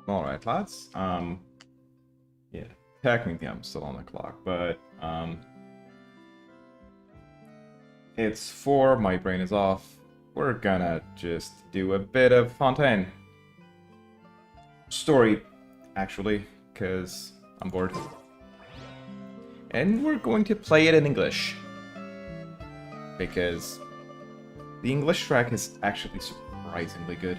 Alright, lads. Yeah, technically I'm still on the clock, but, it's 4, my brain is off. We're gonna just do a bit of Fontaine. Story, actually, because I'm bored. And we're going to play it in English. Because the English track is actually surprisingly good.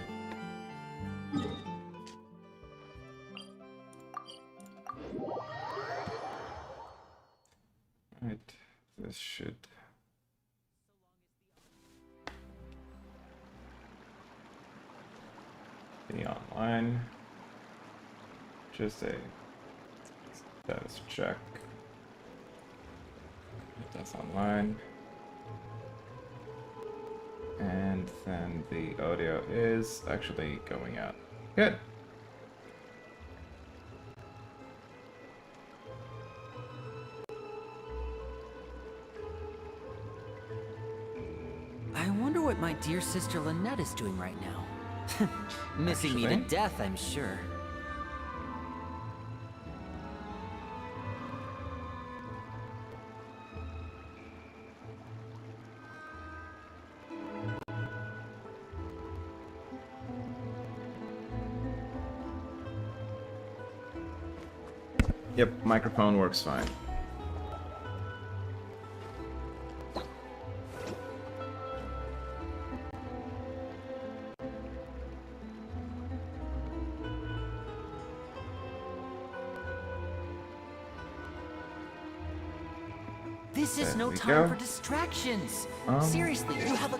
Right, this should... be online. Just a status check. That's online. And then the audio is actually going out. Good. I wonder what my dear sister Lynette is doing right now. Missing me to Actually? death, I'm sure. Yep, microphone works fine. This is There no we time go. for distractions. Seriously, you have a...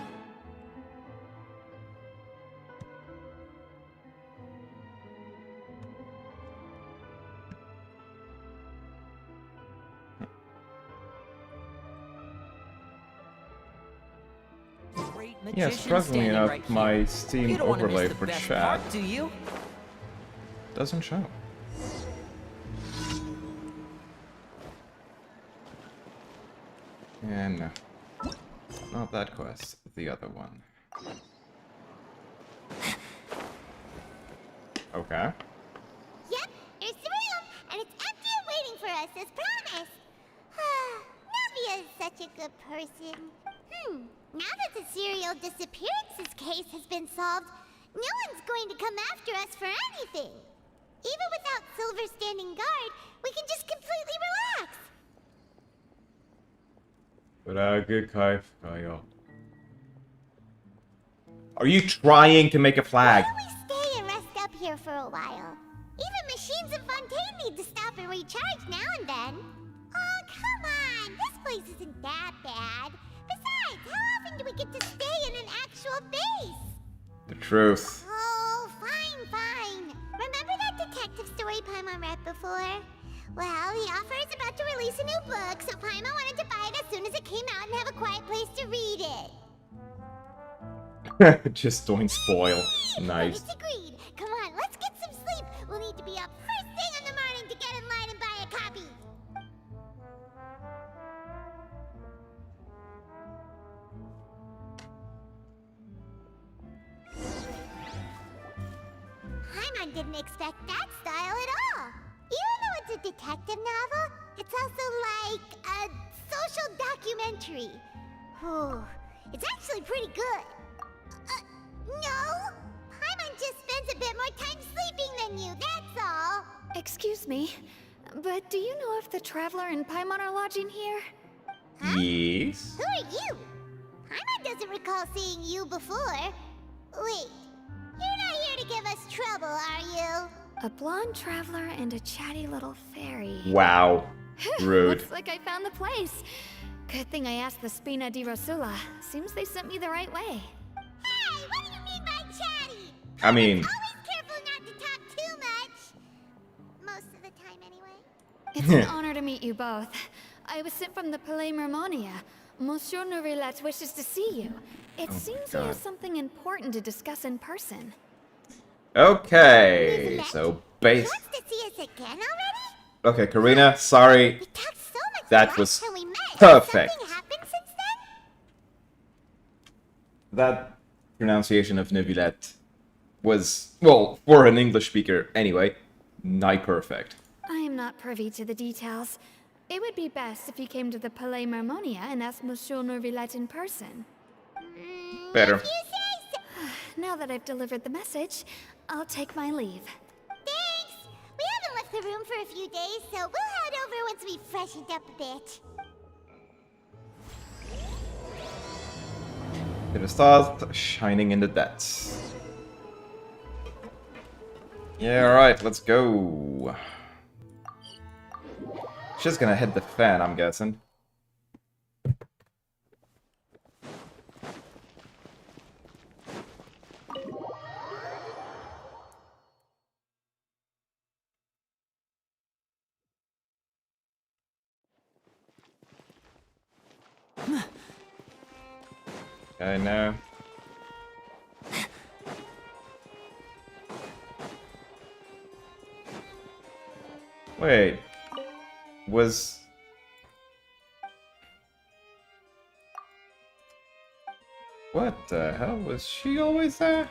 Great Yeah, magician surprisingly standing enough, right here. my You Steam don't want to overlay miss the for best chat part, do you? doesn't show. And no, not that quest, the other one. Okay. Yep, here's the room, and it's empty and waiting for us as promised. Navia is such a good person. Now that the serial disappearances case has been solved, no one's going to come after us for anything. Even without Silver standing guard, we can just completely relax. Good Kaif, Kyle. Are you trying to make a flag? Why don't we stay and rest up here for a while? Even machines in Fontaine need to stop and recharge now and then. Oh, come on! This place isn't that bad. Besides, how often do we get to stay in an actual base? The truth. Oh, fine, fine. Remember that detective story Paimon read before? Well, the author is about to release a new book, so Paimon wanted to buy it as soon as it came out and have a quiet place to read it. Just don't spoil. Nice. It's agreed. Come on, let's get some sleep. We'll need to be up first thing in the morning to get in line and buy a copy. Paimon didn't expect that style at all. Even though it's a detective novel, it's also like a social documentary. Oh, it's actually pretty good. No! Paimon just spends a bit more time sleeping than you, that's all. Excuse me, but do you know if the Traveler and Paimon are lodging here? Yes. Who are you? Paimon doesn't recall seeing you before. Wait, you're not here to give us trouble, are you? A blonde traveler and a chatty little fairy. Wow. Rude. Looks like I found the place. Good thing I asked the Spina di Rosula. Seems they sent me the right way. Hey, what do you mean by chatty? I mean, Always careful not to talk too much. Most of the time, anyway. It's an honor to meet you both. I was sent from the Palais Mermonia. Monsieur Nourilette wishes to see you. It seems he God. has something important to discuss in person. okay. Nicolette, So He base. wants to see us again already? Okay, Karina. Sorry. We talked so much That last was time we met. perfect. Something happened since then? That pronunciation of Neuvillette was, well, for an English speaker anyway, nigh perfect. I am not privy to the details. It would be best if you came to the Palais Marmonia and asked Monsieur Neuvillette in person. Better. If you say so. Now that I've delivered the message, I'll take my leave. Thanks! We haven't left the room for a few days, so we'll head over once we've freshened up a bit. To the stars shining in the depths. Yeah, alright, let's go. She's gonna hit the fan, I'm guessing. I know. Wait. Was... What the hell? Was she always there?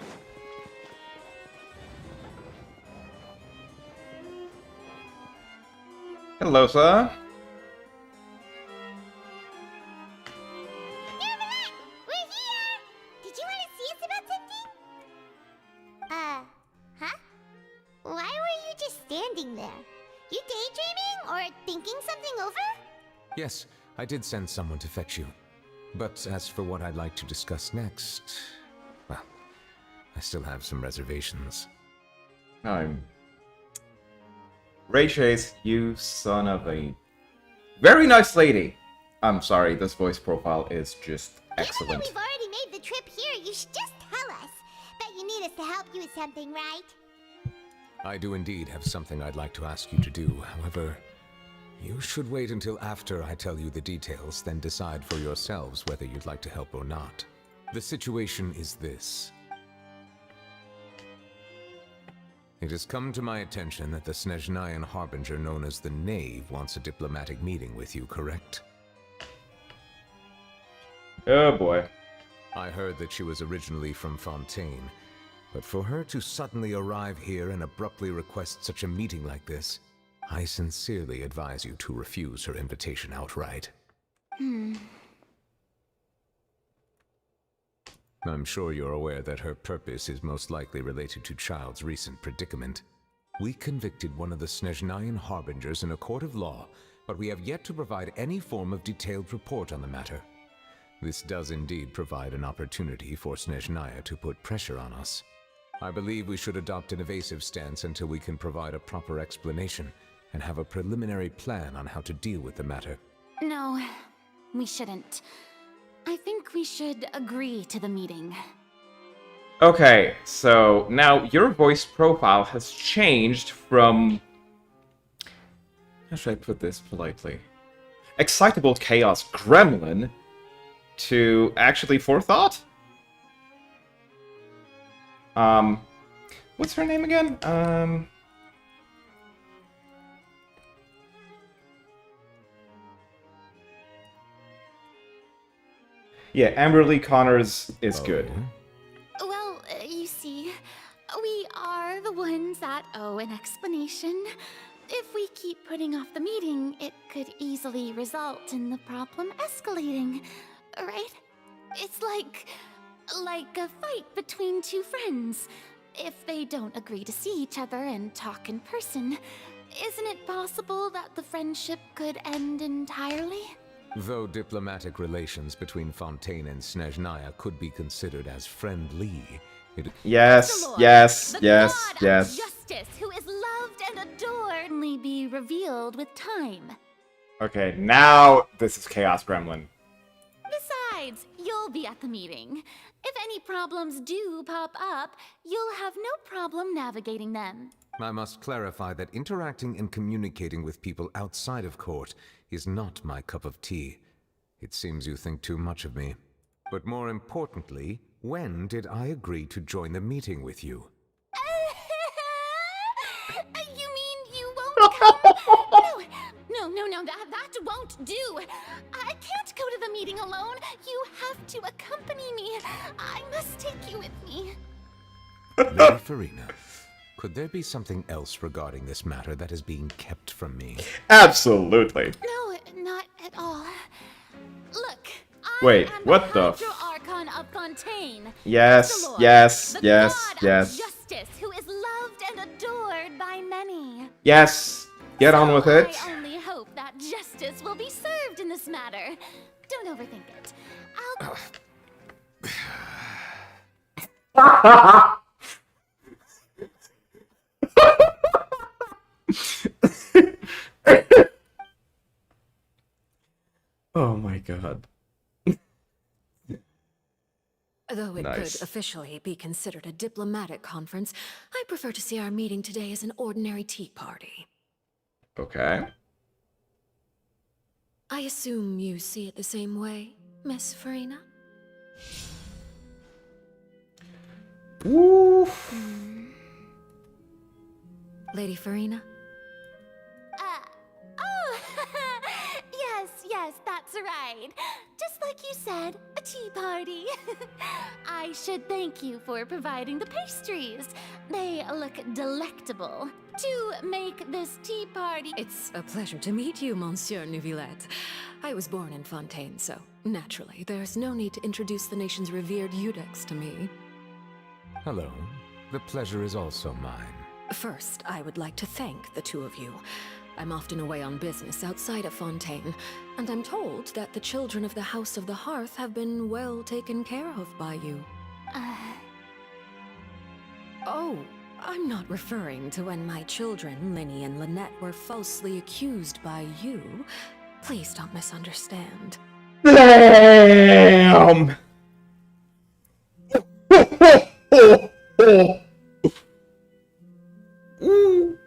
Hello, sir. Neuvillette! We're here! Did you want to see us about something? Huh? Why were you just standing there? You daydreaming or thinking something over? Yes, I did send someone to fetch you. But as for what I'd like to discuss next, well, I still have some reservations. I'm... Ray Chase, you son of a... Very nice lady! I'm sorry, this voice profile is just Given excellent. that we've already made the trip here, you should just tell us. Bet you need us to help you with something, right? I do indeed have something I'd like to ask you to do. However, you should wait until after I tell you the details, then decide for yourselves whether you'd like to help or not. The situation is this. It has come to my attention that the Snezhnayan Harbinger known as the Knave wants a diplomatic meeting with you, correct? Oh boy. I heard that she was originally from Fontaine, but for her to suddenly arrive here and abruptly request such a meeting like this, I sincerely advise you to refuse her invitation outright. I'm sure you're aware that her purpose is most likely related to Child's recent predicament. We convicted one of the Snezhnayan Harbingers in a court of law, but we have yet to provide any form of detailed report on the matter. This does indeed provide an opportunity for Snezhnaya to put pressure on us. I believe we should adopt an evasive stance until we can provide a proper explanation and have a preliminary plan on how to deal with the matter. No, we shouldn't. I think we should agree to the meeting. Okay, so now your voice profile has changed from... How should I put this politely? Excitable Chaos Gremlin to actually Forethought? What's her name again? Yeah, Amberly Connors is good. Well, you see, we are the ones that owe an explanation. If we keep putting off the meeting, it could easily result in the problem escalating, right? It's like a fight between two friends. If they don't agree to see each other and talk in person, isn't it possible that the friendship could end entirely? Though diplomatic relations between Fontaine and Snezhnaya could be considered as friendly, it... Yes, The Lord, yes, the yes, God yes. of justice, who is loved and adored, only be revealed with time. Okay, now this is Chaos Gremlin. Besides, you'll be at the meeting. If any problems do pop up, you'll have no problem navigating them. I must clarify that interacting and communicating with people outside of court is not my cup of tea. It seems you think too much of me. But more importantly, when did I agree to join the meeting with you? You mean you won't come? No, that won't do. I can't go to the meeting alone. You have to accompany me. I must take you with me. Lady Farina, could there be something else regarding this matter that is being kept from me? Absolutely. No, not at all. Look, Wait, I am what the the Hydro-Archon of Fontaine. Yes, the Lord, yes, the yes, God yes. of justice, who is loved and adored by many. Yes. Get on with it. I only hope that justice will be served in this matter. Don't overthink it. Oh my god. Though it Nice. could officially be considered a diplomatic conference, I prefer to see our meeting today as an ordinary tea party. Okay. I assume you see it the same way, Miss Farina? Woof. Lady Farina? Oh, yes, that's right. Just like you said, a tea party. I should thank you for providing the pastries. They look delectable. To make this tea party... It's a pleasure to meet you, Monsieur Neuvillette. I was born in Fontaine, so naturally, there's no need to introduce the nation's revered Eudex to me. Hello. The pleasure is also mine. First, I would like to thank the two of you. I'm often away on business outside of Fontaine, and I'm told that the children of the House of the Hearth have been well taken care of by you. Oh, I'm not referring to when my children, Linny and Lynette, were falsely accused by you. Please don't misunderstand. Damn!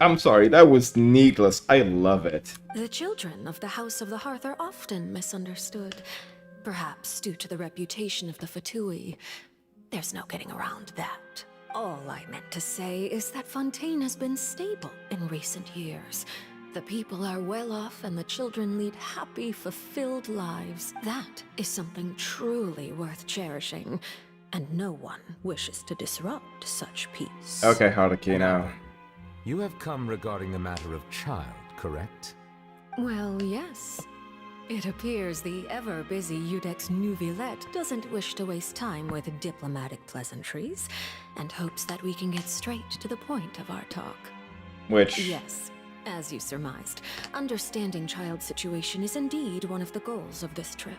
I'm sorry, that was needless. I love it. The children of the House of the Hearth are often misunderstood, perhaps due to the reputation of the Fatui. There's no getting around that. All I meant to say is that Fontaine has been stable in recent years. The people are well off and the children lead happy, fulfilled lives. That is something truly worth cherishing, and no one wishes to disrupt such peace. Okay, Haruki, now. You have come regarding the matter of child, correct? Well, yes. It appears the ever-busy Eudex Neuvillette doesn't wish to waste time with diplomatic pleasantries, and hopes that we can get straight to the point of our talk. Which... Yes, as you surmised, understanding child's situation is indeed one of the goals of this trip.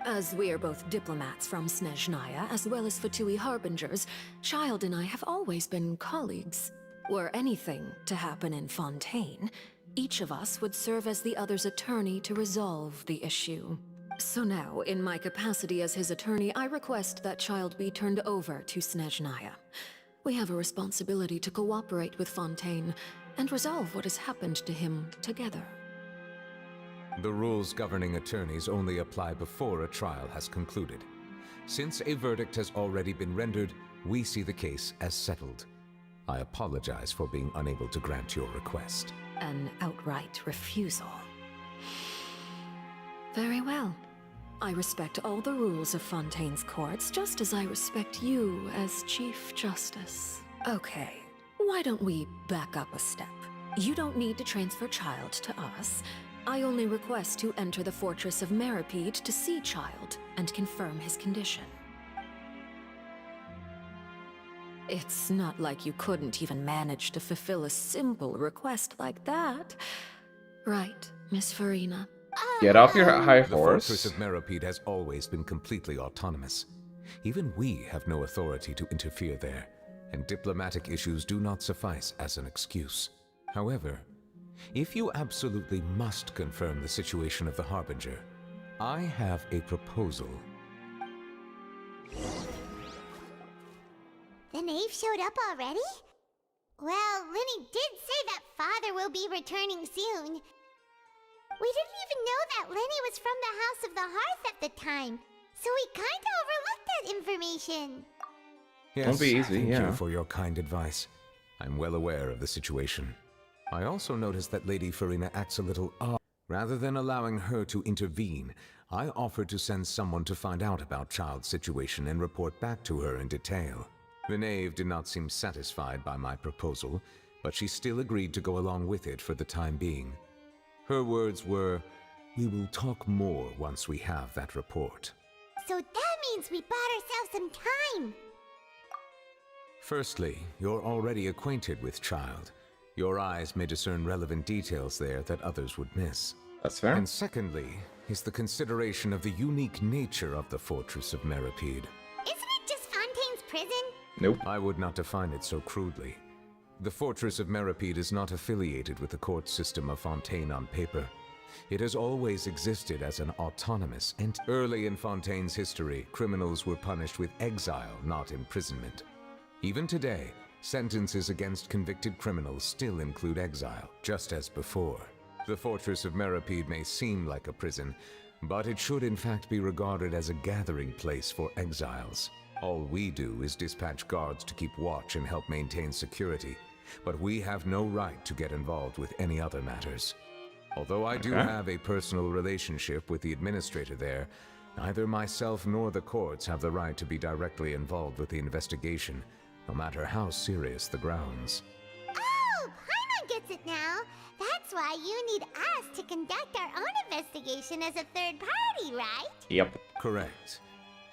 As we are both diplomats from Snezhnaya, as well as Fatui harbingers, Child and I have always been colleagues. Were anything to happen in Fontaine, each of us would serve as the other's attorney to resolve the issue. So now, in my capacity as his attorney, I request that Child be turned over to Snezhnaya. We have a responsibility to cooperate with Fontaine and resolve what has happened to him together. The rules governing attorneys only apply before a trial has concluded. Since a verdict has already been rendered, we see the case as settled. I apologize for being unable to grant your request. An outright refusal. Very well. I respect all the rules of Fontaine's courts, just as I respect you as Chief Justice. Okay, why don't we back up a step? You don't need to transfer Child to us. I only request to enter the fortress of Meripede to see Child and confirm his condition. It's not like you couldn't even manage to fulfill a simple request like that. Right, Miss Farina? Get off your high The fortress horse. of Meripede has always been completely autonomous. Even we have no authority to interfere there, and diplomatic issues do not suffice as an excuse. However, if you absolutely must confirm the situation of the Harbinger, I have a proposal. The knave showed up already? Well, Linny did say that Father will be returning soon. We didn't even know that Linny was from the House of the Hearth at the time, so we kinda overlooked that information. Yes, Won't be easy, thank yeah. you for your kind advice. I'm well aware of the situation. I also noticed that Lady Farina acts a little odd. Rather than allowing her to intervene, I offered to send someone to find out about Child's situation and report back to her in detail. The knave did not seem satisfied by my proposal, but she still agreed to go along with it for the time being. Her words were, "We will talk more once we have that report." So that means we bought ourselves some time. Firstly, you're already acquainted with Child. Your eyes may discern relevant details there that others would miss. That's fair. And secondly, is the consideration of the unique nature of the Fortress of Meripede. Isn't it just Fontaine's prison? Nope. I would not define it so crudely. The Fortress of Meripede is not affiliated with the court system of Fontaine on paper. It has always existed as an autonomous entity. Early in Fontaine's history, criminals were punished with exile, not imprisonment. Even today, sentences against convicted criminals still include exile, just as before. The Fortress of Meripede may seem like a prison, but it should in fact be regarded as a gathering place for exiles. All we do is dispatch guards to keep watch and help maintain security, but we have no right to get involved with any other matters. Although I do have a personal relationship with the administrator there, neither myself nor the courts have the right to be directly involved with the investigation, no matter how serious the grounds. Oh, Paimon gets it now. That's why you need us to conduct our own investigation as a third party, right? Yep. Correct.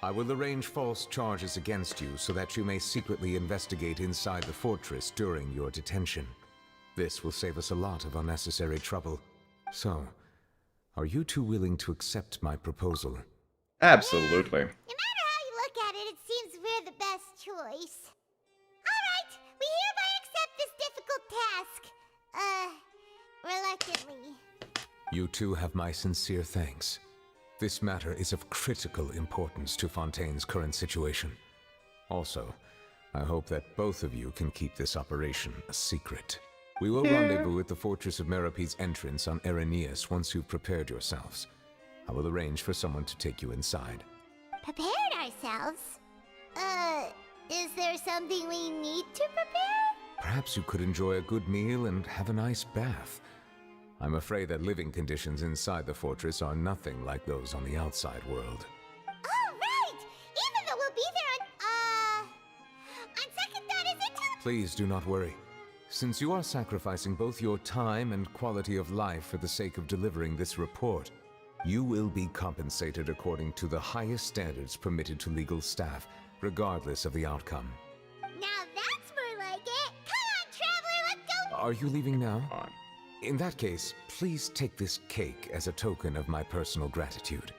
I will arrange false charges against you so that you may secretly investigate inside the fortress during your detention. This will save us a lot of unnecessary trouble. So, are you two willing to accept my proposal? Absolutely. No matter how you look at it, it seems we're the best choice. Alright, we hereby accept this difficult task. Reluctantly. You two have my sincere thanks. This matter is of critical importance to Fontaine's current situation. Also, I hope that both of you can keep this operation a secret. We will rendezvous at the Fortress of Meripede's entrance on Erinius once you've prepared yourselves. I will arrange for someone to take you inside. Prepared ourselves? Is there something we need to prepare? Perhaps you could enjoy a good meal and have a nice bath. I'm afraid that living conditions inside the fortress are nothing like those on the outside world. Oh, right! Even though we'll be there on second thought, is it too... Please do not worry. Since you are sacrificing both your time and quality of life for the sake of delivering this report, you will be compensated according to the highest standards permitted to legal staff, regardless of the outcome. Now that's more like it! Come on, Traveler, let's go! Are you leaving now? Fine. In that case, please take this cake as a token of my personal gratitude.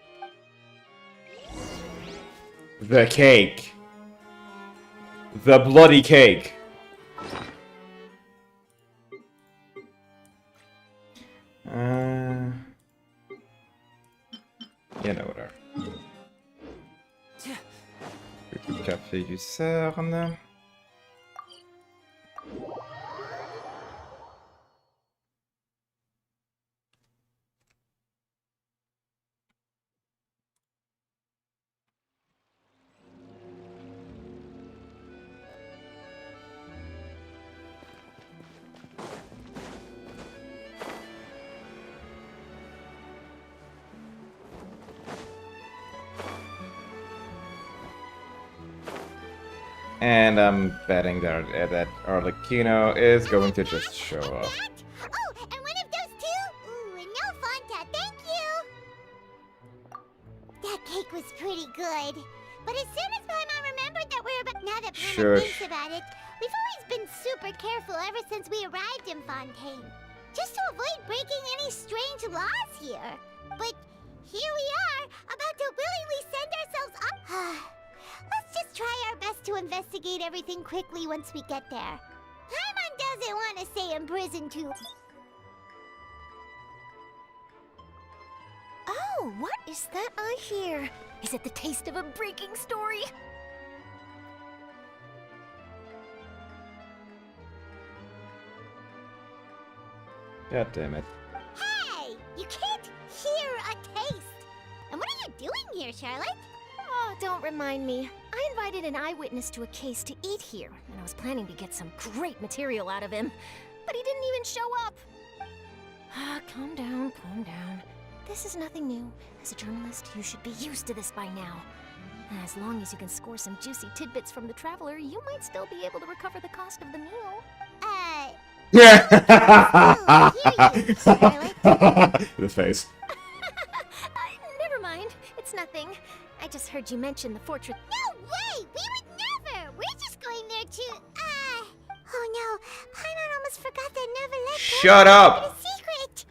The cake. The bloody cake. Yeah, no, whatever. Petit café du Cerne. And I'm betting that Arlecchino is going to just show up. Oh, and one of those two? Ooh, and no Fonta, thank you! That cake was pretty good. But as soon as Paimon remembered that we're about... Now that Paimon thinks about it, we've always been super careful ever since we arrived in Fontaine. Just to avoid breaking any strange laws here. But here we are, about to willingly send ourselves up... Let's just try our best to investigate everything quickly once we get there. Paimon doesn't want to stay in prison too. Oh, what is that I hear? Is it the taste of a breaking story? God damn it. Hey! You can't hear a taste! And what are you doing here, Charlotte? Oh, don't remind me. I invited an eyewitness to a case to eat here, and I was planning to get some great material out of him. But he didn't even show up. Calm down, calm down. This is nothing new. As a journalist, you should be used to this by now. As long as you can score some juicy tidbits from the traveler, you might still be able to recover the cost of the meal. Yeah. Charlotte. The face. Never mind. It's nothing. I just heard you mention the fortress. No way! We would never! We're just going there to, Oh no, Paimon almost forgot that never let go. Shut up! It's a secret!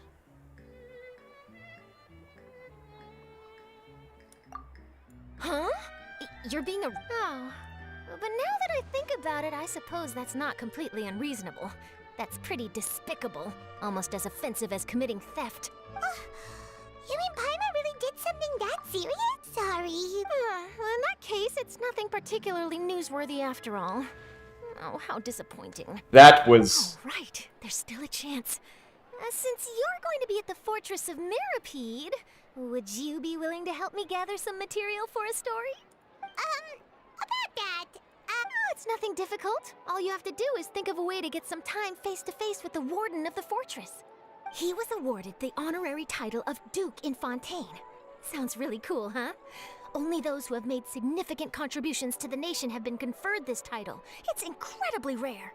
Huh? You're being a... Oh. But now that I think about it, I suppose that's not completely unreasonable. That's pretty despicable. Almost as offensive as committing theft. You mean Paimon really did something that serious? Sorry. Well, in that case, it's nothing particularly newsworthy after all. Oh, how disappointing. That was... Oh, right. There's still a chance. Since you're going to be at the Fortress of Mirapede, would you be willing to help me gather some material for a story? About that, Oh, it's nothing difficult. All you have to do is think of a way to get some time face-to-face with the warden of the fortress. He was awarded the honorary title of Duke in Fontaine. Sounds really cool, huh? Only those who have made significant contributions to the nation have been conferred this title. It's incredibly rare.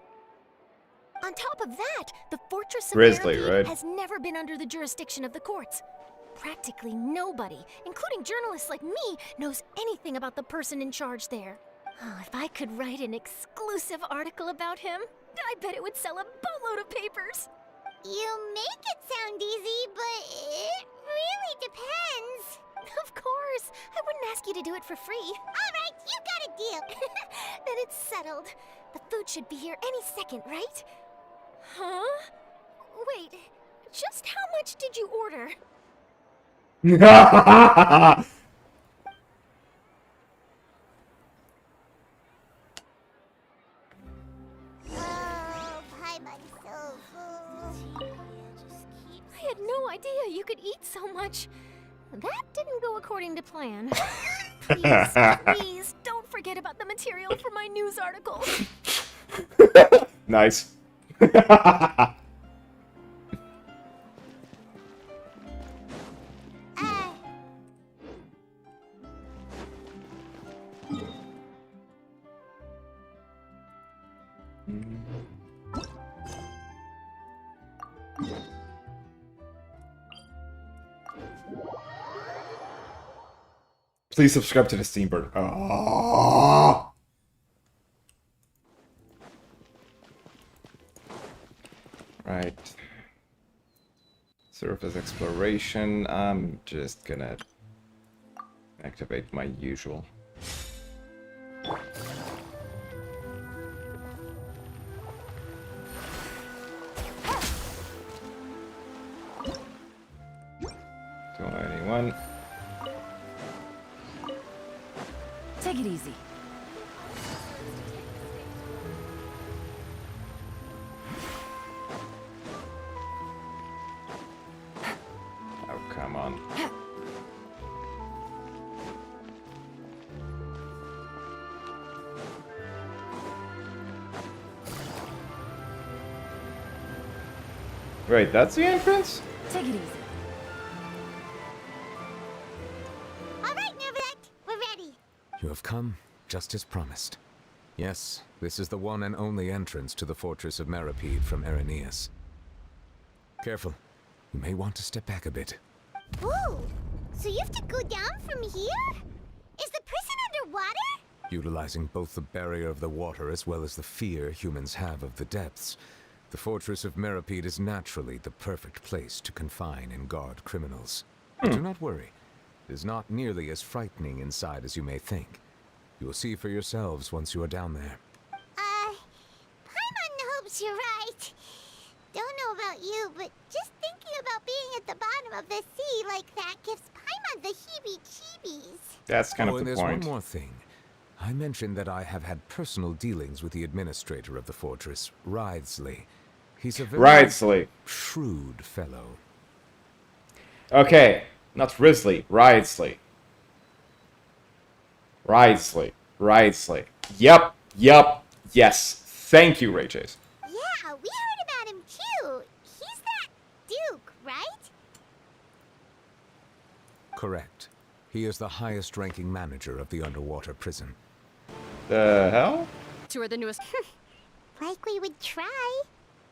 On top of that, the Fortress of Grizzly, Mirapede right? has never been under the jurisdiction of the courts. Practically nobody, including journalists like me, knows anything about the person in charge there. Oh, if I could write an exclusive article about him, I bet it would sell a boatload of papers. you make it sound easy, but it really depends. Of course, I wouldn't ask you to do it for free. All right, you got a deal. Then it's settled. The food should be here any second, right? Huh? Wait, just how much did you order? Oh, Paimon's so full. I had no idea you could eat so much. That didn't go according to plan. Please, please, don't forget about the material for my news article. Nice. Please subscribe to the Steambird. Oh. Right. Surface exploration. I'm just gonna activate my usual. Don't know anyone. Take it easy. Oh, come on. Wait, that's the entrance? Take it easy. All right, Neverlet, we're ready. You have come, just as promised. Yes, this is the one and only entrance to the Fortress of Mirapede from Araneus. Careful. You may want to step back a bit. Whoa, so you have to go down from here? Is the prison underwater? Utilizing both the barrier of the water as well as the fear humans have of the depths, the Fortress of Mirapede is naturally the perfect place to confine and guard criminals. But do not worry. It is not nearly as frightening inside as you may think. You will see for yourselves once you are down there. Paimon hopes you're right. Don't know about you, but just thinking about being at the bottom of the sea like that gives Paimon the heebie-jeebies. That's kind Oh, of and the there's point. one more thing. I mentioned that I have had personal dealings with the administrator of the fortress, Wriothesley. He's a very Wriothesley. shrewd fellow. Okay, not Risley. Wriothesley. Wriothesley. Wriothesley. Yep. Yes. Thank you, Ray Chase. Yeah, we heard about him too. He's that Duke, right? Correct. He is the highest-ranking manager of the underwater prison. The hell? Two are the newest. Like we would try.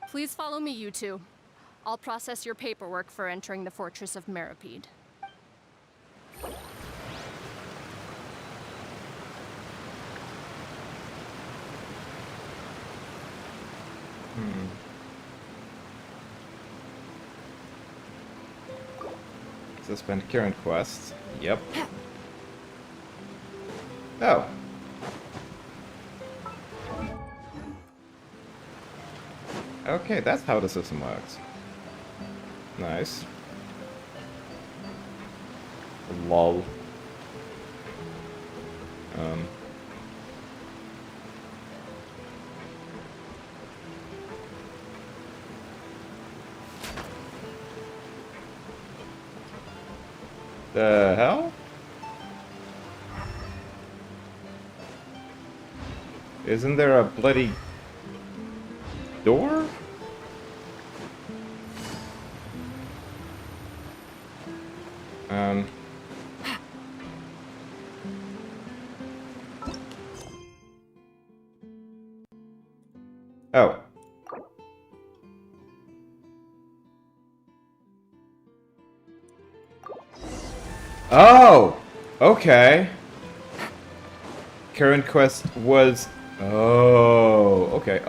Please follow me, you two. I'll process your paperwork for entering the Fortress of Meripede. Suspend current quest. Yep. Oh. Okay, that's how the system works. Nice. Lol. The hell? Isn't there a bloody door? Oh. Oh! Okay. Current quest was... Oh, okay,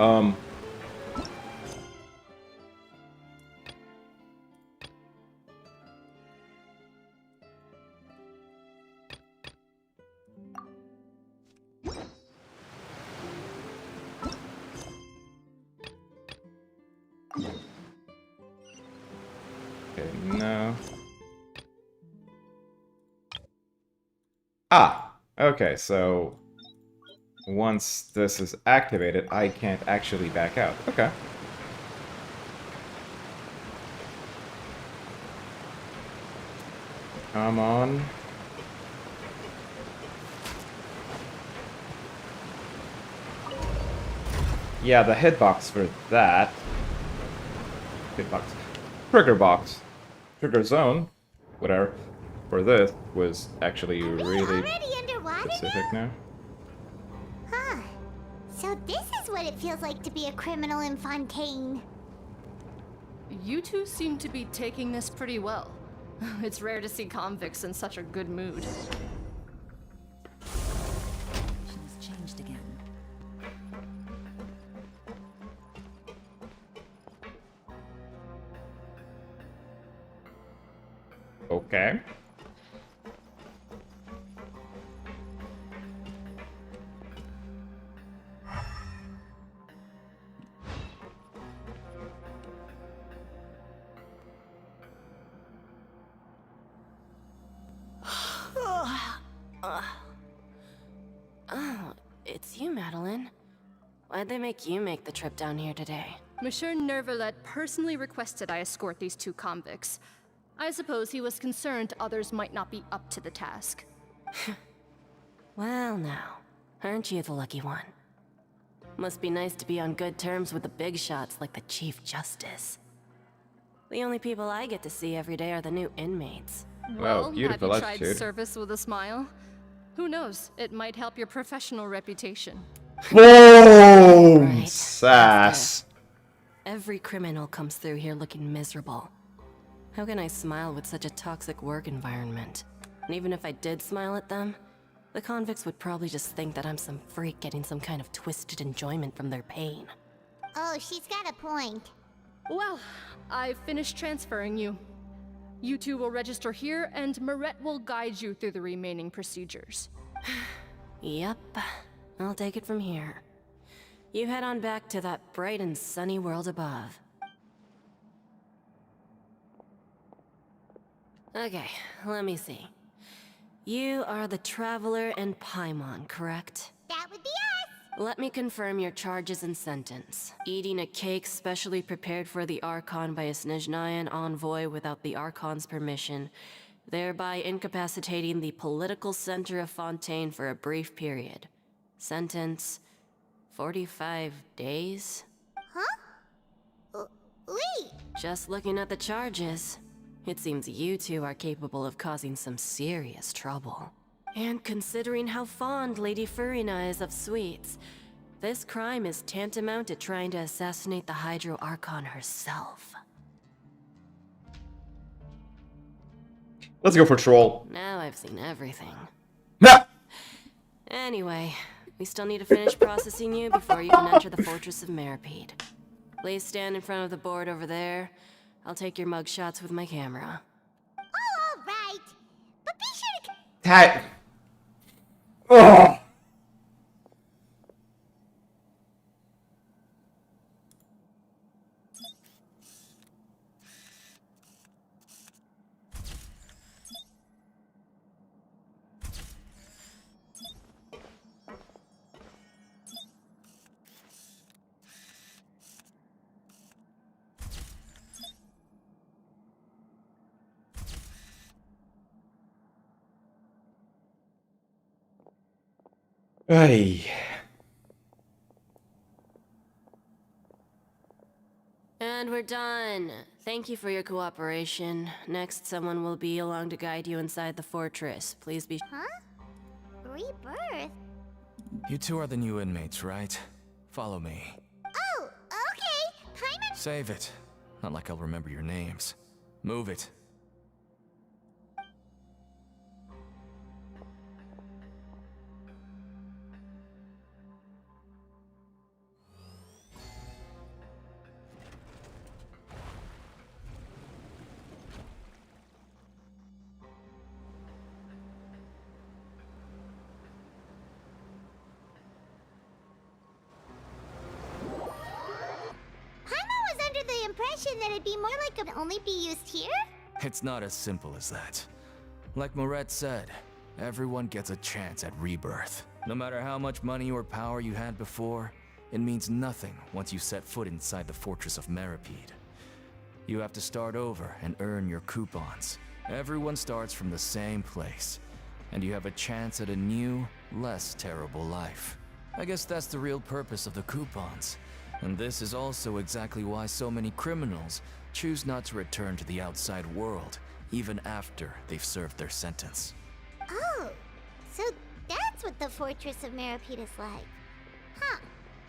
Okay, no. Ah! Okay, so... Once this is activated, I can't actually back out. Okay. Come on. Yeah, the hitbox for that... Hitbox. Trigger box. Trigger zone. Whatever. For this was actually really Already underwater specific now. Huh. So this is what it feels like to be a criminal in Fontaine. You two seem to be taking this pretty well. It's rare to see convicts in such a good mood. She's changed again. Okay. Oh, it's you, Madeline. Why'd they make you make the trip down here today? Monsieur Nervalet personally requested I escort these two convicts. I suppose he was concerned others might not be up to the task. Well now, aren't you the lucky one? Must be nice to be on good terms with the big shots like the Chief Justice. The only people I get to see every day are the new inmates. Wow, beautiful have you tried attitude. service with a smile? Who knows? It might help your professional reputation. Boom! Right. Sass. Every criminal comes through here looking miserable. How can I smile with such a toxic work environment? And even if I did smile at them, the convicts would probably just think that I'm some freak getting some kind of twisted enjoyment from their pain. Oh, she's got a point. Well, I've finished transferring you. You two will register here, and Marette will guide you through the remaining procedures. Yep, I'll take it from here. You head on back to that bright and sunny world above. Okay, let me see. You are the Traveler and Paimon, correct? That would be us. Let me confirm your charges and sentence. Eating a cake specially prepared for the Archon by a Snezhnayan envoy without the Archon's permission, thereby incapacitating the political center of Fontaine for a brief period. Sentence, 45 days? Huh? Wait. Just looking at the charges, It seems you two are capable of causing some serious trouble. And considering how fond Lady Furina is of sweets, this crime is tantamount to trying to assassinate the Hydro Archon herself. Let's go for troll. Now I've seen everything. Nah! Anyway, we still need to finish processing you before you can enter the Fortress of Meripede. Please stand in front of the board over there. I'll take your mug shots with my camera. Oh, all right. But be sure to... Ty. Oh. Ay. And we're done. Thank you for your cooperation. Next, someone will be along to guide you inside the fortress. Please be... Huh? Rebirth? You two are the new inmates, right? Follow me. Oh, okay. Paimon... Save it. Not like I'll remember your names. Move it. Impression that it'd be more like it only be used here? It's not as simple as that. Like Moret said, everyone gets a chance at rebirth. No matter how much money or power you had before, it means nothing once you set foot inside the Fortress of Meripede. You have to start over and earn your coupons. Everyone starts from the same place, and you have a chance at a new, less terrible life. I guess that's the real purpose of the coupons. And this is also exactly why so many criminals choose not to return to the outside world, even after they've served their sentence. Oh, so that's what the Fortress of Meripede is like. Huh.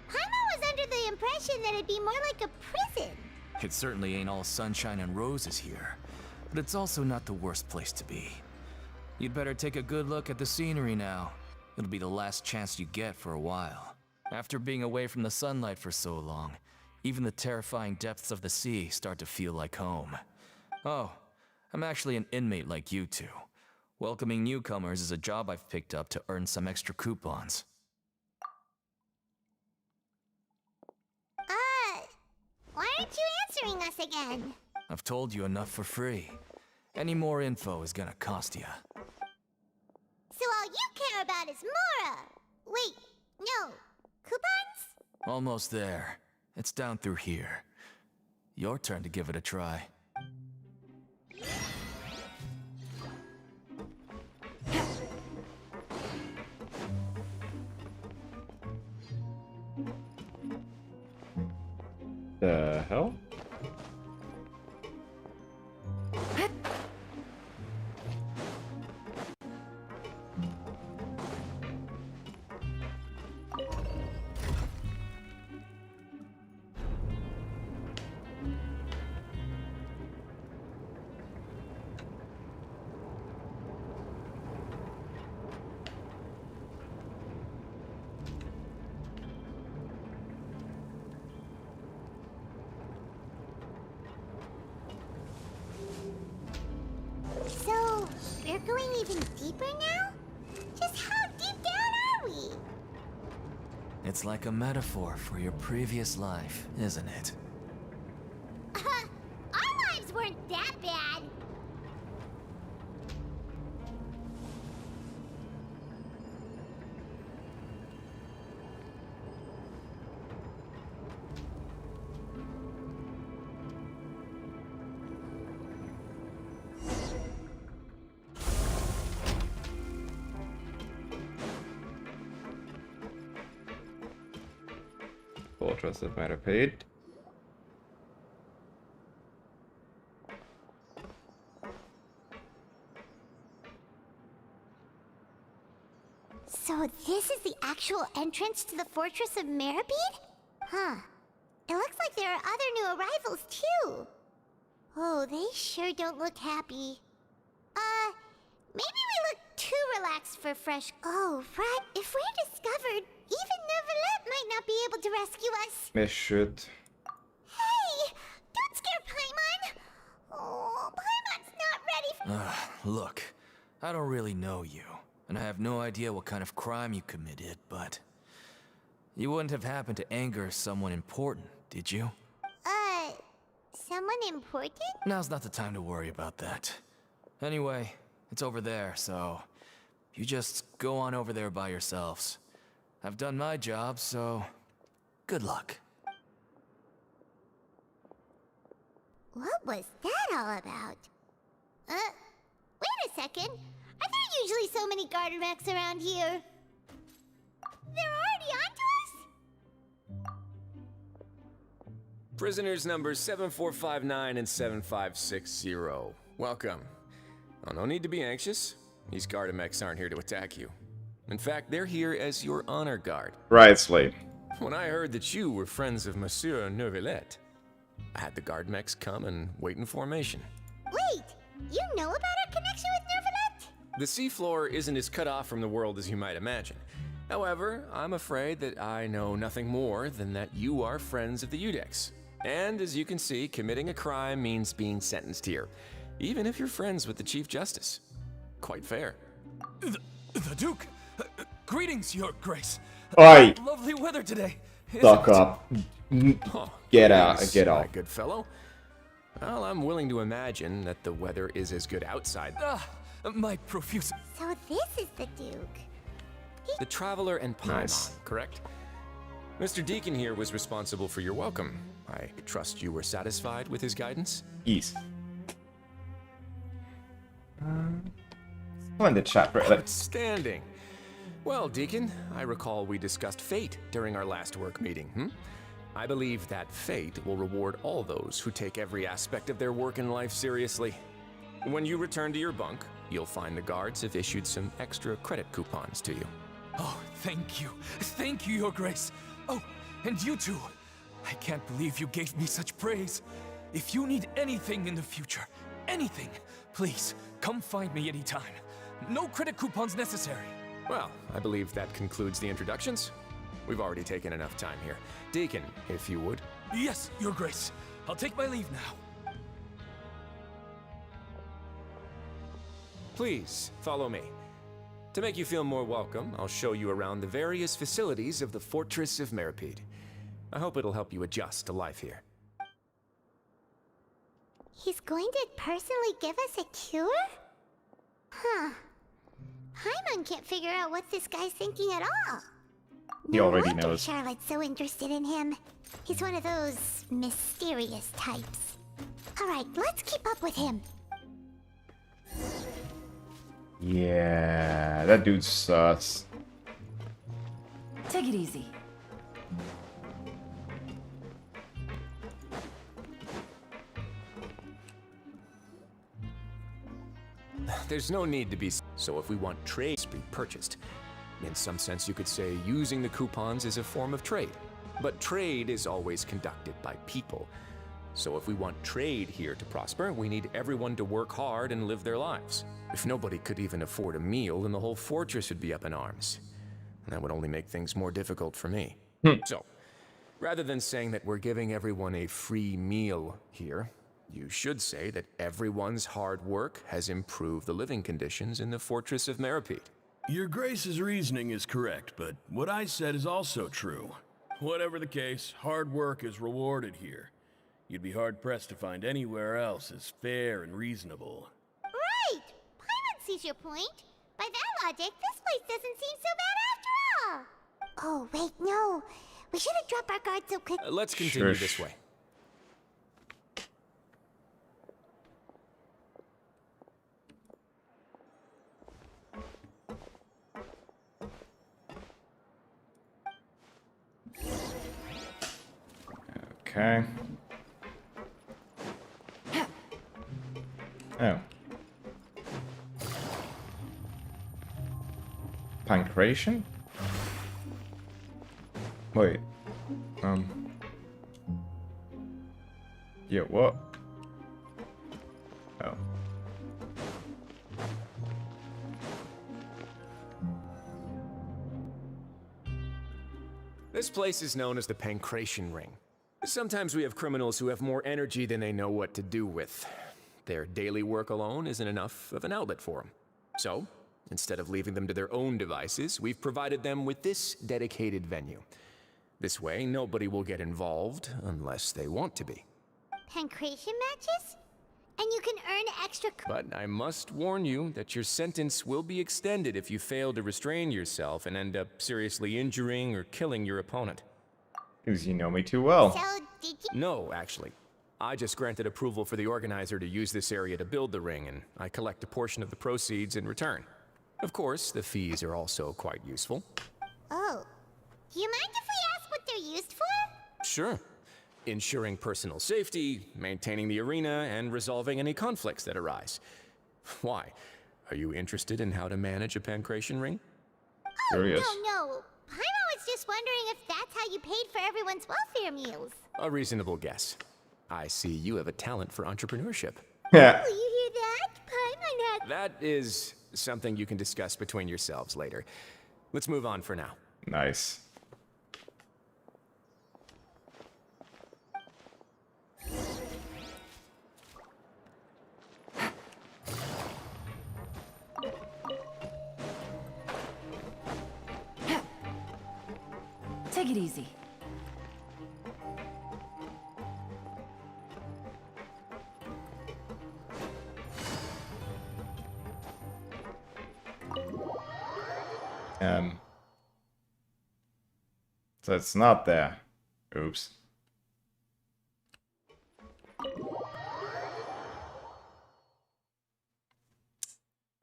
Paimon was under the impression that it'd be more like a prison. It certainly ain't all sunshine and roses here, but it's also not the worst place to be. You'd better take a good look at the scenery now. It'll be the last chance you get for a while. After being away from the sunlight for so long, even the terrifying depths of the sea start to feel like home. Oh, I'm actually an inmate like you two. Welcoming newcomers is a job I've picked up to earn some extra coupons. Why aren't you answering us again? I've told you enough for free. Any more info is gonna cost you. So all you care about is Mora! Wait, no. Coupons? Almost there. It's down through here. Your turn to give it a try. The hell? So, we're going even deeper now? Just how deep down are we? It's like a metaphor for your previous life, isn't it? Our lives weren't that bad. Fortress of Meripede. actual entrance to the Fortress of Meribede? Huh. It looks like there are other new arrivals, too. Oh, they sure don't look happy. Maybe we look too relaxed for fresh... Oh, right. If we're discovered, even Neuvillette might not be able to rescue us. They should. Hey! Don't scare Paimon! Oh, Paimon's not ready for... Look, I don't really know you, and I have no idea what kind of crime you committed, but... You wouldn't have happened to anger someone important, did you? Someone important? Now's not the time to worry about that. Anyway, it's over there, so... You just go on over there by yourselves. I've done my job, so... Good luck. What was that all about? Wait a second. Are there usually so many Gardermechs around here? They're already onto us? Prisoners numbers 7459 and 7560. Welcome. Oh, no need to be anxious. These Gardermechs aren't here to attack you. In fact, they're here as your honor guard. Right, Slade. When I heard that you were friends of Monsieur Neuvillette, I had the Gardermechs come and wait in formation. Wait, you know about our connection with Neuvillette? The seafloor isn't as cut off from the world as you might imagine. However, I'm afraid that I know nothing more than that you are friends of the Udex. And as you can see, committing a crime means being sentenced here, even if you're friends with the Chief Justice. Quite fair. The Duke! Greetings, Your Grace! Oi! Lovely weather today! Fuck up. Oh, Get out, yes, get my off. good fellow. Well, I'm willing to imagine that the weather is as good outside. My profuse... So this is the Duke. The Traveler and Paimon, Nice. correct? Mr. Deacon here was responsible for your welcome. I trust you were satisfied with his guidance? Ease. Splendid chat, right? Outstanding. Well, Deacon, I recall we discussed fate during our last work meeting, I believe that fate will reward all those who take every aspect of their work in life seriously. When you return to your bunk, you'll find the guards have issued some extra credit coupons to you. Oh, thank you. Thank you, Your Grace. Oh, and you too. I can't believe you gave me such praise. If you need anything in the future, anything, please, come find me anytime. No credit coupons necessary. Well, I believe that concludes the introductions. We've already taken enough time here. Deacon, if you would. Yes, Your Grace. I'll take my leave now. Please, follow me. To make you feel more welcome, I'll show you around the various facilities of the Fortress of Meribede. I hope it'll help you adjust to life here. He's going to personally give us a cure? Huh. Paimon can't figure out what this guy's thinking at all. He already wonder knows. Charlotte's so interested in him. He's one of those mysterious types. Alright, let's keep up with him. Yeah, that dude's sus. Take it easy. There's no need to be... So if we want trade to be purchased, in some sense you could say using the coupons is a form of trade. But trade is always conducted by people. So if we want trade here to prosper, we need everyone to work hard and live their lives. If nobody could even afford a meal, then the whole fortress would be up in arms. And that would only make things more difficult for me. So, rather than saying that we're giving everyone a free meal here, you should say that everyone's hard work has improved the living conditions in the Fortress of Meribede. Your Grace's reasoning is correct, but what I said is also true. Whatever the case, hard work is rewarded here. You'd be hard-pressed to find anywhere else as fair and reasonable. Right! Paimon sees your point. By that logic, this place doesn't seem so bad after all. Oh, wait, no. We should have dropped our guard so quick. Let's continue Shush. this way. Okay. Oh. Pancreation? Wait. Yeah, what? Oh. This place is known as the Pancration Ring. Sometimes we have criminals who have more energy than they know what to do with. Their daily work alone isn't enough of an outlet for them. So, instead of leaving them to their own devices, we've provided them with this dedicated venue. This way, nobody will get involved unless they want to be. Pancration matches? And you can earn extra. But I must warn you that your sentence will be extended if you fail to restrain yourself and end up seriously injuring or killing your opponent. Because you know me too well. So, did you? No, actually. I just granted approval for the organizer to use this area to build the ring, and I collect a portion of the proceeds in return. Of course, the fees are also quite useful. Oh. Do you mind if we ask what they're used for? Sure. Ensuring personal safety, maintaining the arena, and resolving any conflicts that arise. Why? Are you interested in how to manage a pancration ring? Curious. No. Paimon was just wondering if that's how you paid for everyone's welfare meals. A reasonable guess. I see you have a talent for entrepreneurship. Yeah. Oh, you hear that? Paimon had... That is something you can discuss between yourselves later. Let's move on for now. Nice. Take it easy. So it's not there. Oops.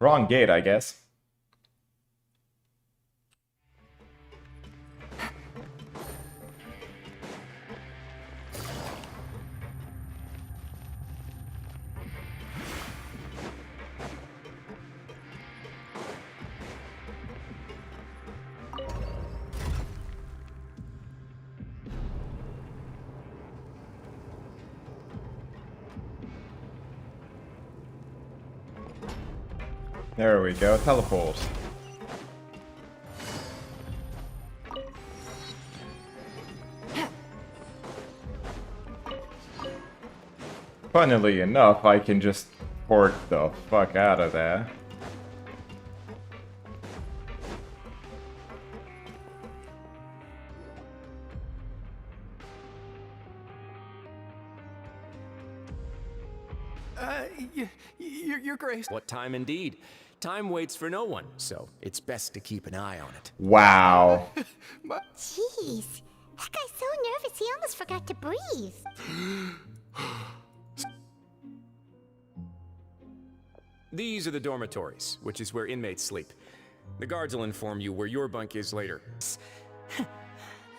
Wrong gate, I guess. There we go, teleport. Funnily enough, I can just port the fuck out of there. Your Grace. What time indeed? Time waits for no one, so it's best to keep an eye on it. Wow. Jeez. That guy's so nervous he almost forgot to breathe. These are the dormitories, which is where inmates sleep. The guards will inform you where your bunk is later.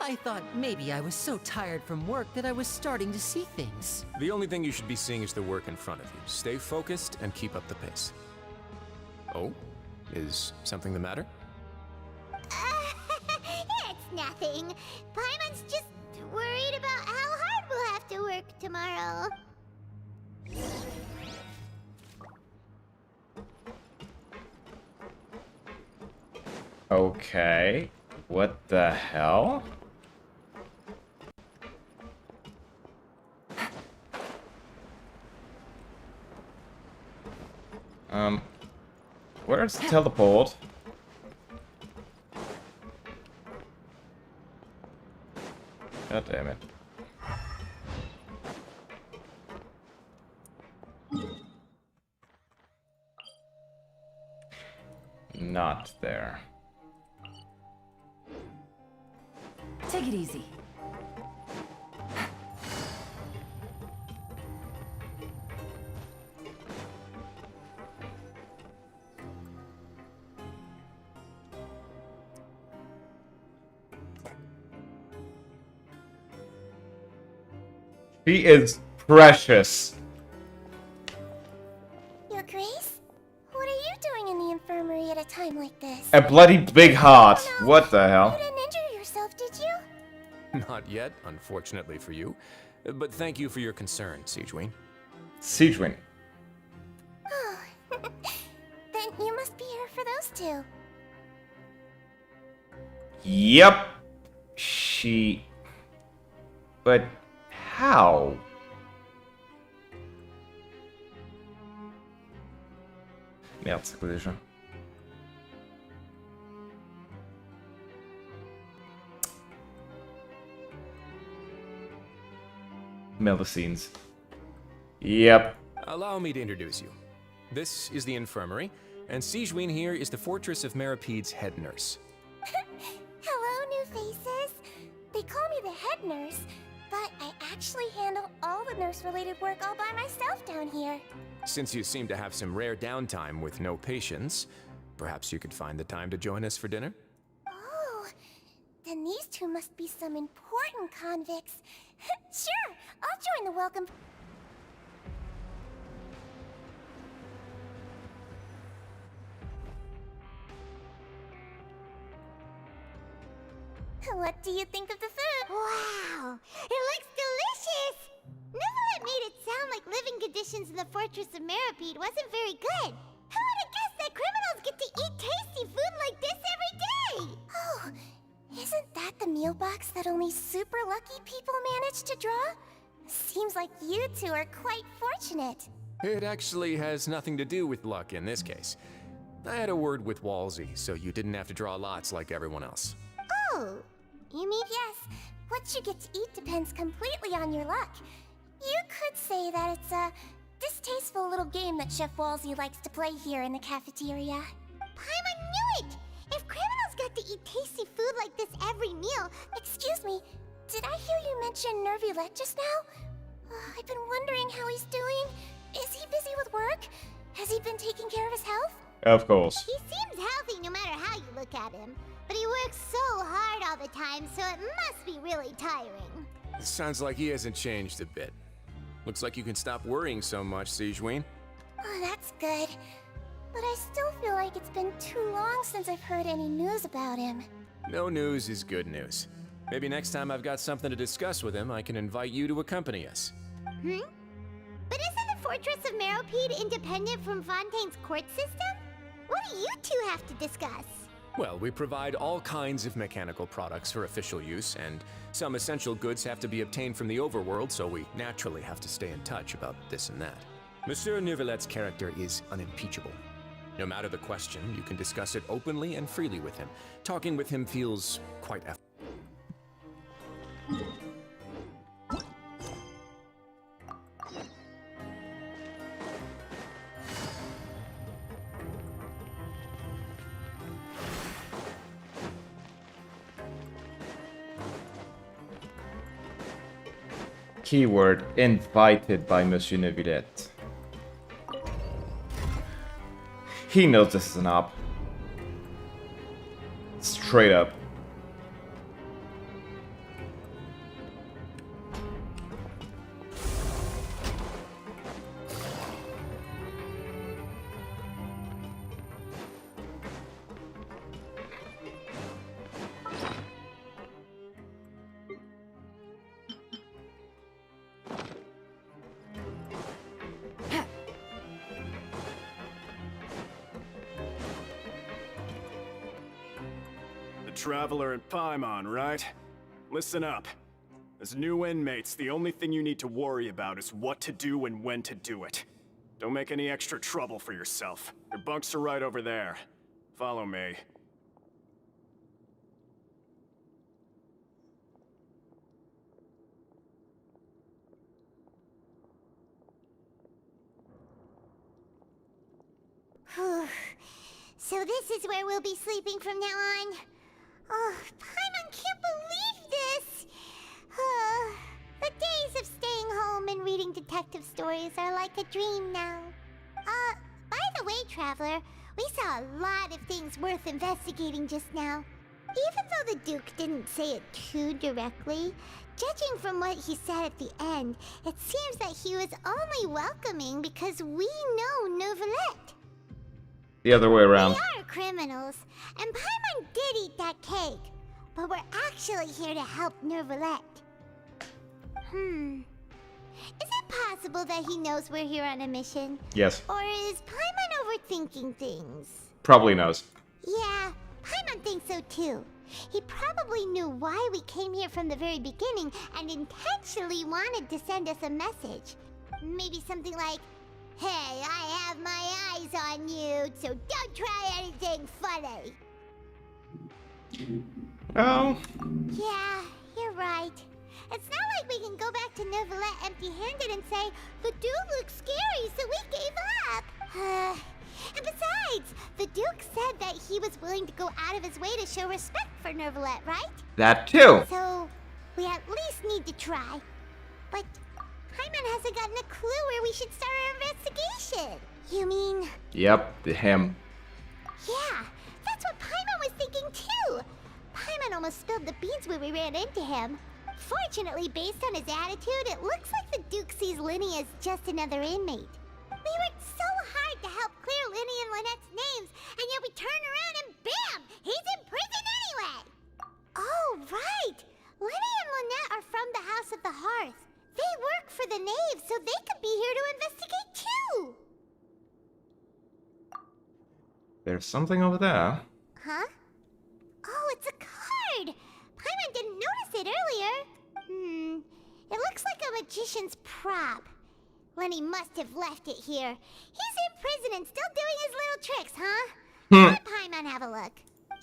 I thought maybe I was so tired from work that I was starting to see things. The only thing you should be seeing is the work in front of you. Stay focused and keep up the pace. Oh? Is something the matter? It's nothing. Paimon's just worried about how hard we'll have to work tomorrow. Okay. What the hell? Where's the teleport? God damn it. Not there. Take it easy. She is precious. Your Grace? What are you doing in the infirmary at a time like this? A bloody big heart. What the hell? You didn't injure yourself, did you? Not yet, unfortunately for you. But thank you for your concern, Siegewing. Siegewing. Oh, then you must be here for those two. Yep. But how? Merde, c'est quoi déjà? Medicines. Yep. Allow me to introduce you. This is the infirmary, and Siegewing here is the Fortress of Meripede's head nurse. Hello, new faces. They call me the head nurse, but I actually handle all the nurse-related work all by myself down here. Since you seem to have some rare downtime with no patients, perhaps you could find the time to join us for dinner? Oh, then these two must be some important convicts. Sure, I'll join the welcome. What do you think of the food? Wow, it looks delicious! Neverlet made it sound like living conditions in the Fortress of Meripede wasn't very good. Who would have guessed that criminals get to eat tasty food like this every day? Oh, isn't that the meal box that only super lucky people manage to draw? Seems like you two are quite fortunate. It actually has nothing to do with luck in this case. I had a word with Walsey, so you didn't have to draw lots like everyone else. Oh, you mean yes. What you get to eat depends completely on your luck. You could say that it's a distasteful little game that Chef Walsey likes to play here in the cafeteria. Paimon knew it! If criminals got to eat tasty food like this every meal... Excuse me, did I hear you mention Nervulette just now? I've been wondering how he's doing. Is he busy with work? Has he been taking care of his health? Of course. He seems healthy no matter how you look at him. But he works so hard all the time, so it must be really tiring. Sounds like he hasn't changed a bit. Looks like you can stop worrying so much, Siegewing. Oh, that's good. But I still feel like it's been too long since I've heard any news about him. No news is good news. Maybe next time I've got something to discuss with him, I can invite you to accompany us. Hmm? But isn't the Fortress of Meropide independent from Fontaine's court system? What do you two have to discuss? Well, we provide all kinds of mechanical products for official use, and some essential goods have to be obtained from the overworld, so we naturally have to stay in touch about this and that. Monsieur Nervulette's character is unimpeachable. No matter the question, you can discuss it openly and freely with him. Talking with him feels quite Keyword invited by Monsieur Nervulette. He knows this is an op. Straight up. Traveler and Paimon, right? Listen up. As new inmates, the only thing you need to worry about is what to do and when to do it. Don't make any extra trouble for yourself. Your bunks are right over there. Follow me. So this is where we'll be sleeping from now on? Oh, Paimon can't believe this! The days of staying home and reading detective stories are like a dream now. By the way, Traveler, we saw a lot of things worth investigating just now. Even though the Duke didn't say it too directly, judging from what he said at the end, it seems that he was only welcoming because we know Nervulette. The other way around. We are criminals, and Paimon did eat that cake. but we're actually here to help Nervalette. Is it possible that he knows we're here on a mission? Yes. Or is Paimon overthinking things? Probably knows. Yeah, Paimon thinks so too. He probably knew why we came here from the very beginning and intentionally wanted to send us a message. Maybe something like, "Hey, I have my eyes on you, so don't try anything funny." Oh. Yeah, you're right. It's not like we can go back to Nervalette empty-handed and say, "The Duke looks scary, so we gave up." And besides, the Duke said that he was willing to go out of his way to show respect for Nervalette, right? That too. So, we at least need to try. But Paimon hasn't gotten a clue where we should start our investigation. You mean... Yep, him. Yeah, that's what Paimon was thinking too. Paimon almost spilled the beans when we ran into him. Fortunately, based on his attitude, it looks like the Duke sees Linny as just another inmate. We worked so hard to help clear Linny and Lynette's names, and yet we turn around and bam! He's in prison anyway! Oh, right! Linny and Lynette are from the House of the Hearth. They work for the Knave, so they could be here to investigate too! There's something over there. Huh? Oh, it's a card! Paimon didn't notice it earlier. It looks like a magician's prop. Lenny must have left it here. He's in prison and still doing his little tricks, huh? Let Paimon have a look.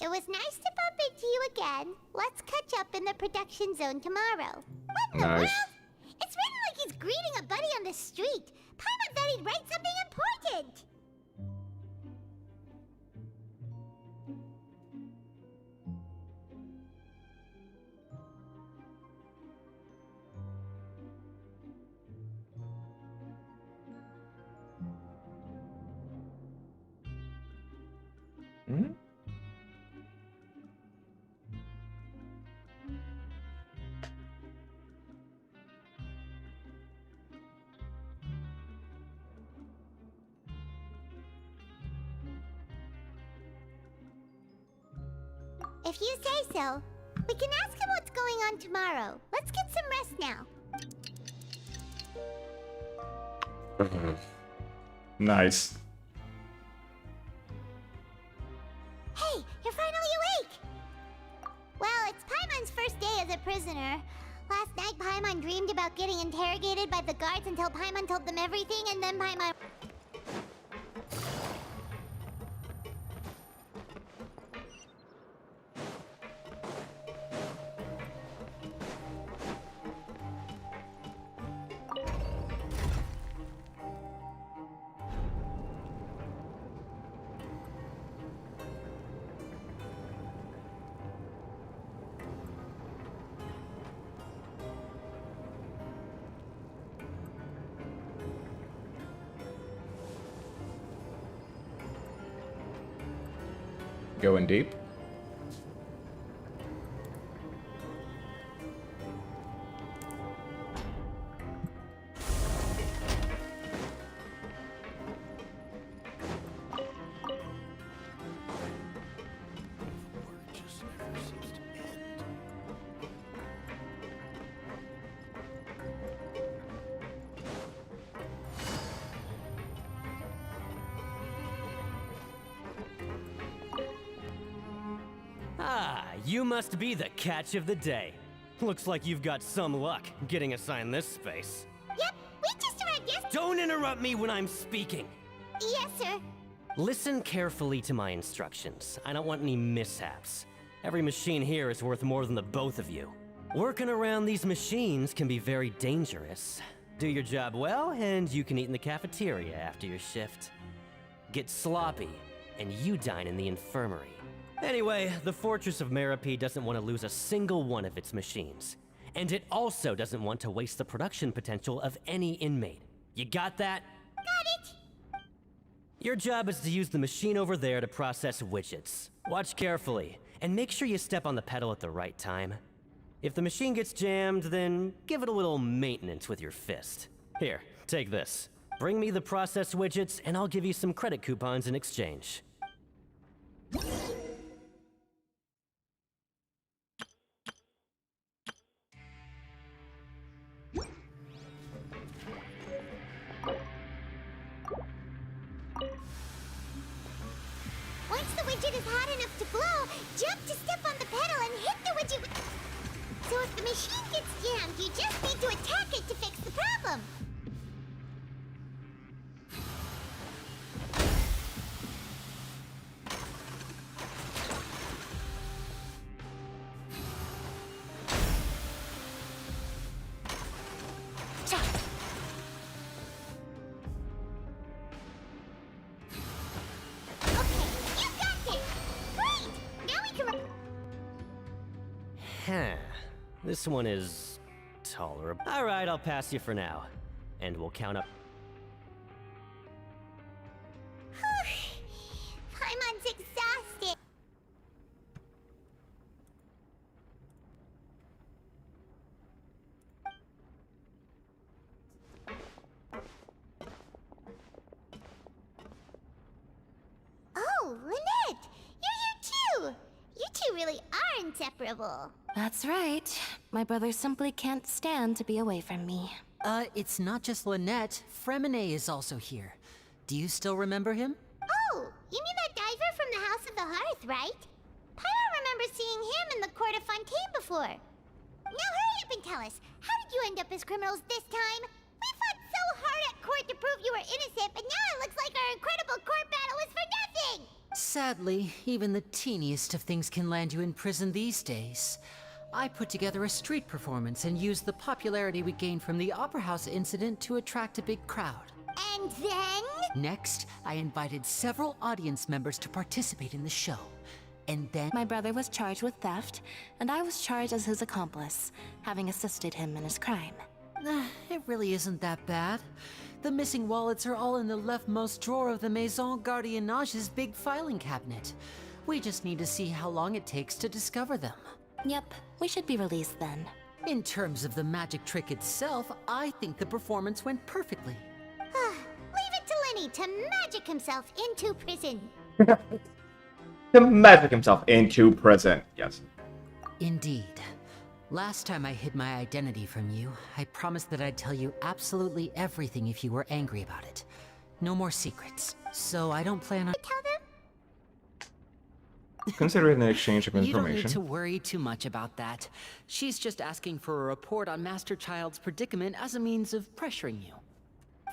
It was nice to bump into you again. Let's catch up in the production zone tomorrow. What in the world? It's written like he's greeting a buddy on the street. Paimon thought he'd write something important. If you say so, we can ask him what's going on tomorrow. Let's get some rest now. Nice. Hey, you're finally awake! Well, it's Paimon's first day as a prisoner. Last night, Paimon dreamed about getting interrogated by the guards until Paimon told them everything, and then Paimon... Going deep. Ah, you must be the catch of the day. Looks like you've got some luck getting assigned this space. Yep, we just arrived yesterday. Don't interrupt me when I'm speaking. Yes, sir. Listen carefully to my instructions. I don't want any mishaps. Every machine here is worth more than the both of you. Working around these machines can be very dangerous. Do your job well, and you can eat in the cafeteria after your shift. Get sloppy, and you dine in the infirmary. Anyway, the Fortress of Meropide doesn't want to lose a single one of its machines. And it also doesn't want to waste the production potential of any inmate. You got that? Got it! Your job is to use the machine over there to process widgets. Watch carefully, and make sure you step on the pedal at the right time. If the machine gets jammed, then give it a little maintenance with your fist. Here, take this. Bring me the processed widgets, and I'll give you some credit coupons in exchange. enough to blow, jump to step on the pedal and hit the what you... So if the machine gets jammed, you just need to attack it to fix the problem. This one is tolerable. All right, I'll pass you for now. And we'll count up. Paimon's exhausted. Oh, Lynette! You're here too! You two really are inseparable. That's right. My brother simply can't stand to be away from me. It's not just Lynette. Fremine is also here. Do you still remember him? Oh, you mean that diver from the House of the Hearth, right? Paimon remembers seeing him in the court of Fontaine before. Now hurry up and tell us, how did you end up as criminals this time? We fought so hard at court to prove you were innocent, but now it looks like our incredible court battle was for nothing! Sadly, even the teeniest of things can land you in prison these days. I put together a street performance and used the popularity we gained from the Opera House incident to attract a big crowd. And then? Next, I invited several audience members to participate in the show. And then... My brother was charged with theft, and I was charged as his accomplice, having assisted him in his crime. It really isn't that bad. The missing wallets are all in the leftmost drawer of the Maison Gardiennage's big filing cabinet. We just need to see how long it takes to discover them. Yep, we should be released then. In terms of the magic trick itself, I think the performance went perfectly. Leave it to Lenny to magic himself into prison. To magic himself into prison, yes. Indeed. Last time I hid my identity from you, I promised that I'd tell you absolutely everything if you were angry about it. No more secrets. So I don't plan on... Tell them? Consider it an exchange of You don't need information. to worry too much about that. She's just asking for a report on Master Child's predicament as a means of pressuring you.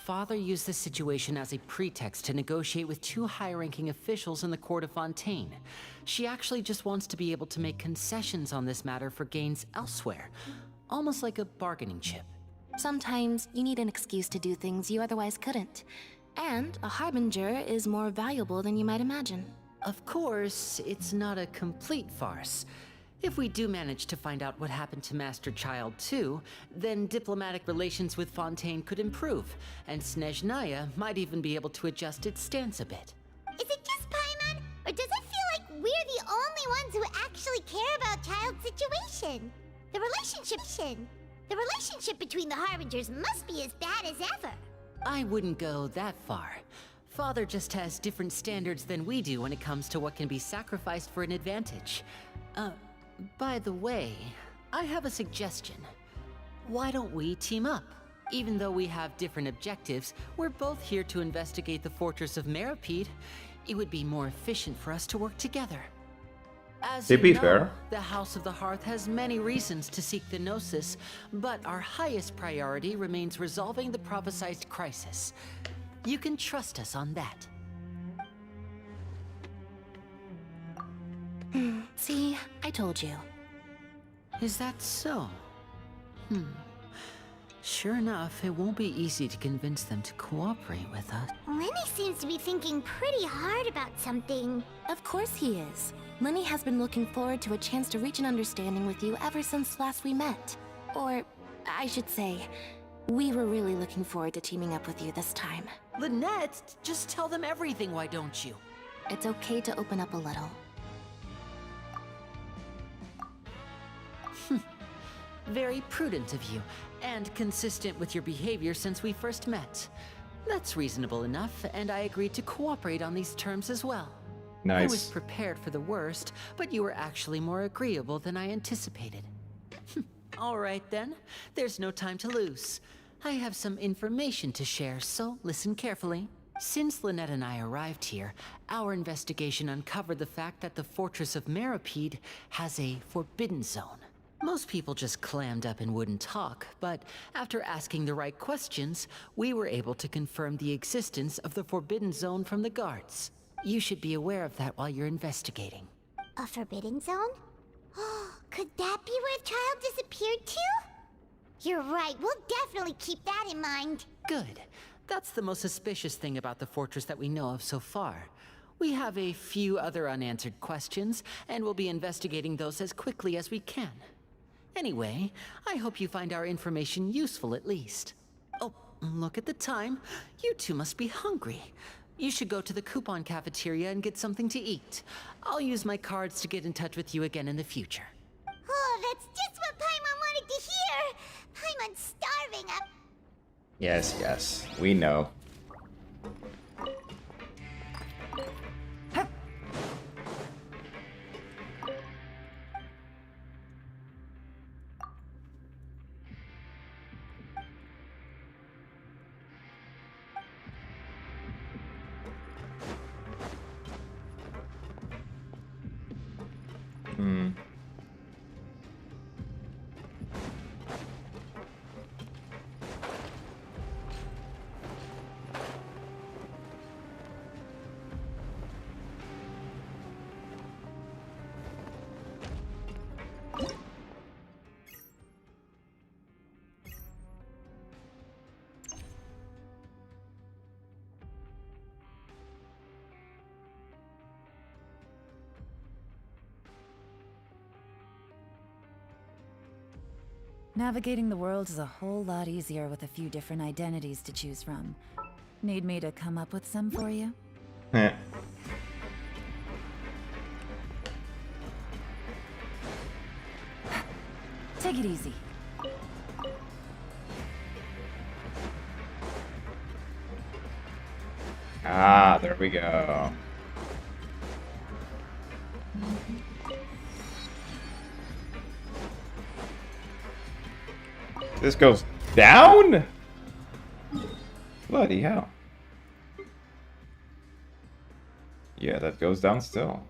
Father used this situation as a pretext to negotiate with two high-ranking officials in the court of Fontaine. She actually just wants to be able to make concessions on this matter for gains elsewhere, almost like a bargaining chip. Sometimes you need an excuse to do things you otherwise couldn't. And a harbinger is more valuable than you might imagine. Of course, it's not a complete farce. If we do manage to find out what happened to Master Child too, then diplomatic relations with Fontaine could improve, and Snezhnaya might even be able to adjust its stance a bit. Is it just Paimon? Or does it feel like we're the only ones who actually care about Child's situation? The relationship between the Harbingers must be as bad as ever. I wouldn't go that far. Father just has different standards than we do when it comes to what can be sacrificed for an advantage. By the way, I have a suggestion. Why don't we team up? Even though we have different objectives, we're both here to investigate the fortress of Meripede. It would be more efficient for us to work together. As you know, fair. the House of the Hearth has many reasons to seek the Gnosis, but our highest priority remains resolving the prophesized crisis. You can trust us on that. See, I told you. Is that so? Sure enough, it won't be easy to convince them to cooperate with us. Lenny seems to be thinking pretty hard about something. Of course he is. Lenny has been looking forward to a chance to reach an understanding with you ever since last we met. Or, I should say, we were really looking forward to teaming up with you this time. Lynette, just tell them everything, why don't you? It's okay to open up a little. Very prudent of you, and consistent with your behavior since we first met. That's reasonable enough, and I agreed to cooperate on these terms as well. I was Nice. prepared for the worst, but you were actually more agreeable than I anticipated. All right then, there's no time to lose. I have some information to share, so listen carefully. Since Lynette and I arrived here, our investigation uncovered the fact that the Fortress of Meripede has a forbidden zone. Most people just clammed up and wouldn't talk, but after asking the right questions, we were able to confirm the existence of the forbidden zone from the guards. You should be aware of that while you're investigating. A forbidden zone? Could that be where the child disappeared to? You're right, we'll definitely keep that in mind. Good. That's the most suspicious thing about the fortress that we know of so far. We have a few other unanswered questions, and we'll be investigating those as quickly as we can. Anyway, I hope you find our information useful at least. Oh, look at the time. You two must be hungry. You should go to the coupon cafeteria and get something to eat. I'll use my cards to get in touch with you again in the future. Oh, that's just what Paimon wanted to hear! Paimon's starving. Yes, yes, we know. Hmm. Navigating the world is a whole lot easier with a few different identities to choose from. Need me to come up with some for you? Take it easy. Ah, there we go. This goes down? Bloody hell. Yeah, that goes down still.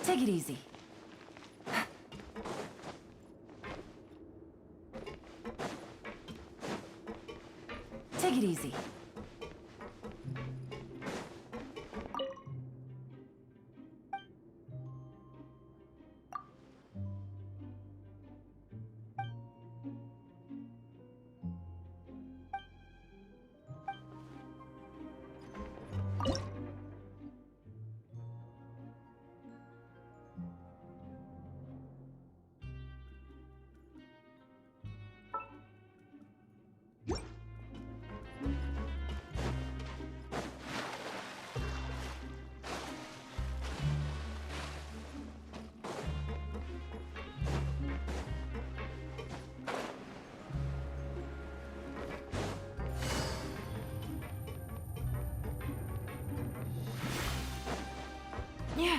Take it easy. Take it easy. Yeah.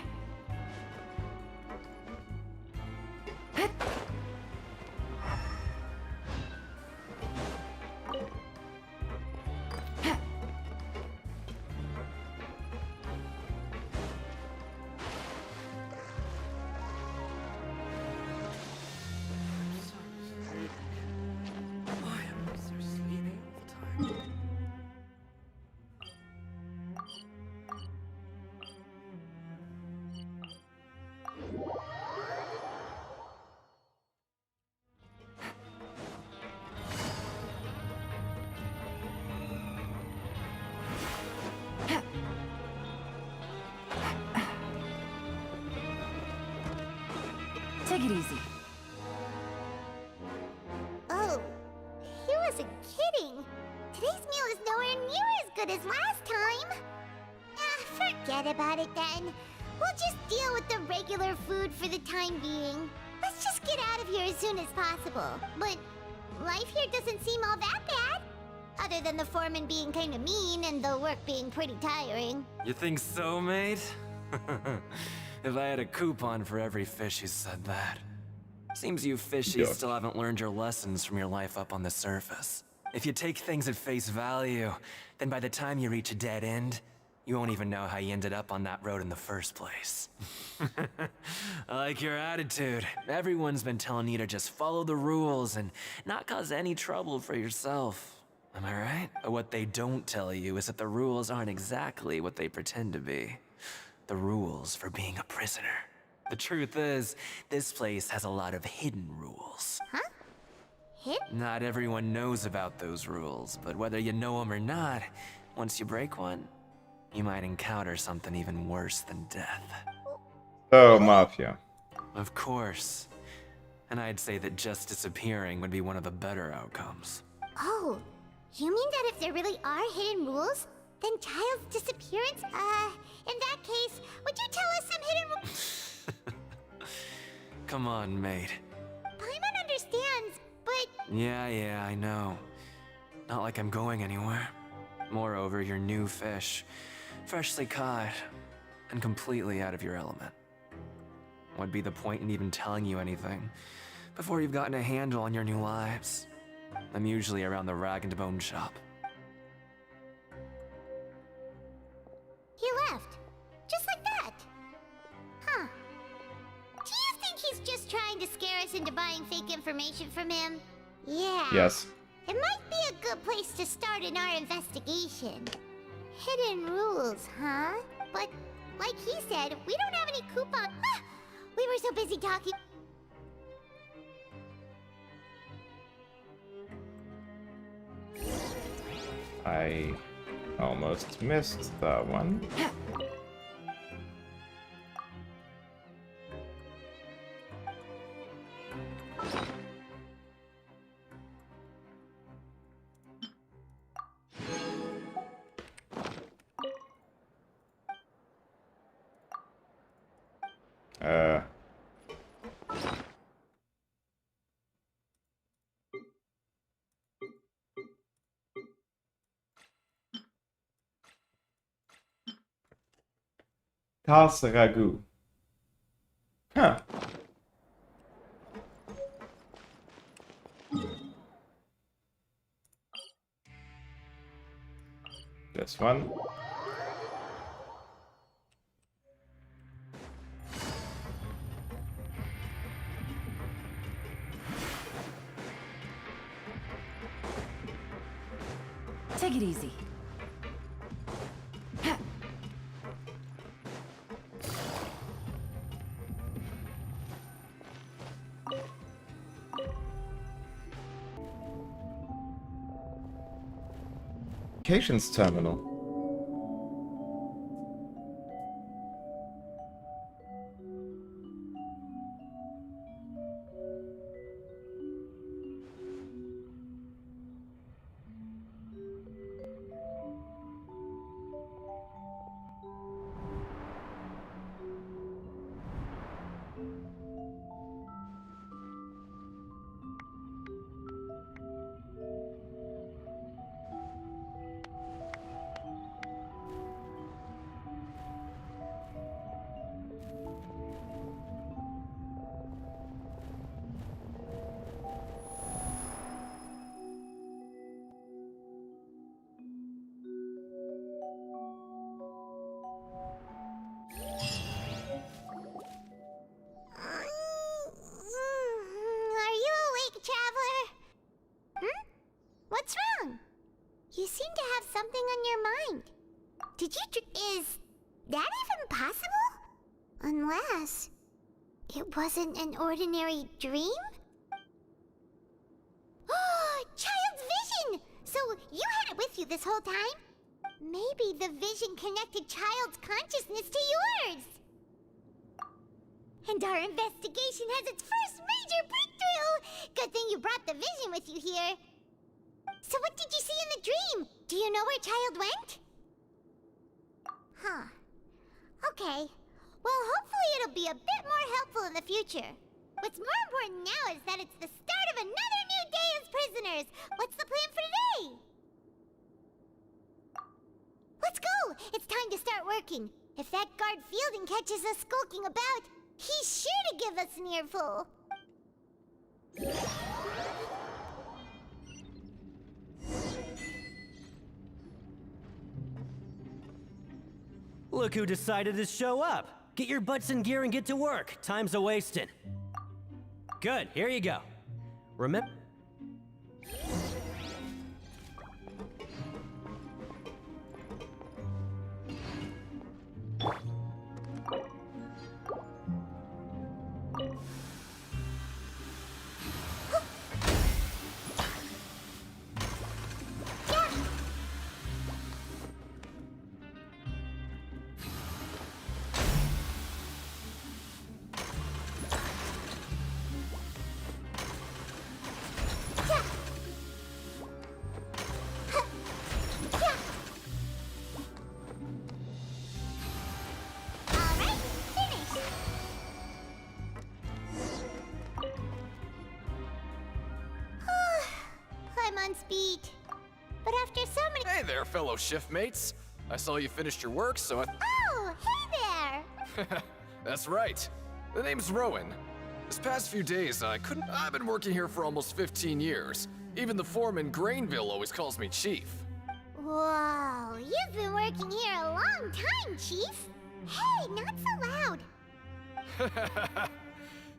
Take it easy. Oh, he wasn't kidding. Today's meal is nowhere near as good as last time. Forget about it then. We'll just deal with the regular food for the time being. Let's just get out of here as soon as possible. But life here doesn't seem all that bad. Other than the foreman being kinda mean and the work being pretty tiring. You think so, mate? If I had a coupon for every fish who said that. Seems you fishies still haven't learned your lessons from your life up on the surface. If you take things at face value, then by the time you reach a dead end, you won't even know how you ended up on that road in the first place. I like your attitude. Everyone's been telling you to just follow the rules and not cause any trouble for yourself. Am I right? But what they don't tell you is that the rules aren't exactly what they pretend to be. The rules for being a prisoner. The truth is, this place has a lot of hidden rules. Huh? Hidden? Not everyone knows about those rules, but whether you know them or not, once you break one, you might encounter something even worse than death. Oh, Mafia. Of course. And I'd say that just disappearing would be one of the better outcomes. Oh, you mean that if there really are hidden rules, then Child's disappearance? In that case, would you tell us some hidden rules? Come on, mate. Paimon understands, but... Yeah, I know. Not like I'm going anywhere. Moreover, you're new fish. Freshly caught. And completely out of your element. What'd be the point in even telling you anything before you've gotten a handle on your new lives? I'm usually around the rag and bone shop. He left. Just like that. Huh. Do you think he's just trying to scare us into buying fake information from him? Yeah. Yes. It might be a good place to start in our investigation. Hidden rules, huh? But, like he said, we don't have any coupon. We were so busy talking. I almost missed that one. Tasse ragout. Huh. This one. Take it easy. Communications terminal. What's wrong? You seem to have something on your mind. Did you is that even possible? Unless it wasn't an ordinary dream? Oh, Child's vision! So you had it with you this whole time? Maybe the vision connected Child's consciousness to yours. And our investigation has its first major breakthrough! Good thing you brought the vision with you here. So what did you see in the dream? Do you know where Child went? Huh. Okay. Well, hopefully it'll be a bit more helpful in the future. What's more important now is that it's the start of another new day as prisoners. What's the plan for today? Let's go! It's time to start working. If that guard Fielding catches us skulking about, he's sure to give us an earful. Look who decided to show up. Get your butts in gear and get to work. Time's a-wasting. Good, here you go. Remember... I'm on speed. But after so many— Hey there, fellow shiftmates. I saw you finished your work, so I... Oh, hey there! That's right. The name's Rowan. This past few days, I've been working here for almost 15 years. Even the foreman, Grainville, always calls me Chief. Whoa, you've been working here a long time, Chief. Hey, not so loud.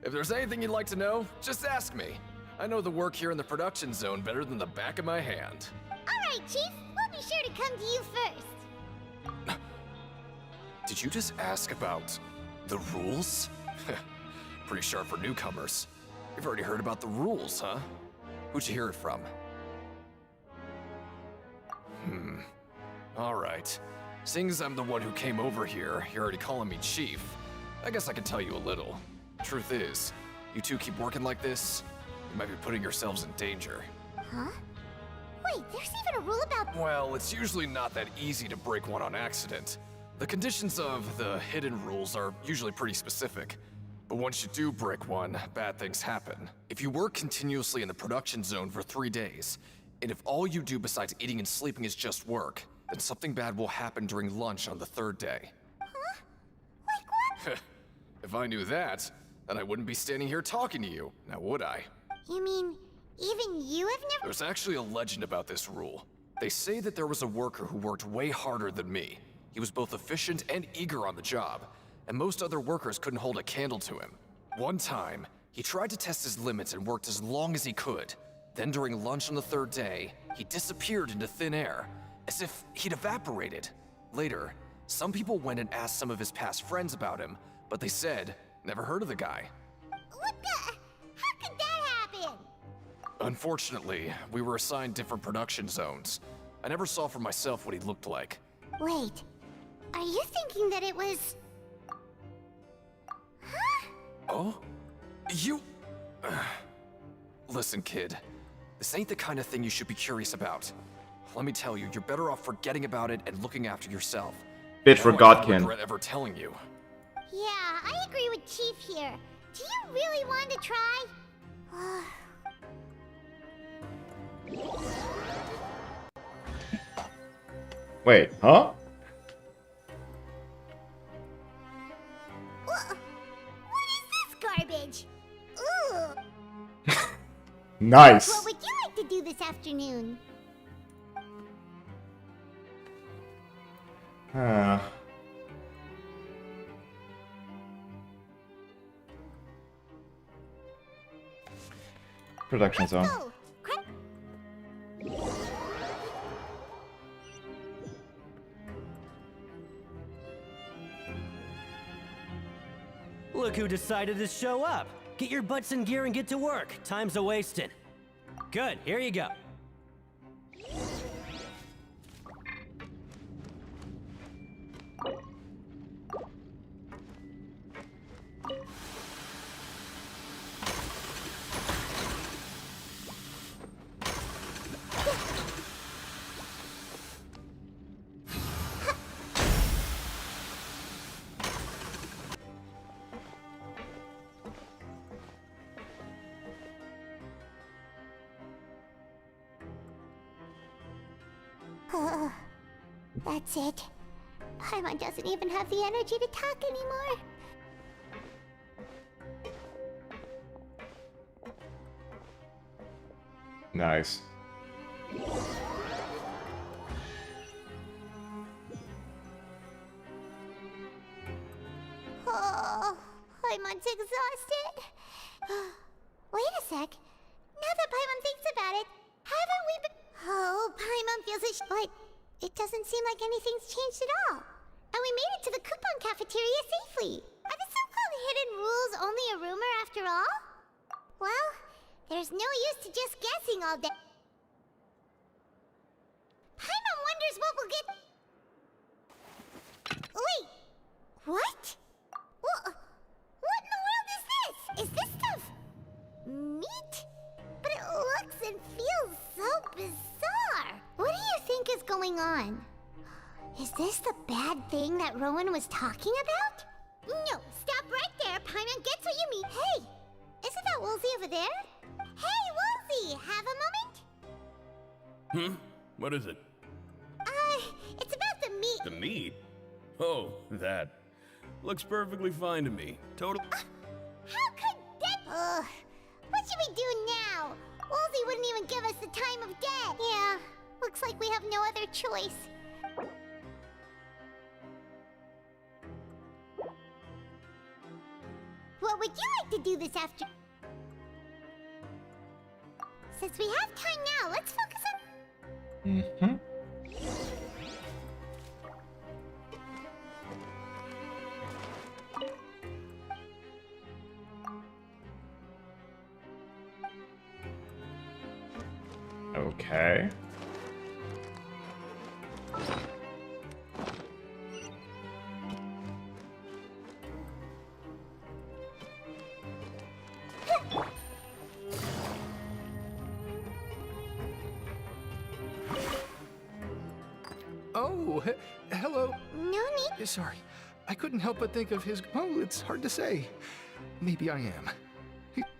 If there's anything you'd like to know, just ask me. I know the work here in the production zone better than the back of my hand. All right, Chief. We'll be sure to come to you first. Did you just ask about the rules? Pretty sharp for newcomers. You've already heard about the rules, huh? Who'd you hear it from? Alright. Seeing as I'm the one who came over here, you're already calling me Chief. I guess I can tell you a little. Truth is, you two keep working like this, you might be putting yourselves in danger. Huh? Wait, there's even a rule about— Well, it's usually not that easy to break one on accident. The conditions of the hidden rules are usually pretty specific. But once you do break one, bad things happen. If you work continuously in the production zone for 3 days, and if all you do besides eating and sleeping is just work, then something bad will happen during lunch on the 3rd day. Huh? Like what? If I knew that, then I wouldn't be standing here talking to you, now would I? You mean, even you have never— There's actually a legend about this rule. They say that there was a worker who worked way harder than me. He was both efficient and eager on the job, and most other workers couldn't hold a candle to him. One time, he tried to test his limits and worked as long as he could. Then during lunch on the 3rd day, he disappeared into thin air, as if he'd evaporated. Later, some people went and asked some of his past friends about him, but they said, never heard of the guy. What the— How could that happen? Unfortunately, we were assigned different production zones. I never saw for myself what he looked like. Wait, are you thinking that it was— Huh? Oh? You... Listen, kid. This ain't the kind of thing you should be curious about. Let me tell you, you're better off forgetting about it and looking after yourself. Bitch for Now I don't Godkin. regret ever telling you. Yeah, I agree with Chief here. Do you really want to try? Wait, huh? What is this garbage? Ooh. Nice. What would you like to do this afternoon? Production zone. Go. Look who decided to show up. Get your butts in gear and get to work. Time's a-wasting. Good, here you go. That's it. Paimon doesn't even have the energy to talk anymore. Nice. Oh, Paimon's exhausted. Wait a sec. Now that Paimon thinks about it, haven't we been... Oh, Paimon feels but it doesn't seem like anything's changed at all. And we made it to the coupon cafeteria safely. Are the so-called hidden rules only a rumor after all? Well, there's no use to just guessing all day. Paimon wonders what we'll get... Wait, what? What in the world is this? Is this stuff... meat? But it looks and feels so bizarre. What do you think is going on? Is this the bad thing that Rowan was talking about? No, stop right there. Paimon gets what you mean. Hey, isn't that Woolsey over there? Hey, Woolsey, have a moment? What is it? It's about the meat. The meat? Oh, that. Looks perfectly fine to me. Total. How could that... what should we do now? Woolsey wouldn't even give us the time of day. Yeah, looks like we have no other choice. What would you like to do this after... Since we have time now, let's focus on... Mm-hmm. Okay. Oh, hello. No need. Sorry, I couldn't help but think of his... Oh, it's hard to say. Maybe I am.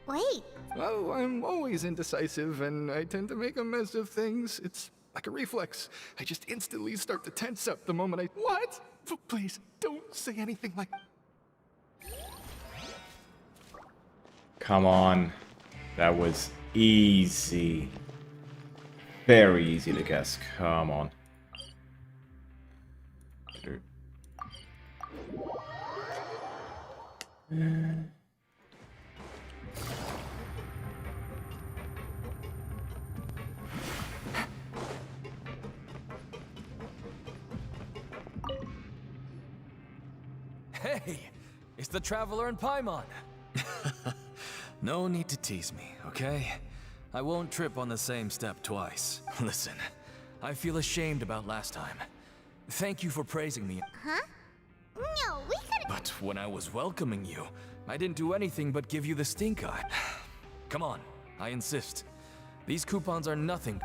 Wait. Oh, I'm always indecisive, and I tend to make a mess of things. It's like a reflex. I just instantly start to tense up the moment I... What? Please, don't say anything like... Come on. That was easy. Very easy to guess. Come on. Hey, it's the Traveler and Paimon. No need to tease me, okay? I won't trip on the same step twice. Listen, I feel ashamed about last time. Thank you for praising me. Huh? No, we could've... But when I was welcoming you, I didn't do anything but give you the stink eye. Come on, I insist. These coupons are nothing.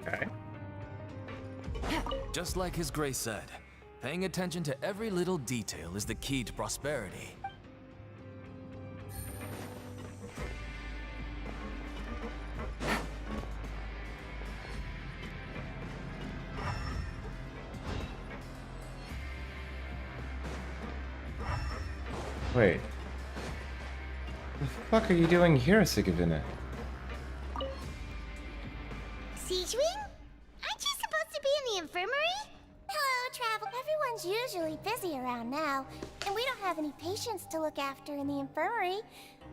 Okay. Just like His Grace said, paying attention to every little detail is the key to prosperity. Wait. The fuck are you doing here, Sigavina? Siege Wing? Aren't you supposed to be in the infirmary? Hello, Travel. Everyone's usually busy around now, and we don't have any patients to look after in the infirmary.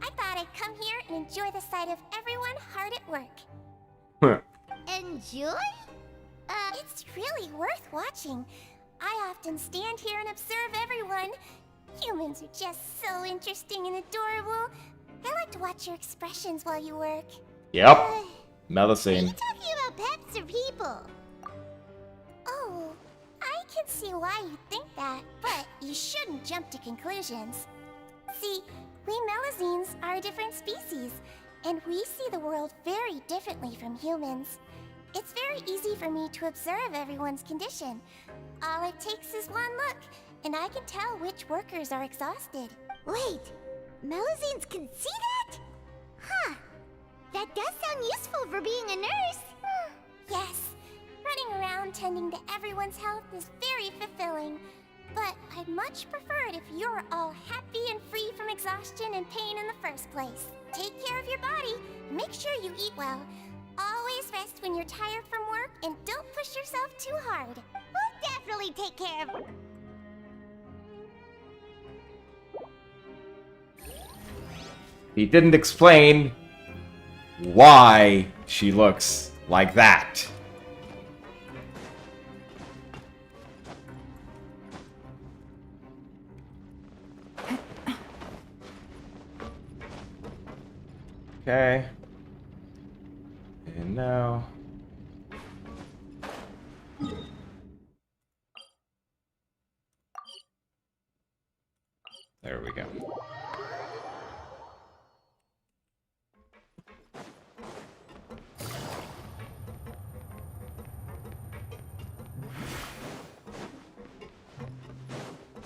I thought I'd come here and enjoy the sight of everyone hard at work. Enjoy? It's really worth watching. I often stand here and observe everyone. Humans are just so interesting and adorable. I like to watch your expressions while you work. Yep. Are Melusine. you talking about pets or people? Oh, I can see why you think that, but you shouldn't jump to conclusions. See, we Melusines are a different species, and we see the world very differently from humans. It's very easy for me to observe everyone's condition. All it takes is one look, and I can tell which workers are exhausted. Wait, Melusines can see that? Huh. That does sound useful for being a nurse. Yeah, tending to everyone's health is very fulfilling. But I'd much prefer it if you're all happy and free from exhaustion and pain in the first place. Take care of your body, make sure you eat well. Always rest when you're tired from work, and don't push yourself too hard. We'll definitely take care of... He didn't explain why she looks like that. Okay. And now... There we go.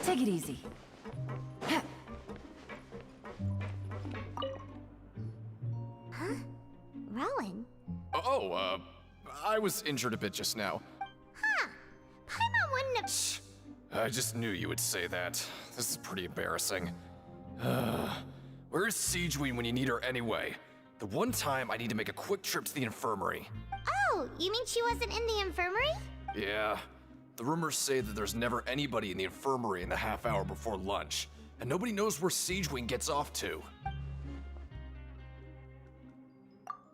Take it easy. Huh? Rowan? Oh, I was injured a bit just now. Huh. Paimon wouldn't have... Shh. I just knew you would say that. This is pretty embarrassing. Where's Siegeween when you need her anyway? The one time I need to make a quick trip to the infirmary. Oh, you mean she wasn't in the infirmary? Yeah. The rumors say that there's never anybody in the infirmary in the half hour before lunch, and nobody knows where Siegeween gets off to.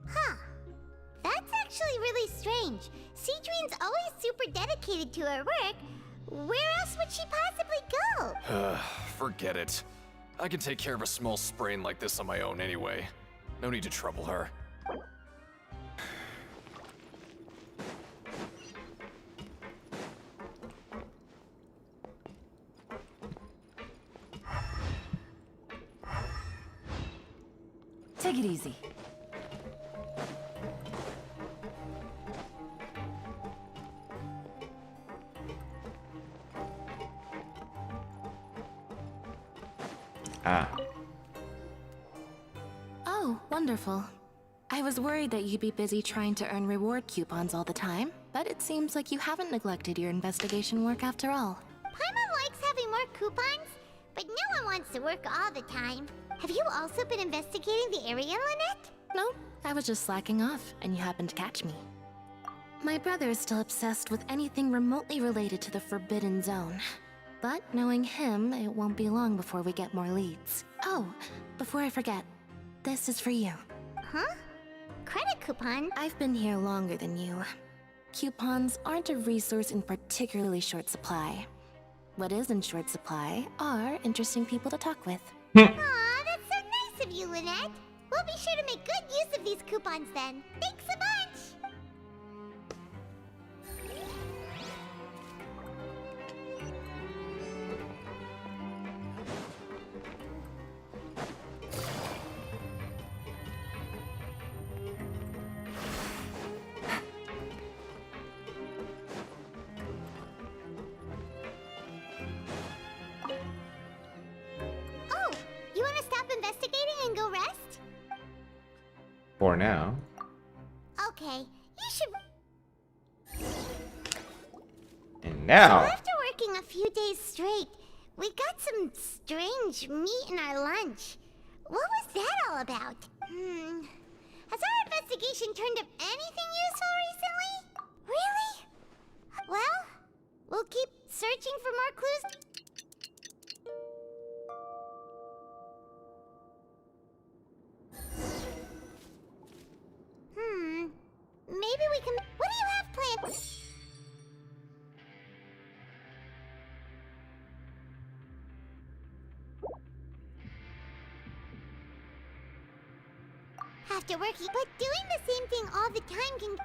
Huh. That's actually really strange. Siegeween's always super dedicated to her work. Where else would she possibly go? Forget it. I can take care of a small sprain like this on my own anyway. No need to trouble her. Take it easy. Ah. Oh, wonderful. I was worried that you'd be busy trying to earn reward coupons all the time, but it seems like you haven't neglected your investigation work after all. Paimon likes having more coupons, but no one wants to work all the time. Have you also been investigating the area, Lynette? No, I was just slacking off, and you happened to catch me. My brother is still obsessed with anything remotely related to the Forbidden Zone. But knowing him, it won't be long before we get more leads. Oh, before I forget, this is for you. Huh? Credit coupon? I've been here longer than you. Coupons aren't a resource in particularly short supply. What is in short supply are interesting people to talk with. Aw, that's so nice of you, Lynette. We'll be sure to make good use of these coupons then. Thanks a bunch! Oh, you want to stop investigating and go rest? For now. Okay, you should... And now... So after working a few days straight, we got some strange meat in our lunch. What was that all about? Has our investigation turned up anything useful recently? Really? Well, we'll keep searching for more clues. Maybe we can... What do you have planned? After working, but doing the same thing all the time can...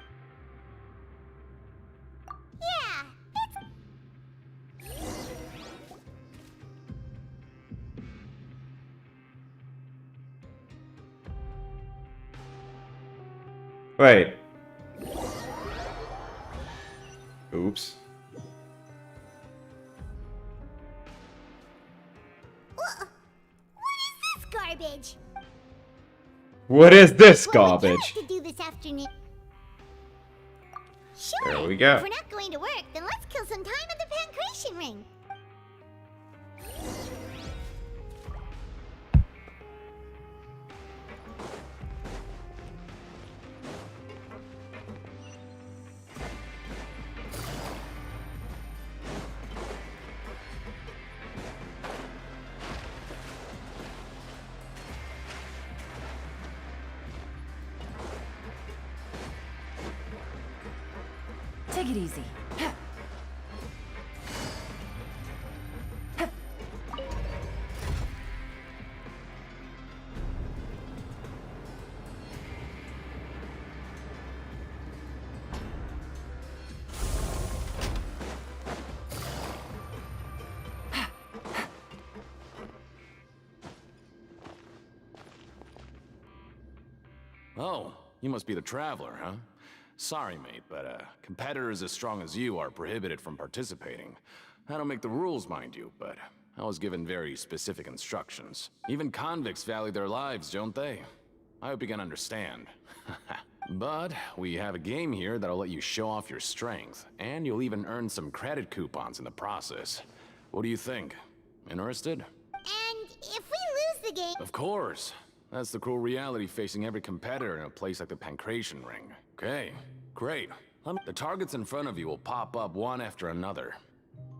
Yeah, Wait. Oops. What is this garbage? What is this What would you garbage? like to do this afternoon? Sure. There we go. If we're not going to work, then let's kill some time at the Pancration Ring. Take it easy. Oh, you must be the Traveler, huh? Sorry, mate, but competitors as strong as you are prohibited from participating. I don't make the rules, mind you, but I was given very specific instructions. Even convicts value their lives, don't they? I hope you can understand. But we have a game here that'll let you show off your strength, and you'll even earn some credit coupons in the process. What do you think? Interested? And if we lose the game... Of course. That's the cruel reality facing every competitor in a place like the Pancration Ring. Okay, great. The targets in front of you will pop up one after another.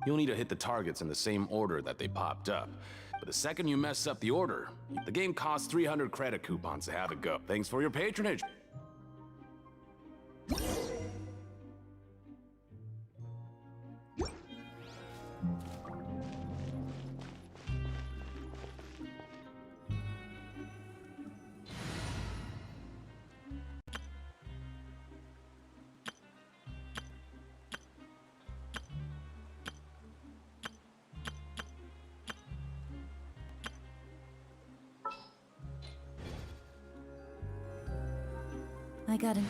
You'll need to hit the targets in the same order that they popped up. But the second you mess up the order, the game costs 300 credit coupons to have it go. Thanks for your patronage. I got him.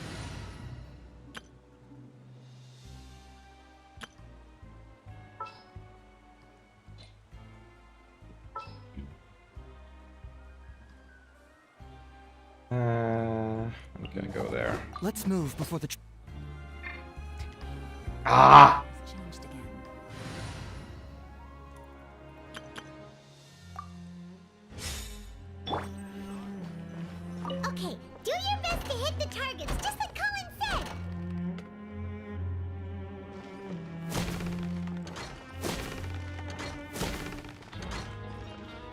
I'm gonna go there. Let's move before the... Ah! Changed again. Okay, do your best to hit the targets, just like Colin said!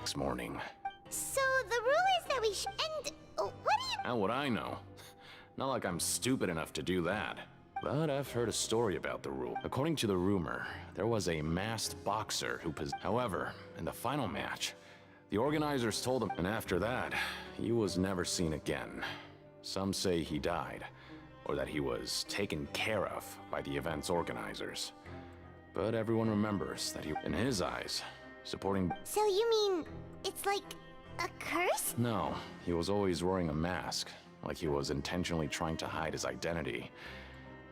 This morning. So the rule is that we and what do you... How would I know? Not like I'm stupid enough to do that. But I've heard a story about the rule. According to the rumor, there was a masked boxer who However, in the final match, the organizers told him, and after that, he was never seen again. Some say he died, or that he was taken care of by the event's organizers. But everyone remembers that he, in his eyes, supporting... So you mean it's like a curse? No, he was always wearing a mask, like he was intentionally trying to hide his identity.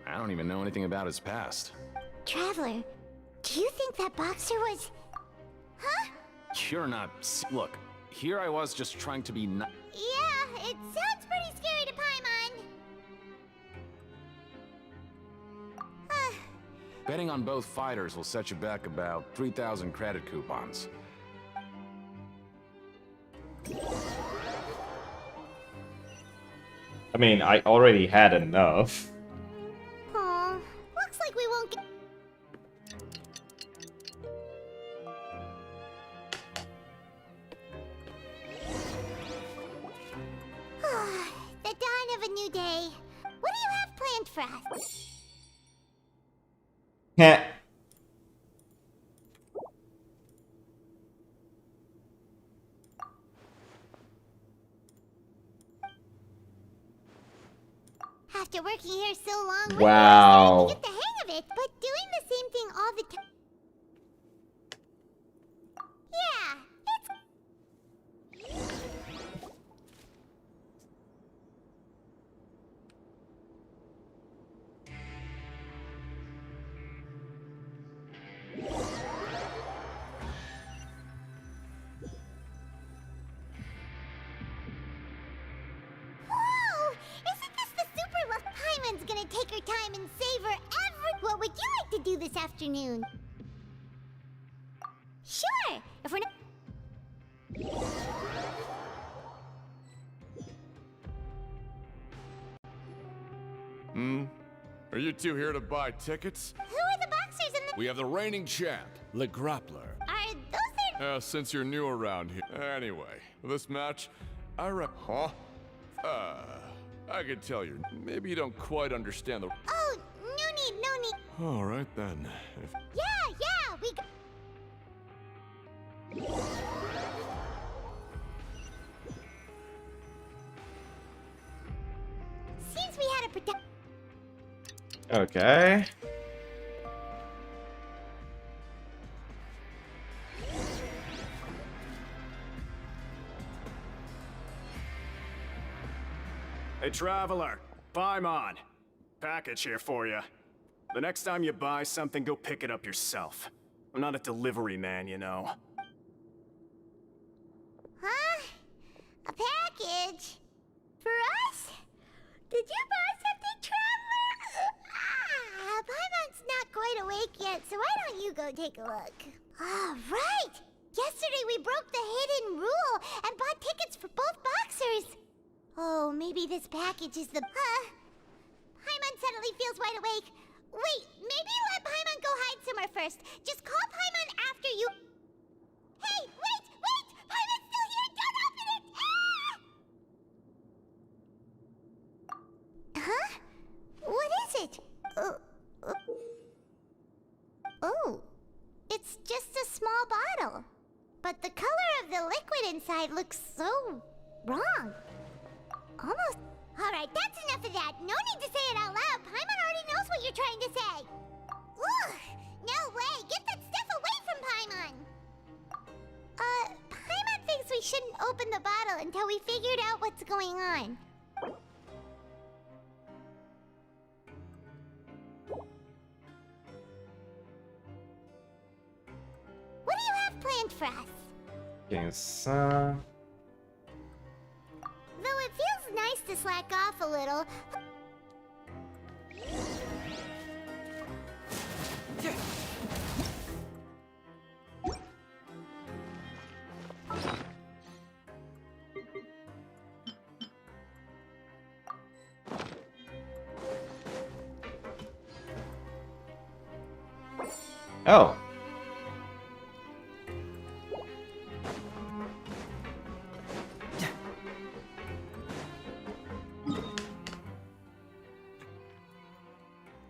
I don't even know anything about his past. Traveler, do you think that boxer was... Huh? You're not... Look, here I was just trying to be Yeah, it sounds pretty scary to Paimon. Betting on both fighters will set you back about 3,000 credit coupons. I mean, I already had enough. Aw, looks like we won't get... The dawn of a new day. What do you have planned for us? Heh. After working here so long, Wow. we're starting to get the hang of it, but doing the same thing all the time... Yeah, Whoa! Isn't this the super luck Paimon's gonna take her time and savor every... What would you like to do this afternoon? Sure, if we're not... Are you two here to buy tickets? Who are the boxers in the... We have the reigning champ, Le Grappler. Are those their... Since you're new around here. Anyway, this match, Huh? I could tell you. Maybe you don't quite understand the... Oh, no need. All right then. Yeah, we... Seems we had a protect... Okay. Hey, Traveler. Paimon. Package here for you. The next time you buy something, go pick it up yourself. I'm not a delivery man, you know. Huh? A package? For us? Did you buy something, Traveler? Paimon's not quite awake yet, so why don't you go take a look? All right! Yesterday we broke the hidden rule and bought tickets for both boxers. Oh, maybe this package is the... Paimon suddenly feels wide awake. Wait, maybe let Paimon go hide somewhere first. Just call Paimon after you... Hey, wait! Paimon's still here! Don't open it! Huh? What is it? Oh, it's just a small bottle. But the color of the liquid inside looks so wrong. Almost. Alright, that's enough of that. No need to say it out loud. Paimon already knows what you're trying to say. Ugh! No way! Get that stuff away from Paimon! Paimon thinks we shouldn't open the bottle until we figured out what's going on. What do you have planned for us? Yes, Though it feels nice to slack off a little. Oh.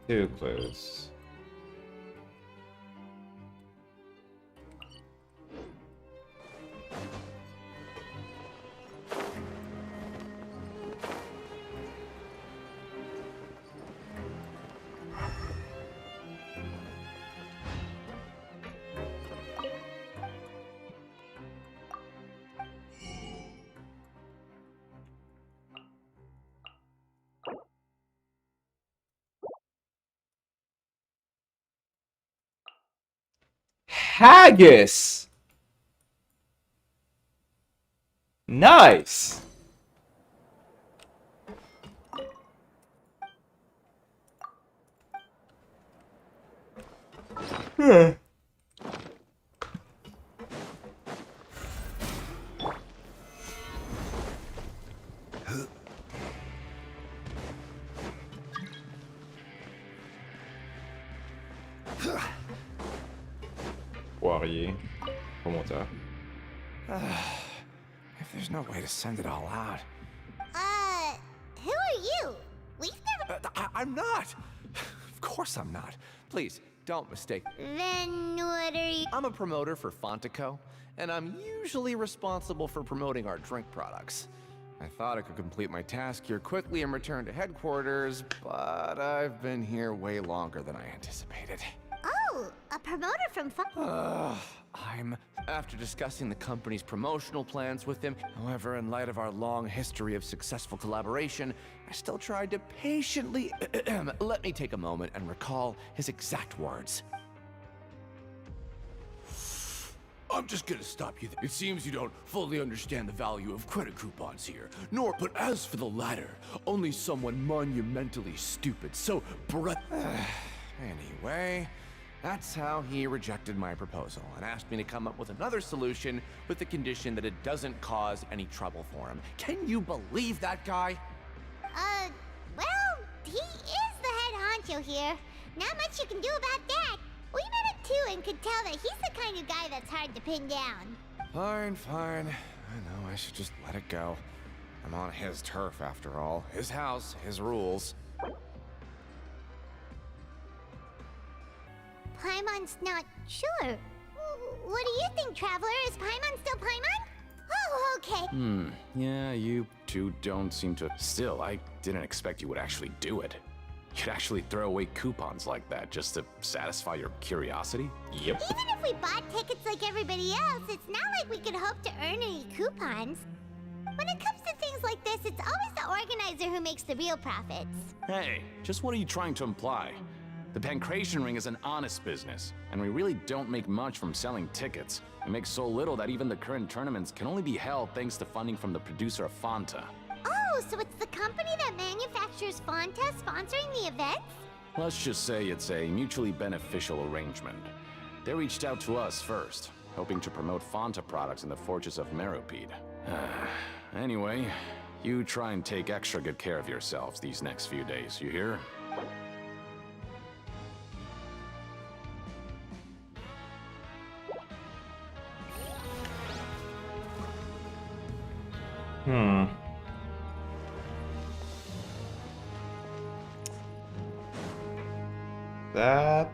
Too close. Haggis! Nice! Poirier. Promoteur. If there's no way to send it all out. Who are you? We've never... I'm not! Of course I'm not. Please, don't mistake. Then what are you... I'm a promoter for Fontaine, and I'm usually responsible for promoting our drink products. I thought I could complete my task here quickly and return to headquarters, but I've been here way longer than I anticipated. Oh, a promoter from After discussing the company's promotional plans with him, however, in light of our long history of successful collaboration, I still tried to patiently... Let me take a moment and recall his exact words. I'm just gonna stop you there. It seems you don't fully understand the value of credit coupons here, nor, but as for the latter, only someone monumentally stupid, so Anyway, that's how he rejected my proposal and asked me to come up with another solution with the condition that it doesn't cause any trouble for him. Can you believe that guy? Well, he is the head honcho here. Not much you can do about that. We met him too and could tell that he's the kind of guy that's hard to pin down. Fine. I know I should just let it go. I'm on his turf after all. His house, his rules. Paimon's not sure. What do you think, Traveler? Is Paimon still Paimon? Oh, okay. Yeah, you two don't seem to... Still, I didn't expect you would actually do it. You'd actually throw away coupons like that just to satisfy your curiosity? Yep. Even if we bought tickets like everybody else, it's not like we could hope to earn any coupons. When it comes to things like this, it's always the organizer who makes the real profits. Hey, just what are you trying to imply? The Pancration Ring is an honest business, and we really don't make much from selling tickets. We make so little that even the current tournaments can only be held thanks to funding from the producer of Fanta. Oh, so it's the company that manufactures Fonta sponsoring the events? Let's just say it's a mutually beneficial arrangement. They reached out to us first, hoping to promote Fanta products in the Fortress of Meropide. Anyway, you try and take extra good care of yourselves these next few days, you hear? That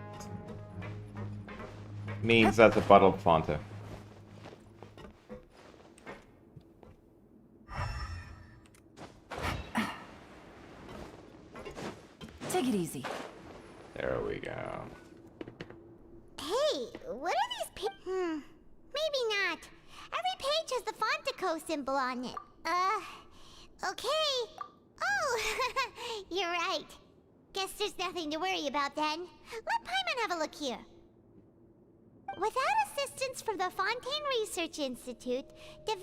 means that's a bottle of Fanta. Take it easy. There we go. Hey, what are these maybe not. Every page has the Fontaco symbol on it. Okay. Oh, you're right. Guess there's nothing to worry about then. Let Paimon have a look here. Without assistance from the Fontaine Research Institute, we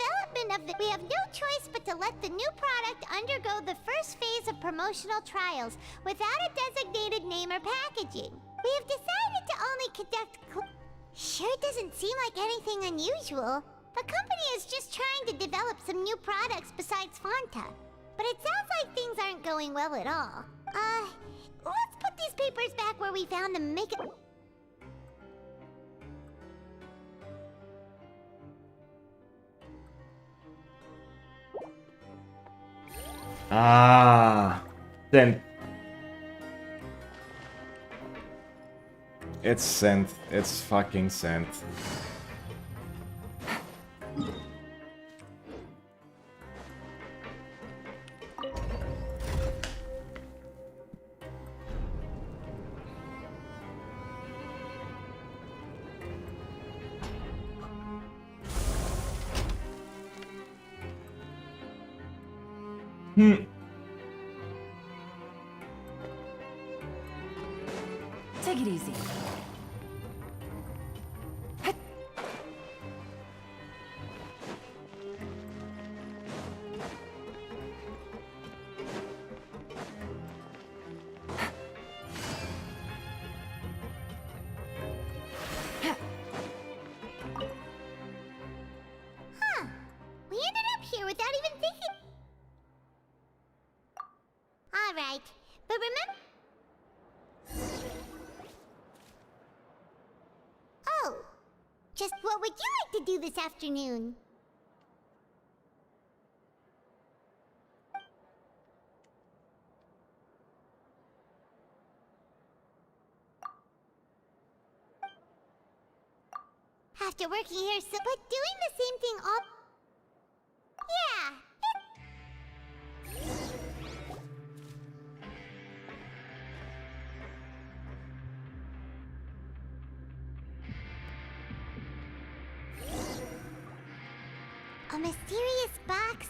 have no choice but to let the new product undergo the first phase of promotional trials without a designated name or packaging. We have decided to only conduct... Sure doesn't seem like anything unusual. The company is just trying to develop some new products besides Fanta. But it sounds like things aren't going well at all. Let's put these papers back where we found them and make it... Then... It's synth. It's fucking synth. Take it easy. We ended up here without even thinking... Alright, but remember... Oh, just what would you like to do this afternoon? After working here so... But doing the same thing all... Yeah. A mysterious box.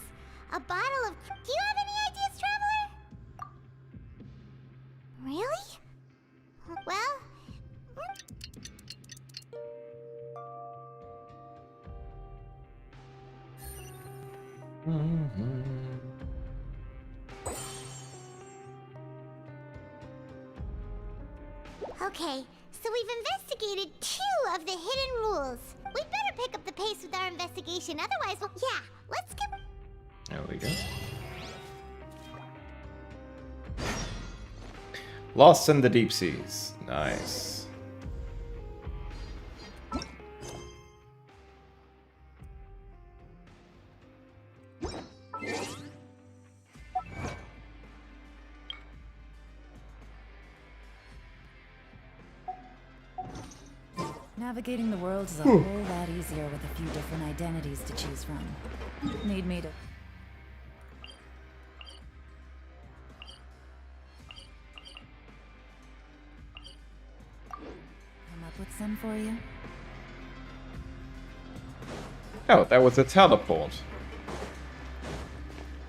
A bottle of... Do you have any ideas, Traveler? Really? Well... Okay, so we've investigated 2 of the hidden rules. We'd better pick up the pace with our investigation, otherwise we'll... Yeah, let's get... There we go. Lost in the deep seas. Nice. Navigating the world is a whole lot easier with a few different identities to choose from. Need me to... come up with some for you? Oh, that was a teleport.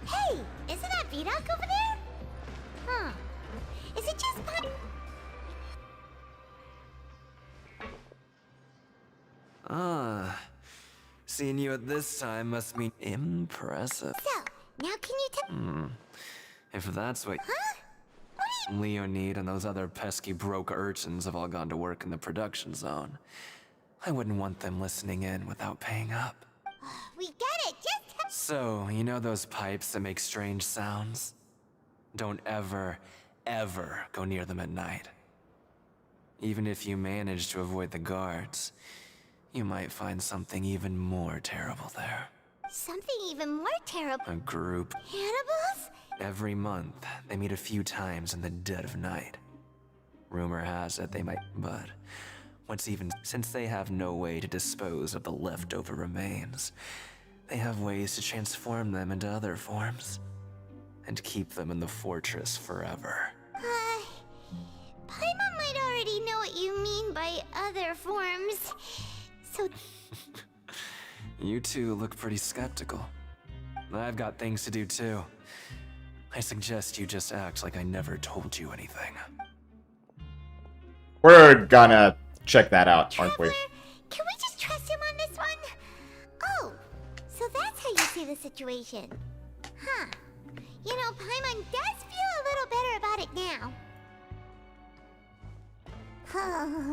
Hey, isn't that Vidok over there? Huh. Is it just fun? Ah, seeing you at this time must be impressive. So, now can you tell... If that's what Leonid and those other pesky broke urchins have all gone to work in the production zone, I wouldn't want them listening in without paying up. We get it, just... So, you know those pipes that make strange sounds? Don't ever, ever go near them at night. Even if you manage to avoid the guards, you might find something even more terrible there. Something even more terrible. A group. Cannibals? Every month, they meet a few times in the dead of night. Rumor has it they might, but what's even, since they have no way to dispose of the leftover remains, they have ways to transform them into other forms and keep them in the fortress forever. Paimon might already know what you mean by other forms. So... You two look pretty skeptical. I've got things to do too. I suggest you just act like I never told you anything. We're gonna check that out, aren't we? Can we just trust him on this one? Oh, so that's how you see the situation. Huh. You know, Paimon does feel a little better about it now.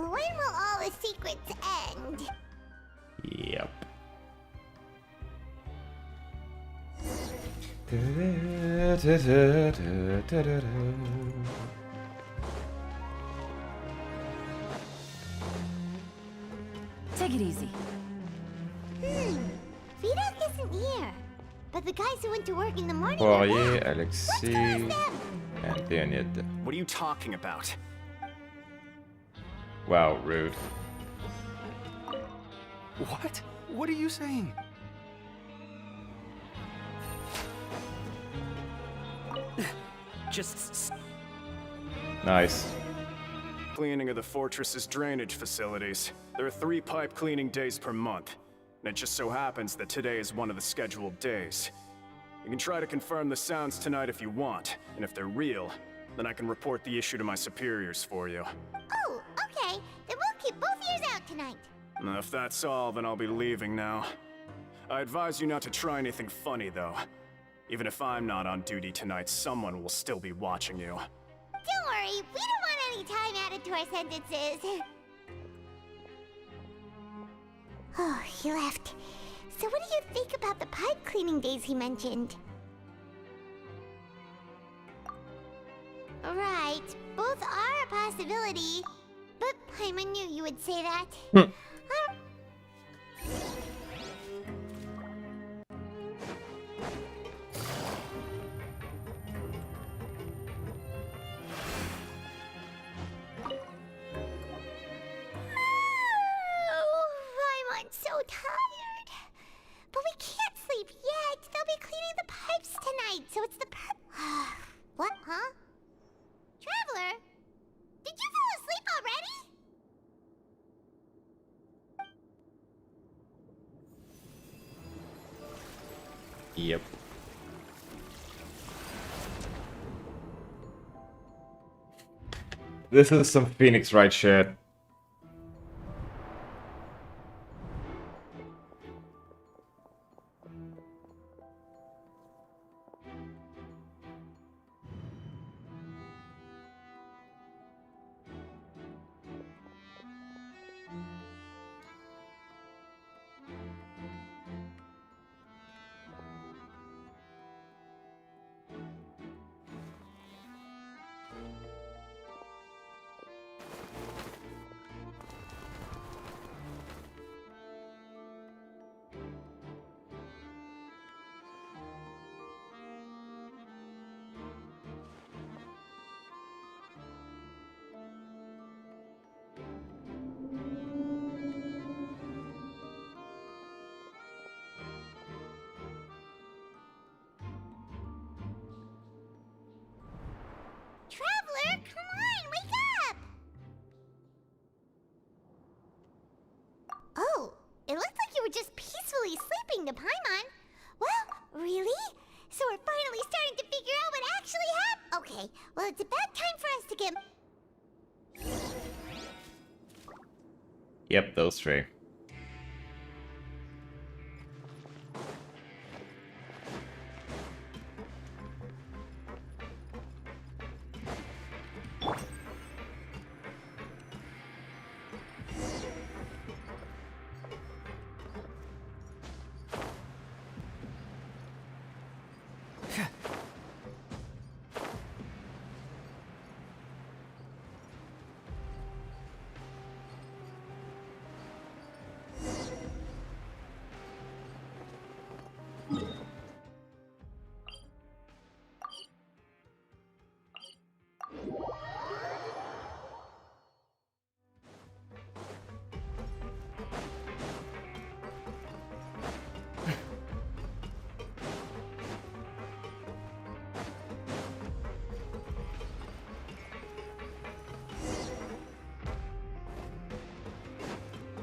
When will all the secrets end? Yep. Take it easy. Vidok isn't here. But the guys who went to work in the morning Poirier, Alexei, and Leonid. What are you talking about? Wow, rude. What? What are you saying? Just... Nice. Cleaning of the fortress's drainage facilities. There are 3 pipe cleaning days per month. And it just so happens that today is one of the scheduled days. You can try to confirm the sounds tonight if you want, and if they're real, then I can report the issue to my superiors for you. Oh, okay. Then we'll keep both ears out tonight. If that's all, then I'll be leaving now. I advise you not to try anything funny, though. Even if I'm not on duty tonight, someone will still be watching you. Don't worry, we don't want any time added to our sentences. Oh, he left. So what do you think about the pipe cleaning days he mentioned? Right, both are a possibility. But Paimon knew you would say that. I'm so tired. But we can't sleep yet. They'll be cleaning the pipes tonight, so it's the What, huh? Traveler? Did you fall asleep already? Yep. This is some Phoenix Wright shit. Okay, well, it's about time for us to get... Yep, those three.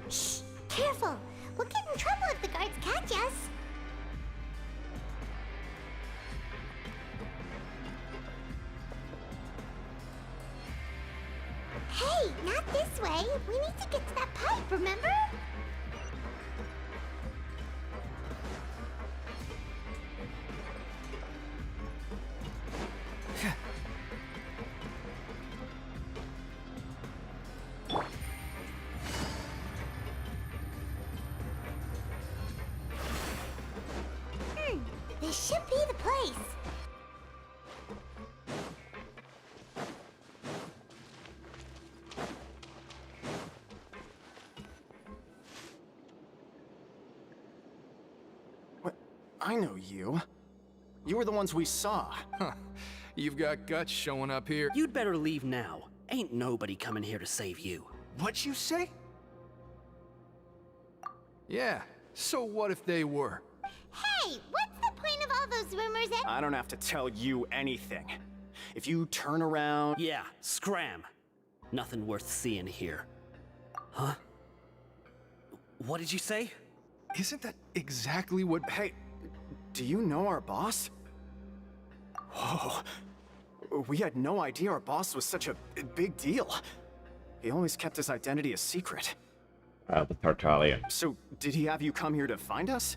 Shh! Careful! We'll get in trouble if the guards catch us. Hey, not this way. We need to get to that pipe, remember? This should be the place. What? I know you. You were the ones we saw. Huh. You've got guts showing up here. You'd better leave now. Ain't nobody coming here to save you. What'd you say? Yeah, so what if they were? Hey, what's the point of all those rumors and... I don't have to tell you anything. If you turn around... Yeah, scram. Nothing worth seeing here. Huh? What did you say? Isn't that exactly what... Hey, do you know our boss? Whoa. We had no idea our boss was such a big deal. He always kept his identity a secret. The Tartalian. So, did he have you come here to find us?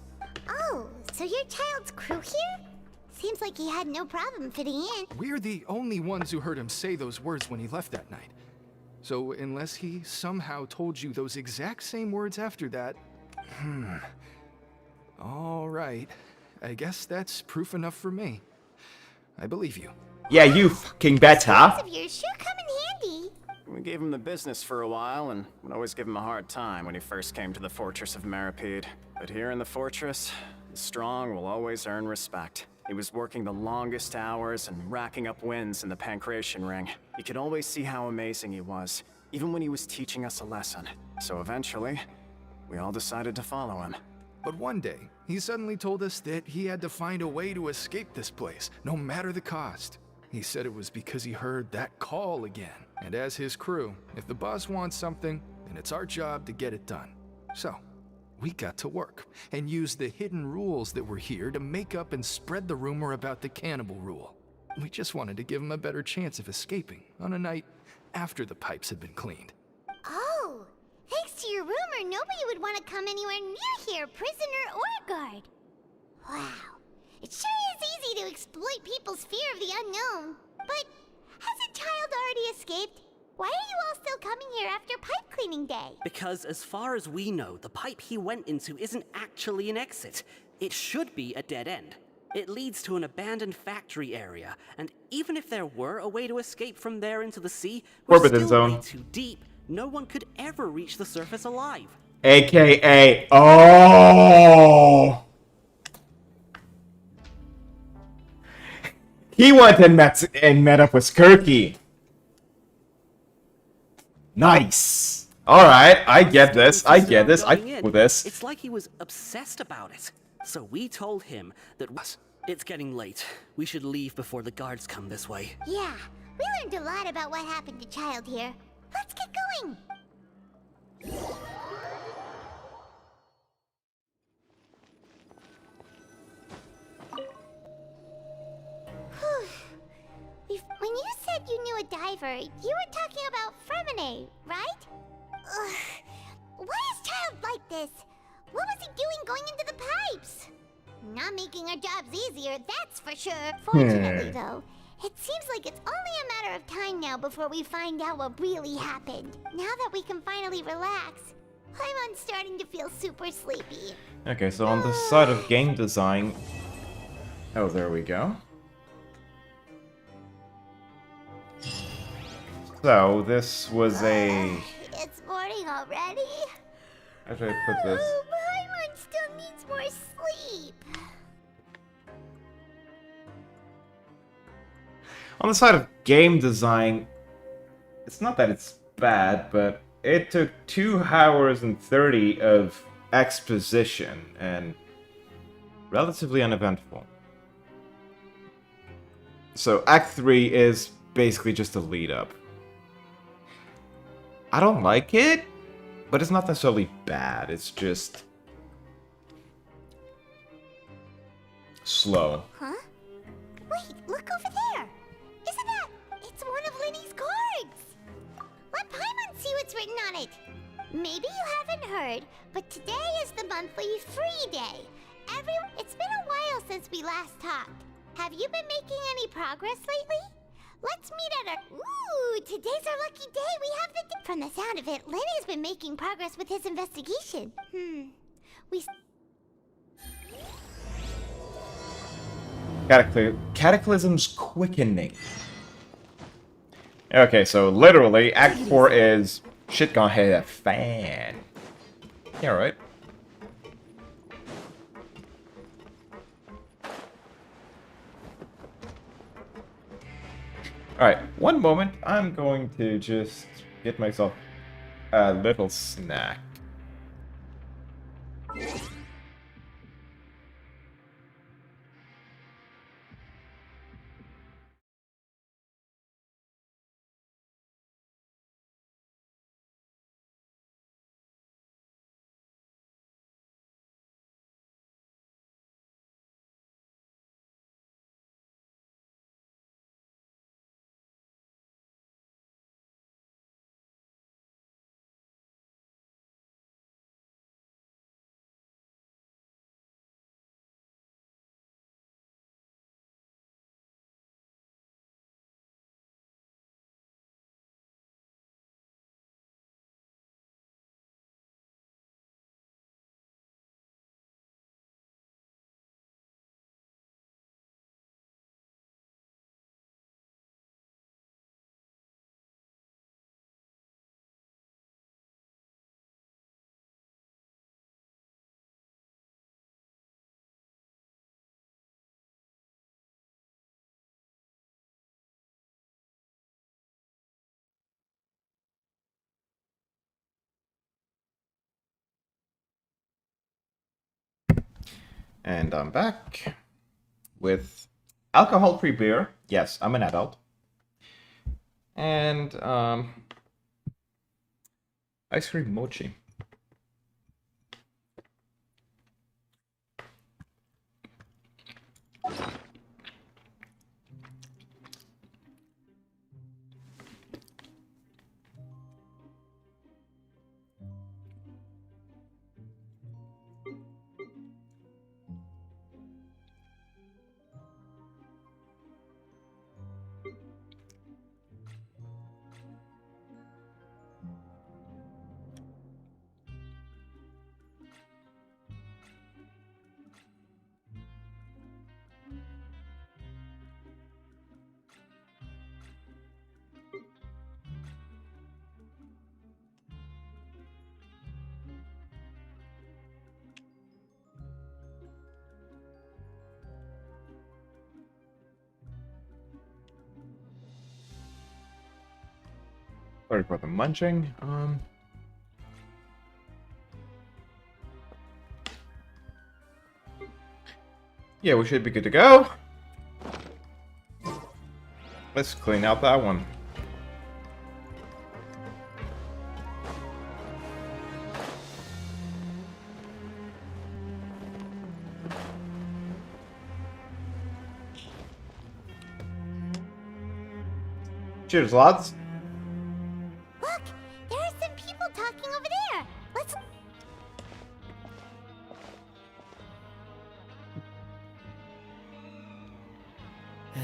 Oh, so your child's crew here? Seems like he had no problem fitting in. We're the only ones who heard him say those words when he left that night. So unless he somehow told you those exact same words after that... All right. I guess that's proof enough for me. I believe you. Yeah, you fucking better. Words of yours sure come in handy. We gave him the business for a while, and would always give him a hard time when he first came to the fortress of Maripede. But here in the fortress, the strong will always earn respect. He was working the longest hours and racking up wins in the Pancration Ring. You could always see how amazing he was, even when he was teaching us a lesson. So eventually, we all decided to follow him. But one day, he suddenly told us that he had to find a way to escape this place, no matter the cost. He said it was because he heard that call again. And as his crew, if the boss wants something, then it's our job to get it done. So, we got to work and used the hidden rules that were here to make up and spread the rumor about the cannibal rule. We just wanted to give him a better chance of escaping on a night after the pipes had been cleaned. Oh, thanks to your rumor, nobody would want to come anywhere near here, prisoner or guard. Wow, it sure is easy to exploit people's fear of the unknown. But hasn't Child already escaped? Why are you all still coming here after pipe cleaning day? Because as far as we know, the pipe he went into isn't actually an exit. It should be a dead end. It leads to an abandoned factory area, and even if there were a way to escape from there into the sea, we're Forbidden still Zone. way too deep. No one could ever reach the surface alive. AKA, oh! He went and met up with Skirky. Nice. All right, I get this. I get this. I Going in, with this. It's like he was obsessed about it. So we told him that it's getting late. We should leave before the guards come this way. Yeah, we learned a lot about what happened to Child here. Let's get going. When you a diver, you were talking about Fremine, right? Ugh. Why is Child like this? What was he doing going into the pipes? Not making our jobs easier, that's for sure. Fortunately, though, it seems like it's only a matter of time now before we find out what really happened. Now that we can finally relax, I'm starting to feel super sleepy. Okay, so on the side of game design... Oh, there we go. So, this was a... It's morning already? How should I put this? Paimon still needs more sleep. On the side of game design, it's not that it's bad, but it took 2 hours and 30 of exposition and relatively uneventful. So Act 3 is basically just a lead up. I don't like it, but it's not necessarily bad, it's just slow. Huh? Wait, look over there! Isn't that... It's one of Linny's cards! Let Paimon see what's written on it! Maybe you haven't heard, but today is the monthly free day. It's been a while since we last talked. Have you been making any progress lately? Let's meet at our... Ooh, today's our lucky day. We have the... From the sound of it, Lenny's been making progress with his investigation. We... Cataclysm's Quickening. Okay, so literally, Act 4 is... Shit gonna hit a fan. Yeah, right. Alright, one moment. I'm going to just get myself a little snack. And I'm back with alcohol-free beer. Yes, I'm an adult. And, ice cream mochi. Sorry for the munching. Yeah, we should be good to go. Let's clean out that one. Cheers, lads. Look, there are some people talking over there. Let's...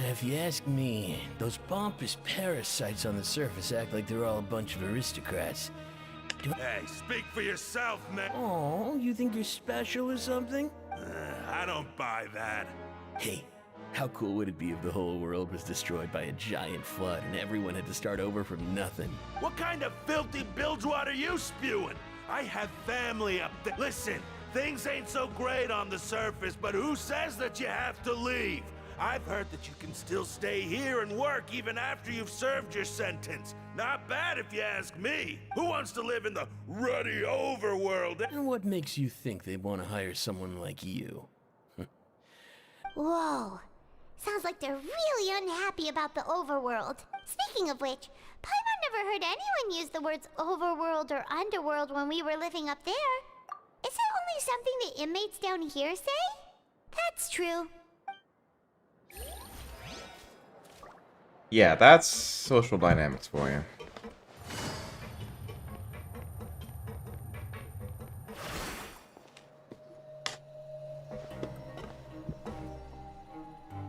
If you ask me, those pompous parasites on the surface act like they're all a bunch of aristocrats. Hey, speak for yourself, man. Oh, you think you're special or something? I don't buy that. Hey, how cool would it be if the whole world was destroyed by a giant flood and everyone had to start over from nothing? What kind of filthy bilgewater are you spewing? I have family up there. Listen, things ain't so great on the surface, but who says that you have to leave? I've heard that you can still stay here and work even after you've served your sentence. Not bad if you ask me. Who wants to live in the ruddy overworld? And what makes you think they want to hire someone like you? Whoa. Sounds like they're really unhappy about the overworld. Speaking of which, Paimon never heard anyone use the words overworld or underworld when we were living up there. Is it only something the inmates down here say? That's true. Yeah, that's social dynamics for you.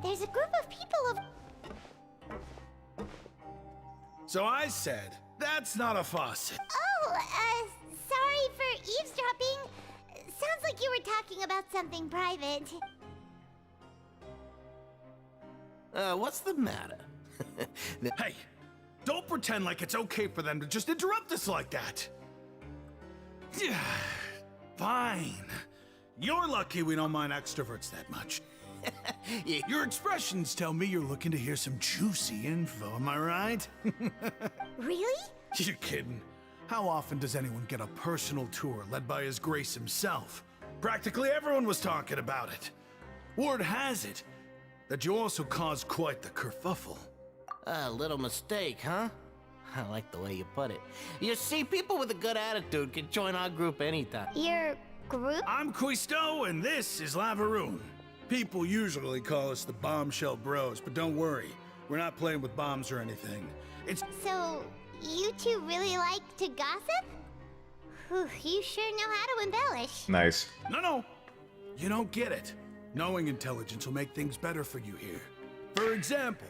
There's a group of people of... So I said, that's not a faucet. Oh, sorry for eavesdropping. Sounds like you were talking about something private. What's the matter? Hey, don't pretend like it's okay for them to just interrupt us like that. Fine. You're lucky we don't mind extroverts that much. Your expressions tell me you're looking to hear some juicy info, am I right? Really? You're kidding. How often does anyone get a personal tour led by His Grace himself? Practically everyone was talking about it. Word has it that you also caused quite the kerfuffle. A little mistake, huh? I like the way you put it. You see, people with a good attitude can join our group anytime. Your group? I'm Quisto, and this is Lavaroon. People usually call us the Bombshell Bros, but don't worry. We're not playing with bombs or anything. It's... So, you two really like to gossip? Whew, you sure know how to embellish. Nice. No. You don't get it. Knowing intelligence will make things better for you here. For example,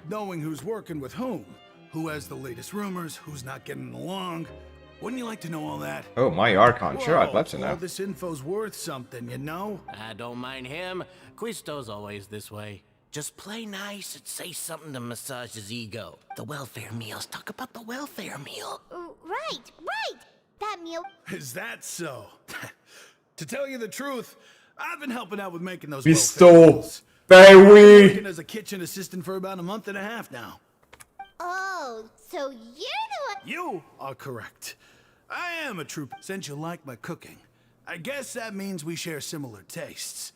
knowing who's working with whom, who has the latest rumors, who's not getting along. Wouldn't you like to know all that? Oh, my Archon. Sure, I'd love to All know. this info's worth something, you know? I don't mind him. Quisto's always this way. Just play nice and say something to massage his ego. The welfare meals. Talk about the welfare meal. Right. That meal... Is that so? To tell you the truth, I've been helping out with making those Pistol, I'm baby. working as a kitchen assistant for about a month and a half now. Oh, so you're the one... You are correct. I am a true... Since you like my cooking, I guess that means we share similar tastes.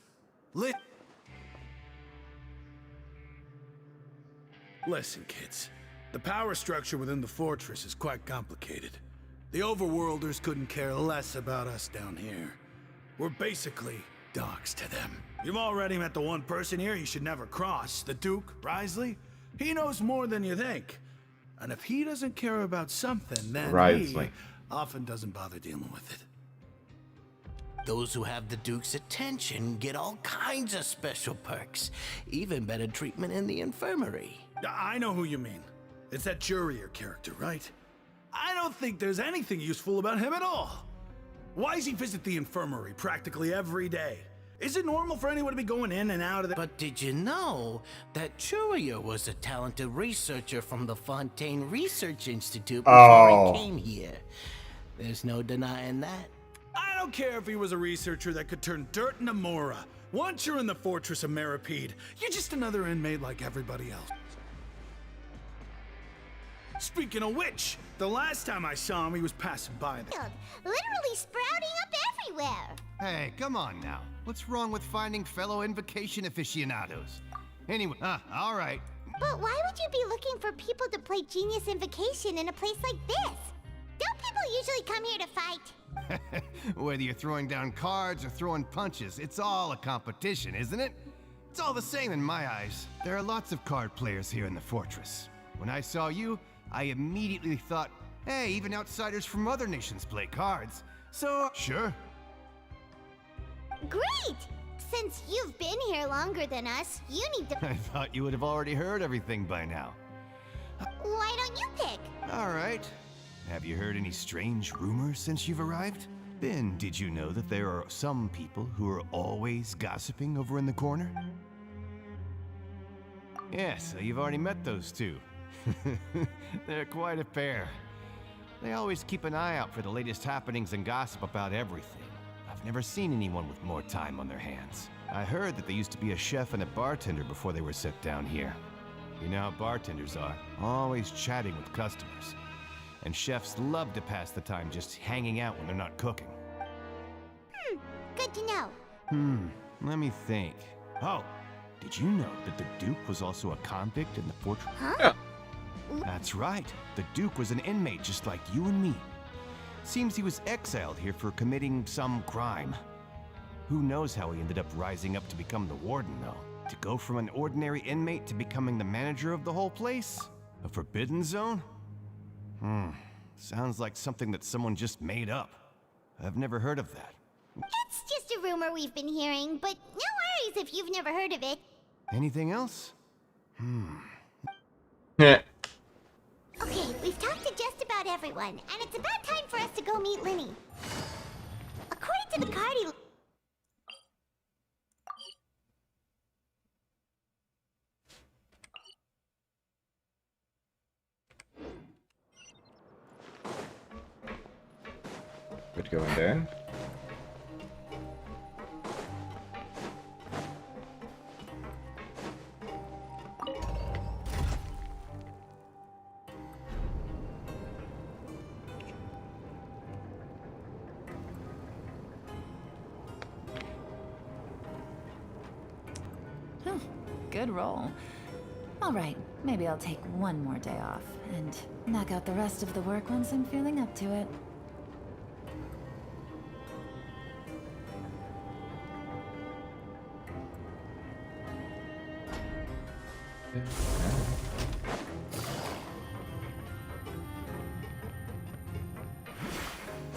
Listen, kids. The power structure within the fortress is quite complicated. The overworlders couldn't care less about us down here. We're basically dogs to them. You've already met the one person here you should never cross, the Duke, Risley. He knows more than you think. And if he doesn't care about something, then Risley. he often doesn't bother dealing with it. Those who have the Duke's attention get all kinds of special perks. Even better treatment in the infirmary. I know who you mean. It's that Jurier character, right? I don't think there's anything useful about him at all. Why does he visit the infirmary practically every day? Is it normal for anyone to be going in and out of there? But did you know that Jurier was a talented researcher from the Fontaine Research Institute before he came here? There's no denying that. I don't care if he was a researcher that could turn dirt into Mora. Once you're in the fortress of Meripede, you're just another inmate like everybody else. Speaking of which, the last time I saw him, he was passing by there. Literally sprouting up everywhere. Hey, come on now. What's wrong with finding fellow invocation aficionados? Anyway, all right. But why would you be looking for people to play Genius Invocation in a place like this? Don't people usually come here to fight? Whether you're throwing down cards or throwing punches, it's all a competition, isn't it? It's all the same in my eyes. There are lots of card players here in the fortress. When I saw you, I immediately thought, hey, even outsiders from other nations play cards. So, sure. Great! Since you've been here longer than us, you need to... I thought you would have already heard everything by now. Why don't you pick? All right. Have you heard any strange rumors since you've arrived? Ben, did you know that there are some people who are always gossiping over in the corner? Yes, you've already met those two. They're quite a pair. They always keep an eye out for the latest happenings and gossip about everything. I've never seen anyone with more time on their hands. I heard that they used to be a chef and a bartender before they were set down here. You know how bartenders are, always chatting with customers. And chefs love to pass the time just hanging out when they're not cooking. Good to know. Let me think. Oh, did you know that the Duke was also a convict in the fortress? Huh? Yeah. That's right. The Duke was an inmate just like you and me. Seems he was exiled here for committing some crime. Who knows how he ended up rising up to become the warden, though? To go from an ordinary inmate to becoming the manager of the whole place? A forbidden zone? Sounds like something that someone just made up. I've never heard of that. It's just a rumor we've been hearing, but no worries if you've never heard of it. Anything else? Yeah. Okay, we've talked to just about everyone, and it's about time for us to go meet Linny. According to the card he... Good going there. Good roll. All right, maybe I'll take one more day off and knock out the rest of the work once I'm feeling up to it.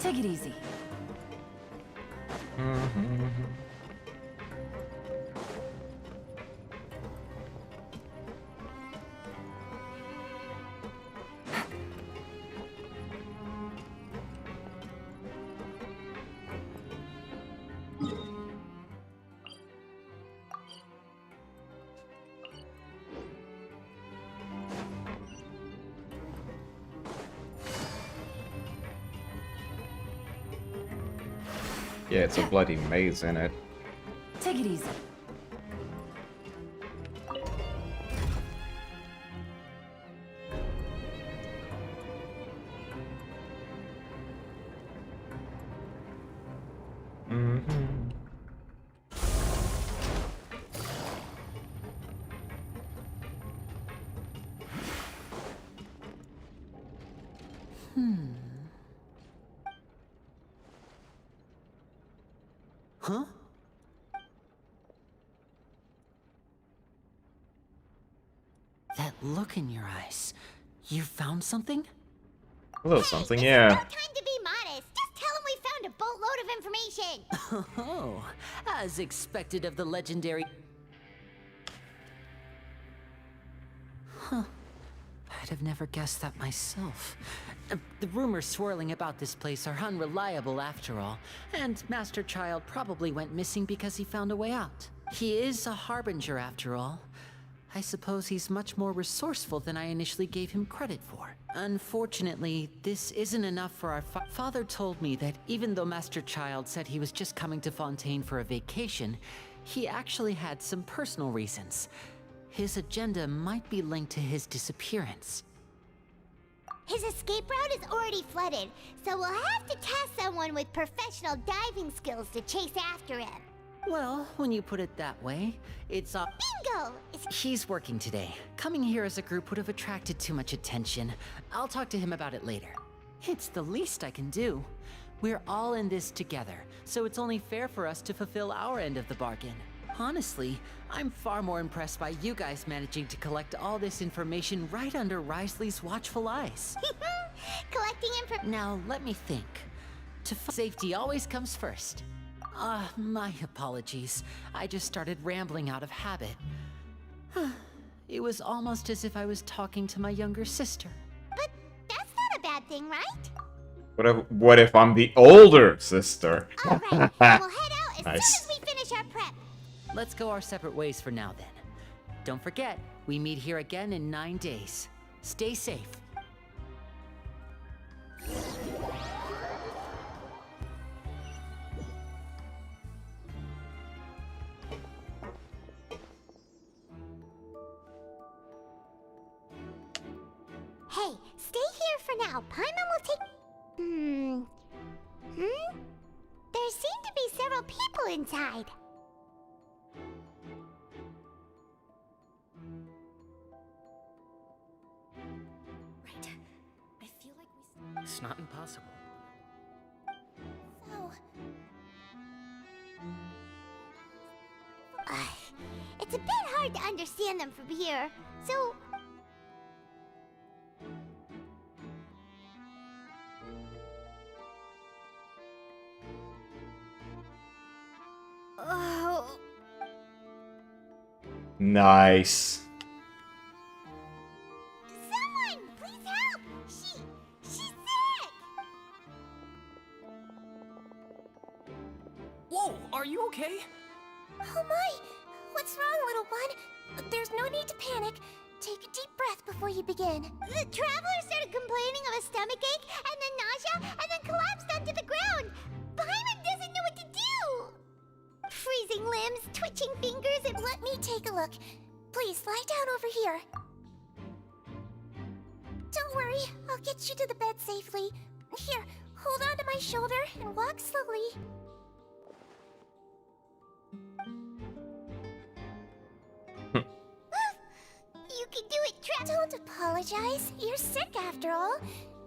Take it easy. Yeah, it's a bloody maze in it. Take it easy. Huh? That look in your eyes. You found something? A little something, yeah. No time to be modest. Just tell him we found a boatload of information. Oh, as expected of the legendary... Huh. I'd have never guessed that myself. The rumors swirling about this place are unreliable after all, and Master Child probably went missing because he found a way out. He is a harbinger after all. I suppose he's much more resourceful than I initially gave him credit for. Unfortunately, this isn't enough for our father told me that even though Master Child said he was just coming to Fontaine for a vacation, he actually had some personal reasons. His agenda might be linked to his disappearance. His escape route is already flooded, so we'll have to task someone with professional diving skills to chase after him. Well, when you put it that way, it's a... Bingo! He's working today. Coming here as a group would have attracted too much attention. I'll talk to him about it later. It's the least I can do. We're all in this together, so it's only fair for us to fulfill our end of the bargain. Honestly, I'm far more impressed by you guys managing to collect all this information right under Risley's watchful eyes. Collecting information. Now, let me think. Safety always comes first. My apologies. I just started rambling out of habit. It was almost as if I was talking to my younger sister. But that's not a bad thing, right? What if I'm the older sister? All right, we'll head out as Nice. soon as we finish our prep. Let's go our separate ways for now, then. Don't forget, we meet here again in 9 days. Stay safe. Hey, stay here for now. Paimon will take... There seem to be several people inside. Right. I feel like It's not impossible. So... it's a bit hard to understand them from here, so... Oh... Nice. Someone, please help! She's sick! Whoa, are you okay? Oh my! What's wrong, little one? There's no need to panic. Take a deep breath before you begin. The traveler started complaining of a stomachache, and then nausea, and then collapsed onto the ground. Paimon doesn't know what to do! Freezing limbs, twitching fingers, and... Let me take a look. Please, lie down over here. Don't worry, I'll get you to the bed safely. Here, hold on to my shoulder and walk slowly. You can do it, Don't apologize. You're sick after all.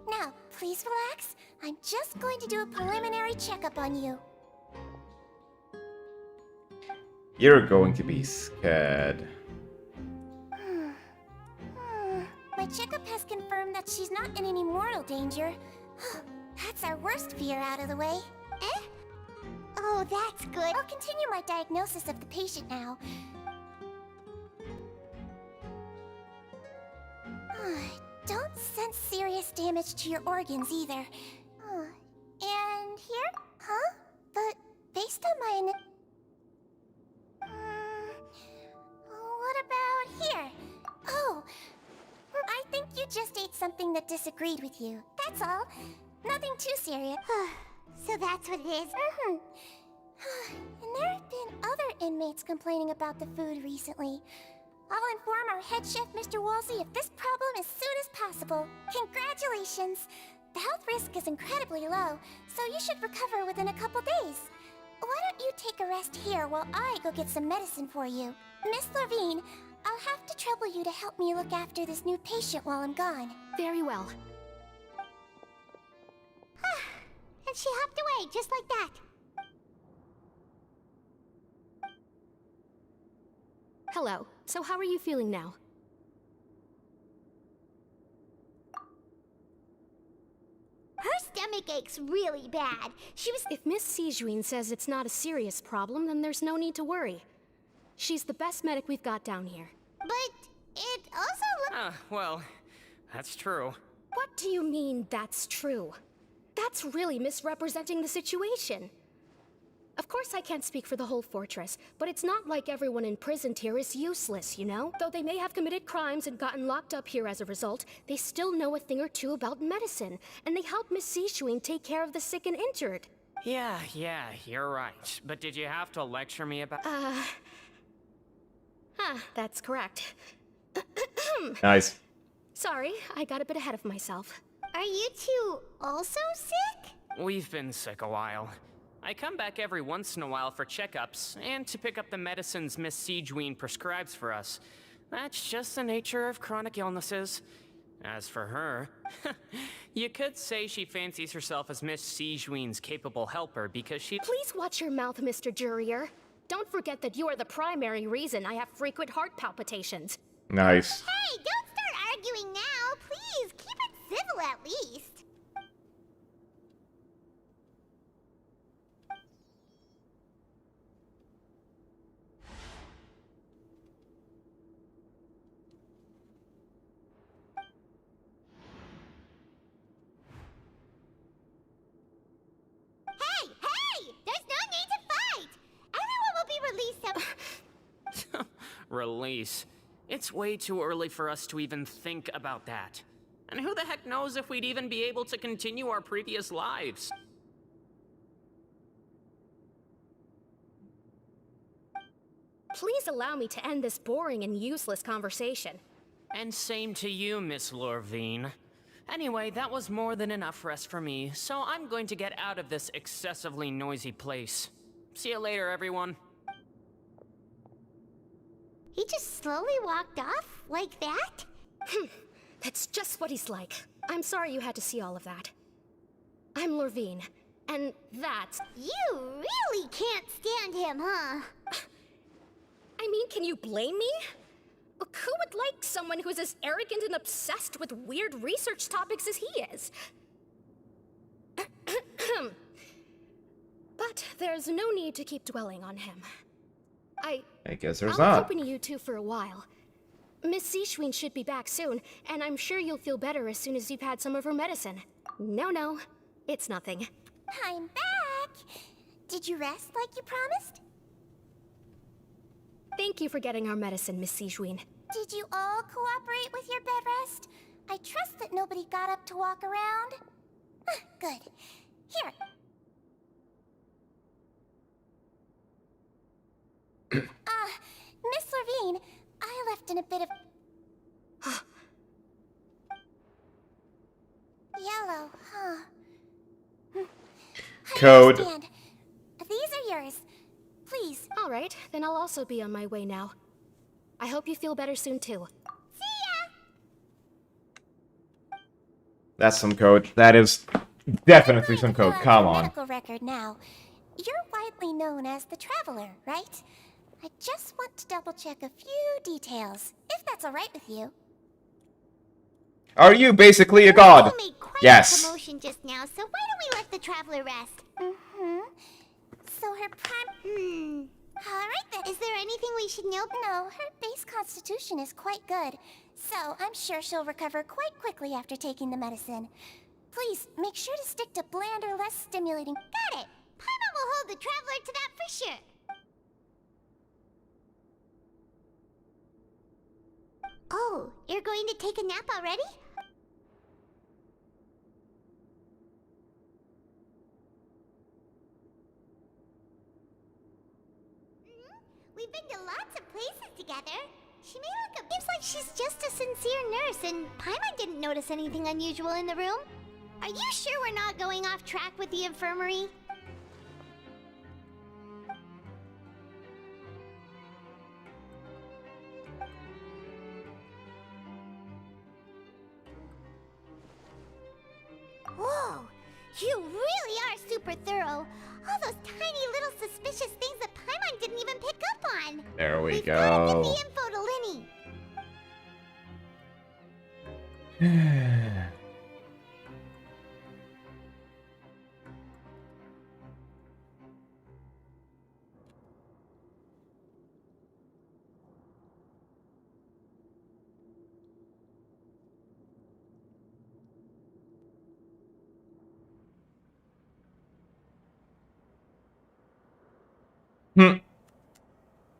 Now, please relax. I'm just going to do a preliminary checkup on you. You're going to be scared. My checkup has confirmed that she's not in any mortal danger. That's our worst fear out of the way. Eh? Oh, that's good. I'll continue my diagnosis of the patient now. Don't sense serious damage to your organs either. And here? Huh? But based on my... what about here? Oh, I think you just ate something that disagreed with you. That's all. Nothing too serious. So that's what it is? And there have been other inmates complaining about the food recently. I'll inform our head chef, Mr. Wolsey, of this problem as soon as possible. Congratulations! The health risk is incredibly low, so you should recover within a couple days. Why don't you take a rest here while I go get some medicine for you? Miss Lorvine, I'll have to trouble you to help me look after this new patient while I'm gone. Very well. And she hopped away, just like that. Hello. So how are you feeling now? Her stomach ache's really bad. She was... If Miss Sijuin says it's not a serious problem, then there's no need to worry. She's the best medic we've got down here. But it also Well, that's true. What do you mean, that's true? That's really misrepresenting the situation. Of course I can't speak for the whole fortress, but it's not like everyone imprisoned here is useless, you know? Though they may have committed crimes and gotten locked up here as a result, they still know a thing or two about medicine, and they help Miss Sishuin take care of the sick and injured. Yeah, you're right. But did you have to lecture me about... That's correct. Nice. Sorry, I got a bit ahead of myself. Are you two also sick? We've been sick a while. I come back every once in a while for checkups, and to pick up the medicines Miss Sijuin prescribes for us. That's just the nature of chronic illnesses. As for her, you could say she fancies herself as Miss Sijuin's capable helper because she— Please watch your mouth, Mr. Jurier. Don't forget that you are the primary reason I have frequent heart palpitations. Nice. Hey, don't start arguing now. Please, keep it civil at least. Hey, hey! There's no need to fight! Everyone will be released. Release. It's way too early for us to even think about that. And who the heck knows if we'd even be able to continue our previous lives? Please allow me to end this boring and useless conversation. And same to you, Miss Lorvine. Anyway, that was more than enough rest for me, so I'm going to get out of this excessively noisy place. See you later, everyone. He just slowly walked off like that? That's just what he's like. I'm sorry you had to see all of that. I'm Lorvine, and that's... You really can't stand him, huh? I mean, can you blame me? Look, who would like someone who's as arrogant and obsessed with weird research topics as he is? But there's no need to keep dwelling on him. I guess there's I'll not. accompany you two for a while. Miss Seashween should be back soon, and I'm sure you'll feel better as soon as you've had some of her medicine. No, it's nothing. I'm back! Did you rest like you promised? Thank you for getting our medicine, Miss Seashween. Did you all cooperate with your bed rest? I trust that nobody got up to walk around. Good. Here. Miss Lorvine, I left in a bit of... Yellow, huh? Code. I understand. These are yours. Please. All right, then I'll also be on my way now. I hope you feel better soon, too. That's some code. That is definitely some code. Come on. Medical record now. You're widely known as the Traveler, right? I just want to double check a few details, if that's all right with you. Are you basically a god? You made quite Yes. a commotion just now, so why don't we let the traveler rest? So her prime... Alright then. Is there anything we should know? No, her base constitution is quite good, so I'm sure she'll recover quite quickly after taking the medicine. Please, make sure to stick to bland or less stimulating... Got it! Paimon will hold the traveler to that for sure. Oh, you're going to take a nap already? We've been to lots of places together. She may look a... Seems like she's just a sincere nurse, and Paimon didn't notice anything unusual in the room. Are you sure we're not going off track with the infirmary? Whoa! You really are super thorough. All those tiny little suspicious things that Paimon didn't even pick up on. There we We've gotta go. get the info to Linny.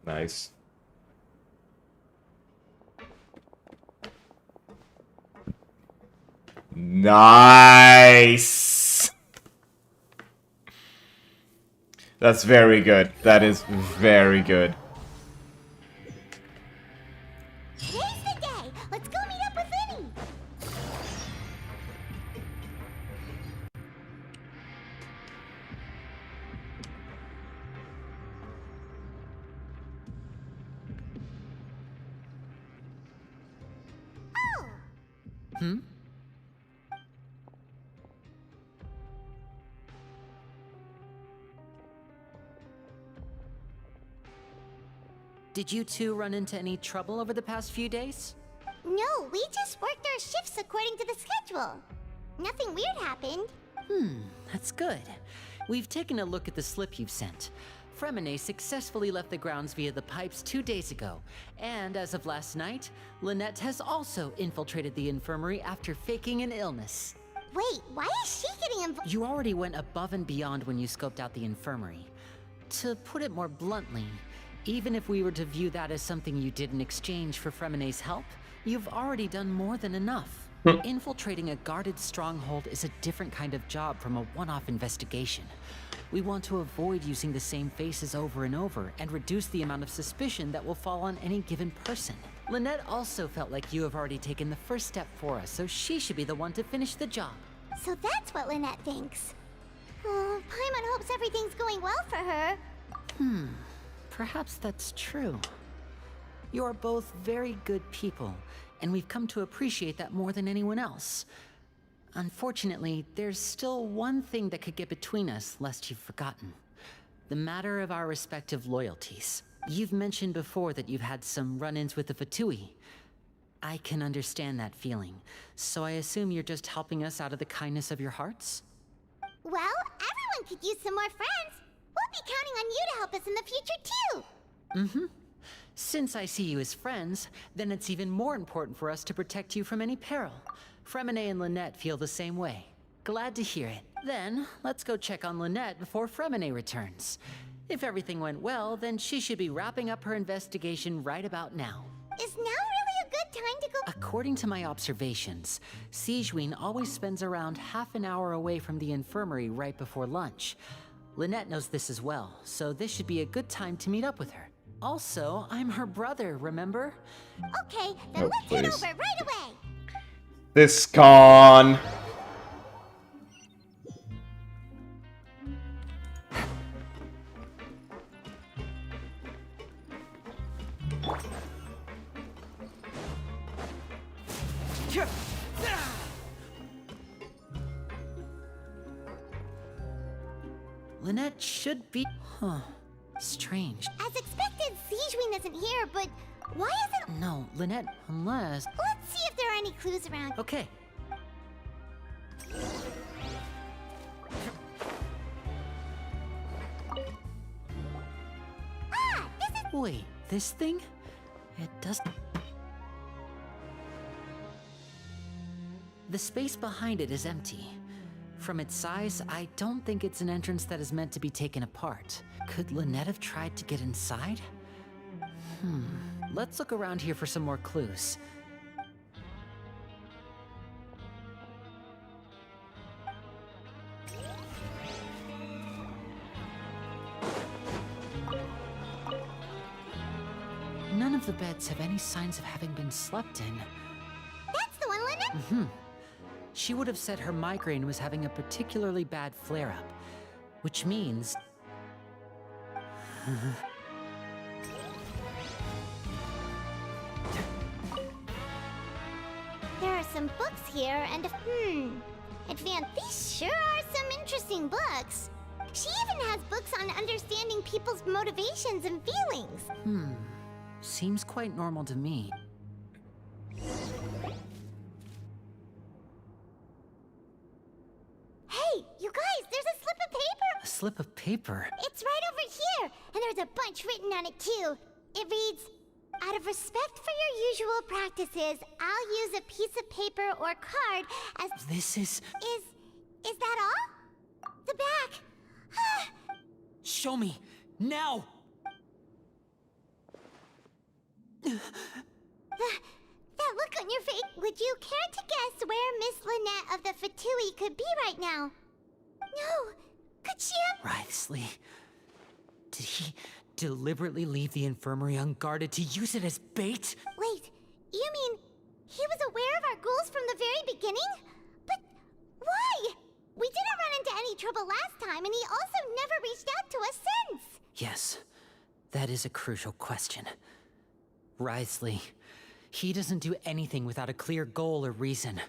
Nice. Nice. That's very good. That is very good. Today's the day. Let's go meet up with Linny. Hmm? Did you two run into any trouble over the past few days? No, we just worked our shifts according to the schedule. Nothing weird happened. That's good. We've taken a look at the slip you've sent. Fremine successfully left the grounds via the pipes 2 days ago, and as of last night, Lynette has also infiltrated the infirmary after faking an illness. Wait, why is she getting involved? You already went above and beyond when you scoped out the infirmary. To put it more bluntly, even if we were to view that as something you did in exchange for Fremine's help, you've already done more than enough. Infiltrating a guarded stronghold is a different kind of job from a one-off investigation. We want to avoid using the same faces over and over and reduce the amount of suspicion that will fall on any given person. Lynette also felt like you have already taken the first step for us, so she should be the one to finish the job. So that's what Lynette thinks. Paimon hopes everything's going well for her. Perhaps that's true. You're both very good people, and we've come to appreciate that more than anyone else. Unfortunately, there's still one thing that could get between us, lest you've forgotten. The matter of our respective loyalties. You've mentioned before that you've had some run-ins with the Fatui. I can understand that feeling, so I assume you're just helping us out of the kindness of your hearts? Well, everyone could use some more friends. We'll be counting on you to help us in the future, too. Since I see you as friends, then it's even more important for us to protect you from any peril. Fremine and Lynette feel the same way. Glad to hear it. Then, let's go check on Lynette before Fremine returns. If everything went well, then she should be wrapping up her investigation right about now. Is now really a good time to go? According to my observations, Sigewinne always spends around half an hour away from the infirmary right before lunch. Lynette knows this as well, so this should be a good time to meet up with her. Also, I'm her brother, remember? Okay, then let's head over right away. This con. Lynette should be... Strange. As expected, Sigewinne isn't here, but why isn't... No, Lynette, unless... Let's see if there are any clues around. Okay. This is... Wait, this thing? It does... The space behind it is empty. From its size, I don't think it's an entrance that is meant to be taken apart. Could Lynette have tried to get inside? Let's look around here for some more clues. None of the beds have any signs of having been slept in. That's the one, Lynette? She would have said her migraine was having a particularly bad flare-up, which means... There are some books here, and Advance, these sure are some interesting books. She even has books on understanding people's motivations and feelings. Seems quite normal to me. Hey, you guys, there's a slip of paper! A slip of paper? It's right over here, and there's a bunch written on it too. It reads, out of respect for your usual practices, I'll use a piece of paper or card as... This is... Is that all? The back. Show me! Now! That look on your face. Would you care to guess where Miss Lynette of the Fatui could be right now? No. Could she have... Wriothesley. Did he deliberately leave the infirmary unguarded to use it as bait? Wait, you mean he was aware of our goals from the very beginning? But why? We didn't run into any trouble last time, and he also never reached out to us since. Yes, that is a crucial question. Wriothesley, he doesn't do anything without a clear goal or reason.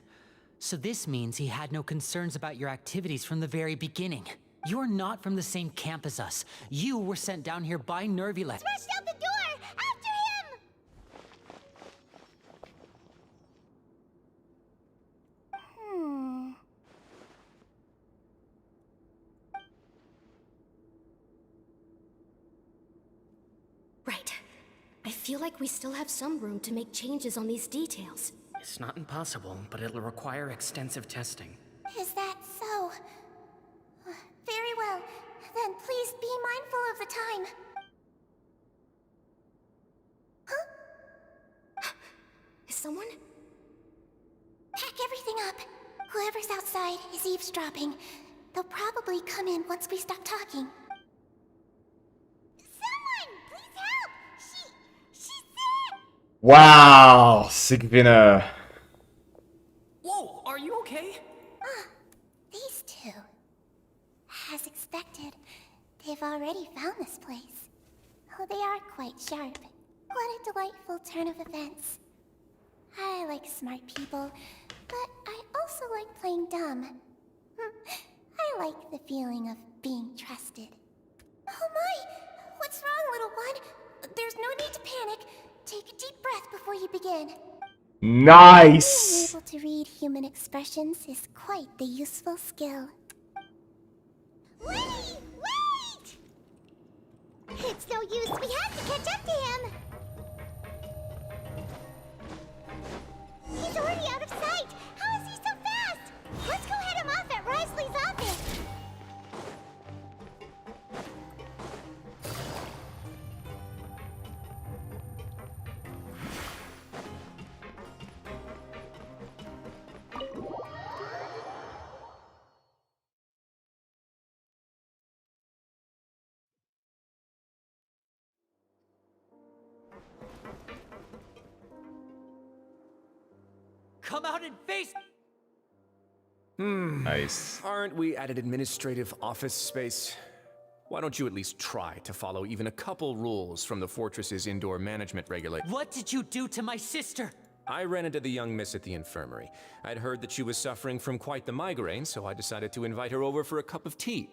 So this means he had no concerns about your activities from the very beginning. You're not from the same camp as us. You were sent down here by Nervulek. Rushed out the door! After feel like we still have some room to make changes on these details. It's not impossible, but it'll require extensive testing. Is that so? Very well. Then please be mindful of the time. Huh? Is someone? Pack everything up. Whoever's outside is eavesdropping. They'll probably come in once we stop talking. Someone! Please help! She's sick! Wow, Sigvina. Whoa, are you okay? These two. As expected, they've already found this place. Oh, they are quite sharp. What a delightful turn of events. I like smart people, but I also like playing dumb. I like the feeling of being trusted. Oh my! What's wrong, little one? There's no need to panic. Take a deep breath before you begin. Nice! Being able to read human expressions is quite the useful skill. Wait! It's no use. We have to catch up to him. He's already out of sight. How is he so fast? Let's go head him off at Risley's office. Come out and face. Nice. Aren't we at an administrative office space? Why don't you at least try to follow even a couple rules from the fortress's indoor management regulations? What did you do to my sister? I ran into the young miss at the infirmary. I'd heard that she was suffering from quite the migraine, so I decided to invite her over for a cup of tea.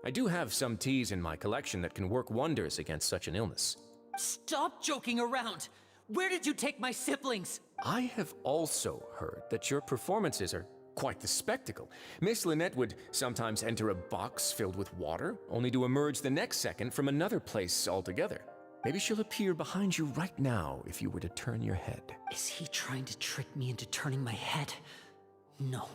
I do have some teas in my collection that can work wonders against such an illness. Stop joking around. Where did you take my siblings? I have also heard that your performances are quite the spectacle. Miss Lynette would sometimes enter a box filled with water, only to emerge the next second from another place altogether. Maybe she'll appear behind you right now if you were to turn your head. Is he trying to trick me into turning my head? No,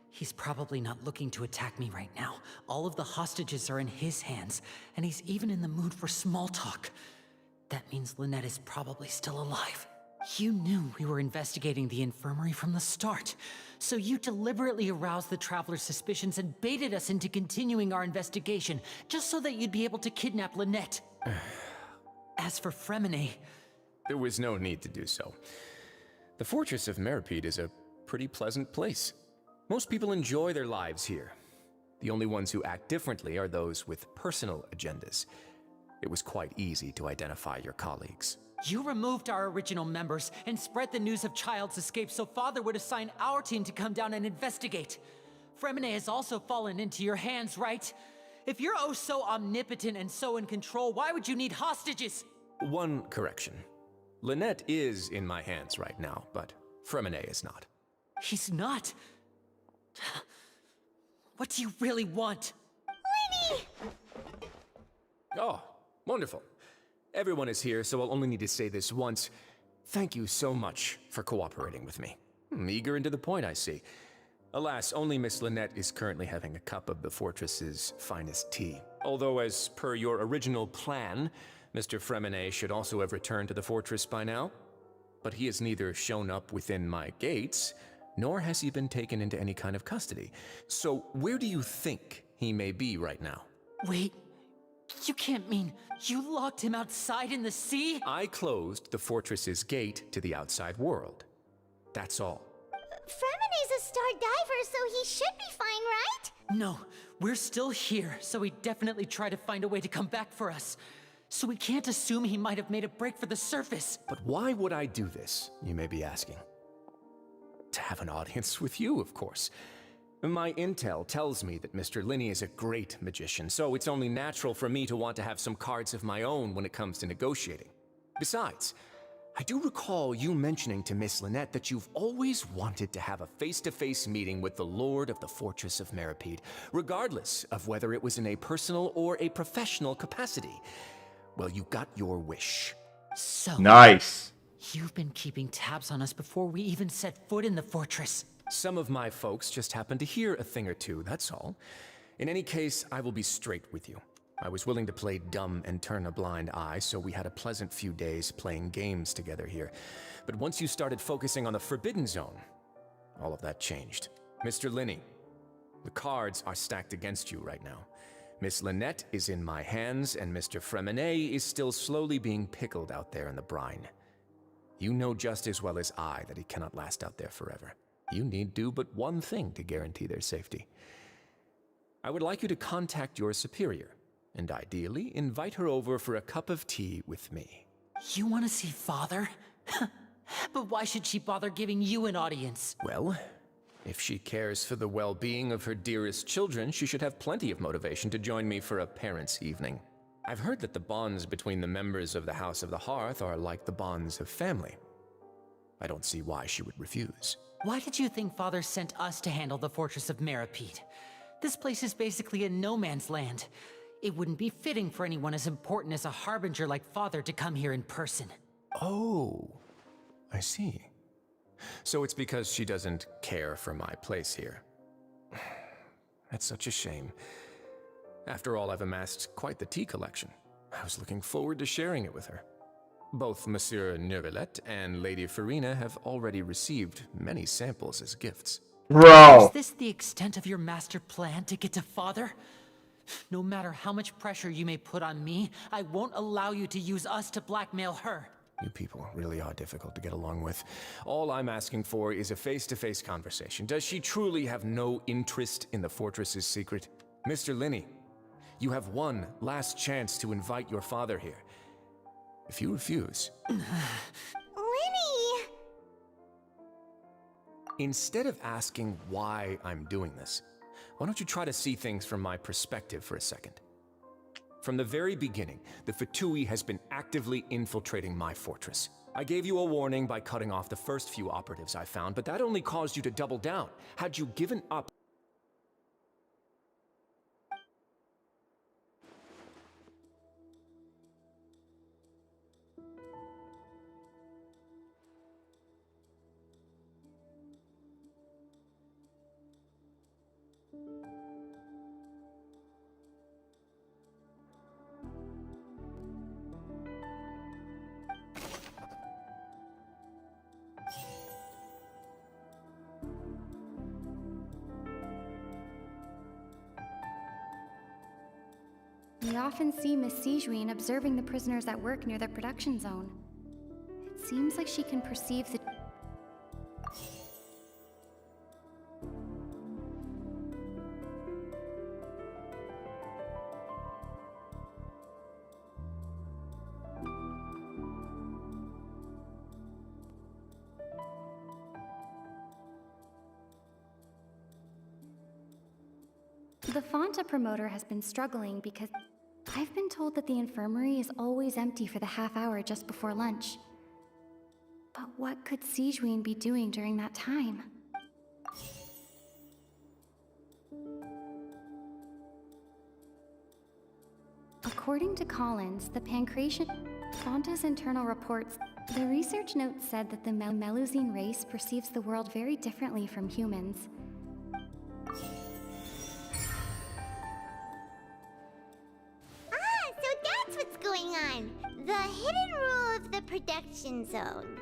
he's probably not looking to attack me right now. All of the hostages are in his hands, and he's even in the mood for small talk. That means Lynette is probably still alive. You knew we were investigating the infirmary from the start, so you deliberately aroused the Traveler's suspicions and baited us into continuing our investigation, just so that you'd be able to kidnap Lynette. As for Fremine... There was no need to do so. The Fortress of Meripede is a pretty pleasant place. Most people enjoy their lives here. The only ones who act differently are those with personal agendas. It was quite easy to identify your colleagues. You removed our original members and spread the news of Child's escape so Father would assign our team to come down and investigate. Fremine has also fallen into your hands, right? If you're oh so omnipotent and so in control, why would you need hostages? One correction. Lynette is in my hands right now, but Fremine is not. He's not? What do you really want? Lenny! Oh, wonderful. Everyone is here, so I'll only need to say this once. Thank you so much for cooperating with me. Eager and to the point, I see. Alas, only Miss Lynette is currently having a cup of the fortress's finest tea. Although, as per your original plan, Mr. Fremine should also have returned to the fortress by now. But he has neither shown up within my gates, nor has he been taken into any kind of custody. So where do you think he may be right now? Wait, you can't mean you locked him outside in the sea? I closed the fortress's gate to the outside world. That's all. Fremine's a star diver, so he should be fine, right? No, we're still here, so he definitely tried to find a way to come back for us. So we can't assume he might have made a break for the surface. But why would I do this, you may be asking? To have an audience with you, of course. My intel tells me that Mr. Linney is a great magician, so it's only natural for me to want to have some cards of my own when it comes to negotiating. Besides, I do recall you mentioning to Miss Lynette that you've always wanted to have a face-to-face meeting with the Lord of the Fortress of Meripede, regardless of whether it was in a personal or a professional capacity. Well, you got your wish. So... Nice. You've been keeping tabs on us before we even set foot in the fortress. Some of my folks just happened to hear a thing or two, that's all. In any case, I will be straight with you. I was willing to play dumb and turn a blind eye, so we had a pleasant few days playing games together here. But once you started focusing on the Forbidden Zone, all of that changed. Mr. Linney, the cards are stacked against you right now. Miss Lynette is in my hands, and Mr. Fremenet is still slowly being pickled out there in the brine. You know just as well as I that he cannot last out there forever. You need do but one thing to guarantee their safety. I would like you to contact your superior, and ideally invite her over for a cup of tea with me. You want to see Father? But why should she bother giving you an audience? Well, if she cares for the well-being of her dearest children, she should have plenty of motivation to join me for a parents' evening. I've heard that the bonds between the members of the House of the Hearth are like the bonds of family. I don't see why she would refuse. Why did you think Father sent us to handle the Fortress of Meripede? This place is basically a no-man's land. It wouldn't be fitting for anyone as important as a Harbinger like Father to come here in person. Oh, I see. So it's because she doesn't care for my place here. That's such a shame. After all, I've amassed quite the tea collection. I was looking forward to sharing it with her. Both Monsieur Neuvillette and Lady Farina have already received many samples as gifts. Bro! Is this the extent of your master plan to get to Father? No matter how much pressure you may put on me, I won't allow you to use us to blackmail her. You people really are difficult to get along with. All I'm asking for is a face-to-face conversation. Does she truly have no interest in the fortress's secret? Mr. Linney, you have one last chance to invite your father here. If you refuse... Linney! Instead of asking why I'm doing this, why don't you try to see things from my perspective for a second? From the very beginning, the Fatui has been actively infiltrating my fortress. I gave you a warning by cutting off the first few operatives I found, but that only caused you to double down. Had you given up... We often see Miss Sijuin observing the prisoners at work near the production zone. It seems like she can perceive the... The Fonta promoter has been struggling because I've been told that the infirmary is always empty for the half hour just before lunch. But what could Sijuin be doing during that time? According to Collins, the Pancratian... Fonta's internal reports, the research notes said that the Melusine race perceives the world very differently from humans. The hidden rule of the production zone.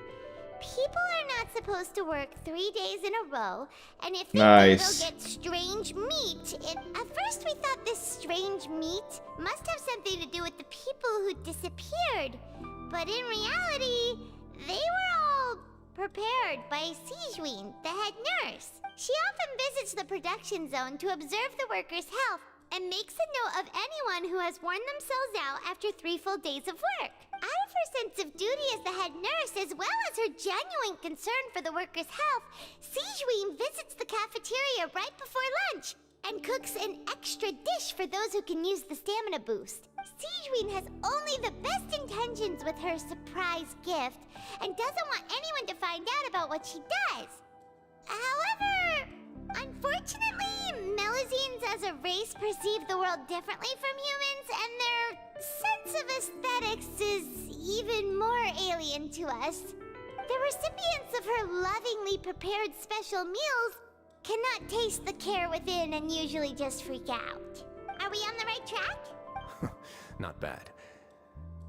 People are not supposed to work 3 days in a row, and if they do, they'll get strange meat. At first we thought this strange meat must have something to do with the people who disappeared. But in reality, they were all prepared by Sijuin, the head nurse. She often visits the production zone to observe the workers' health and makes a note of anyone who has worn themselves out after 3 full days of work. Out of her sense of duty as the head nurse, as well as her genuine concern for the workers' health, Sijuin visits the cafeteria right before lunch and cooks an extra dish for those who can use the stamina boost. Sijuin has only the best intentions with her surprise gift and doesn't want anyone to find out about what she does. However, unfortunately, Melusines as a race perceive the world differently from humans, and their sense of aesthetics is even more alien to us. The recipients of her lovingly prepared special meals cannot taste the care within and usually just freak out. Are we on the right track? Not bad.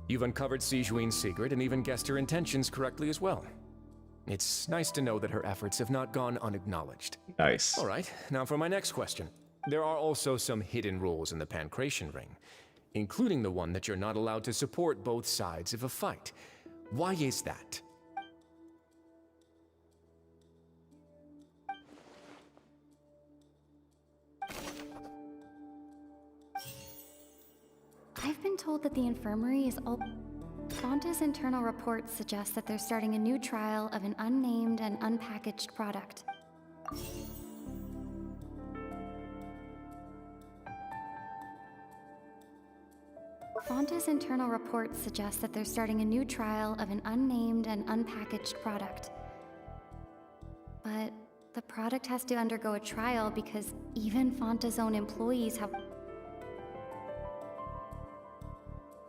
You've uncovered Sijuin's secret and even guessed her intentions correctly as well. It's nice to know that her efforts have not gone unacknowledged. Nice. All right, now for my next question. There are also some hidden rules in the Pancration Ring, including the one that you're not allowed to support both sides of a fight. Why is that? I've been told that the infirmary is all. Fonta's internal reports suggest that they're starting a new trial of an unnamed and unpackaged product. Fonta's internal reports suggest that they're starting a new trial of an unnamed and unpackaged product. But the product has to undergo a trial because even Fonta's own employees have...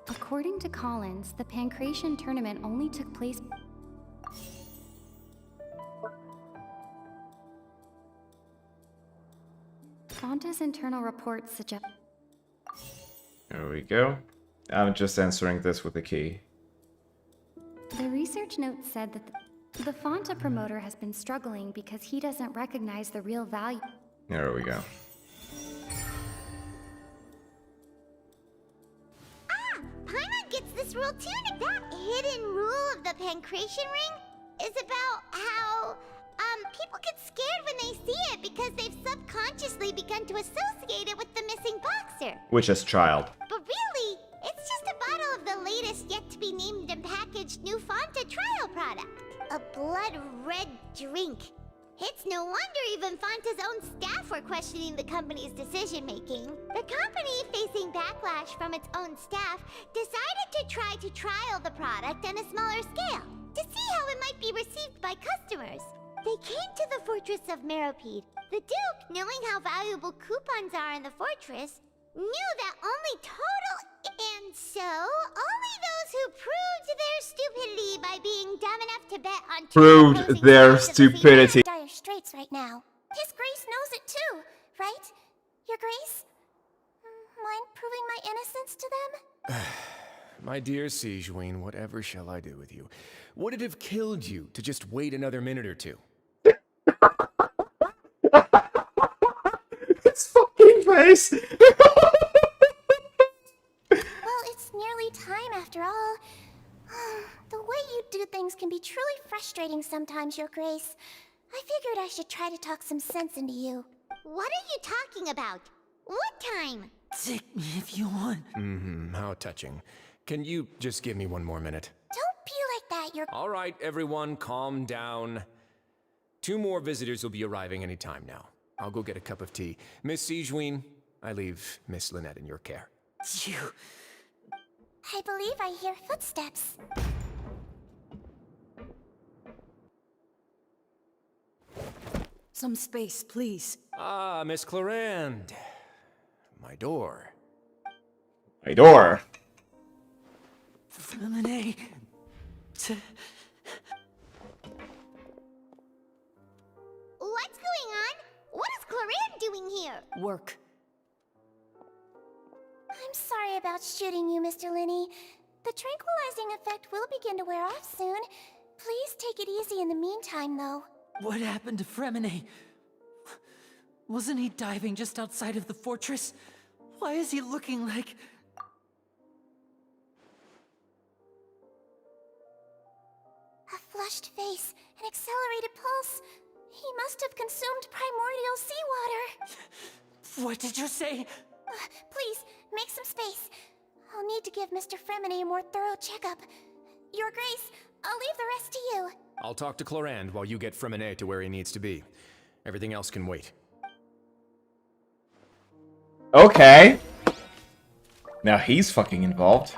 According to Collins, the Pancration tournament only took place... Fonta's internal reports suggest... There we go. I'm just answering this with a key. The research note said that the Fonta promoter has been struggling because he doesn't recognize the real value... There we go. Paimon gets this rule too. That hidden rule of the Pancration Ring is about how people get scared when they see it because they've subconsciously begun to associate it with the missing boxer. Which is child. But really, it's just a bottle of the latest yet to be named and packaged new Fonta trial product. A blood red drink. It's no wonder even Fonta's own staff were questioning the company's decision-making. The company, facing backlash from its own staff, decided to try to trial the product on a smaller scale, to see how it might be received by customers. They came to the fortress of Meropide. The Duke, knowing how valuable coupons are in the fortress, knew that only and so only those who proved their stupidity by being dumb enough to bet on Proved their stupidity. Dire straits right now. His Grace knows it too, right? Your Grace? Mind proving my innocence to them? My dear Sijuin, whatever shall I do with you? Would it have killed you to just wait another minute or two? His fucking face! Well, it's nearly time after all. The way you do things can be truly frustrating sometimes, Your Grace. I figured I should try to talk some sense into you. What are you talking about? What time? Take me if you want. How touching. Can you just give me one more minute? Don't be like that, Your... All right, everyone, calm down. 2 more visitors will be arriving any time now. I'll go get a cup of tea. Miss Sijuin, I leave Miss Lynette in your care. You... I believe I hear footsteps. Some space, please. Ah, Miss Clarande. My door. My door. Freminet. What's going on? What is Clarande doing here? Work. I'm sorry about shooting you, Mr. Linney. The tranquilizing effect will begin to wear off soon. Please take it easy in the meantime, though. What happened to Freminet? Wasn't he diving just outside of the fortress? Why is he looking like... A flushed face, an accelerated pulse. He must have consumed primordial seawater. What did you say? Please, make some space. I'll need to give Mr. Freminet a more thorough checkup. Your Grace, I'll leave the rest to you. I'll talk to Clarande while you get Freminet to where he needs to be. Everything else can wait. Okay. Now he's fucking involved.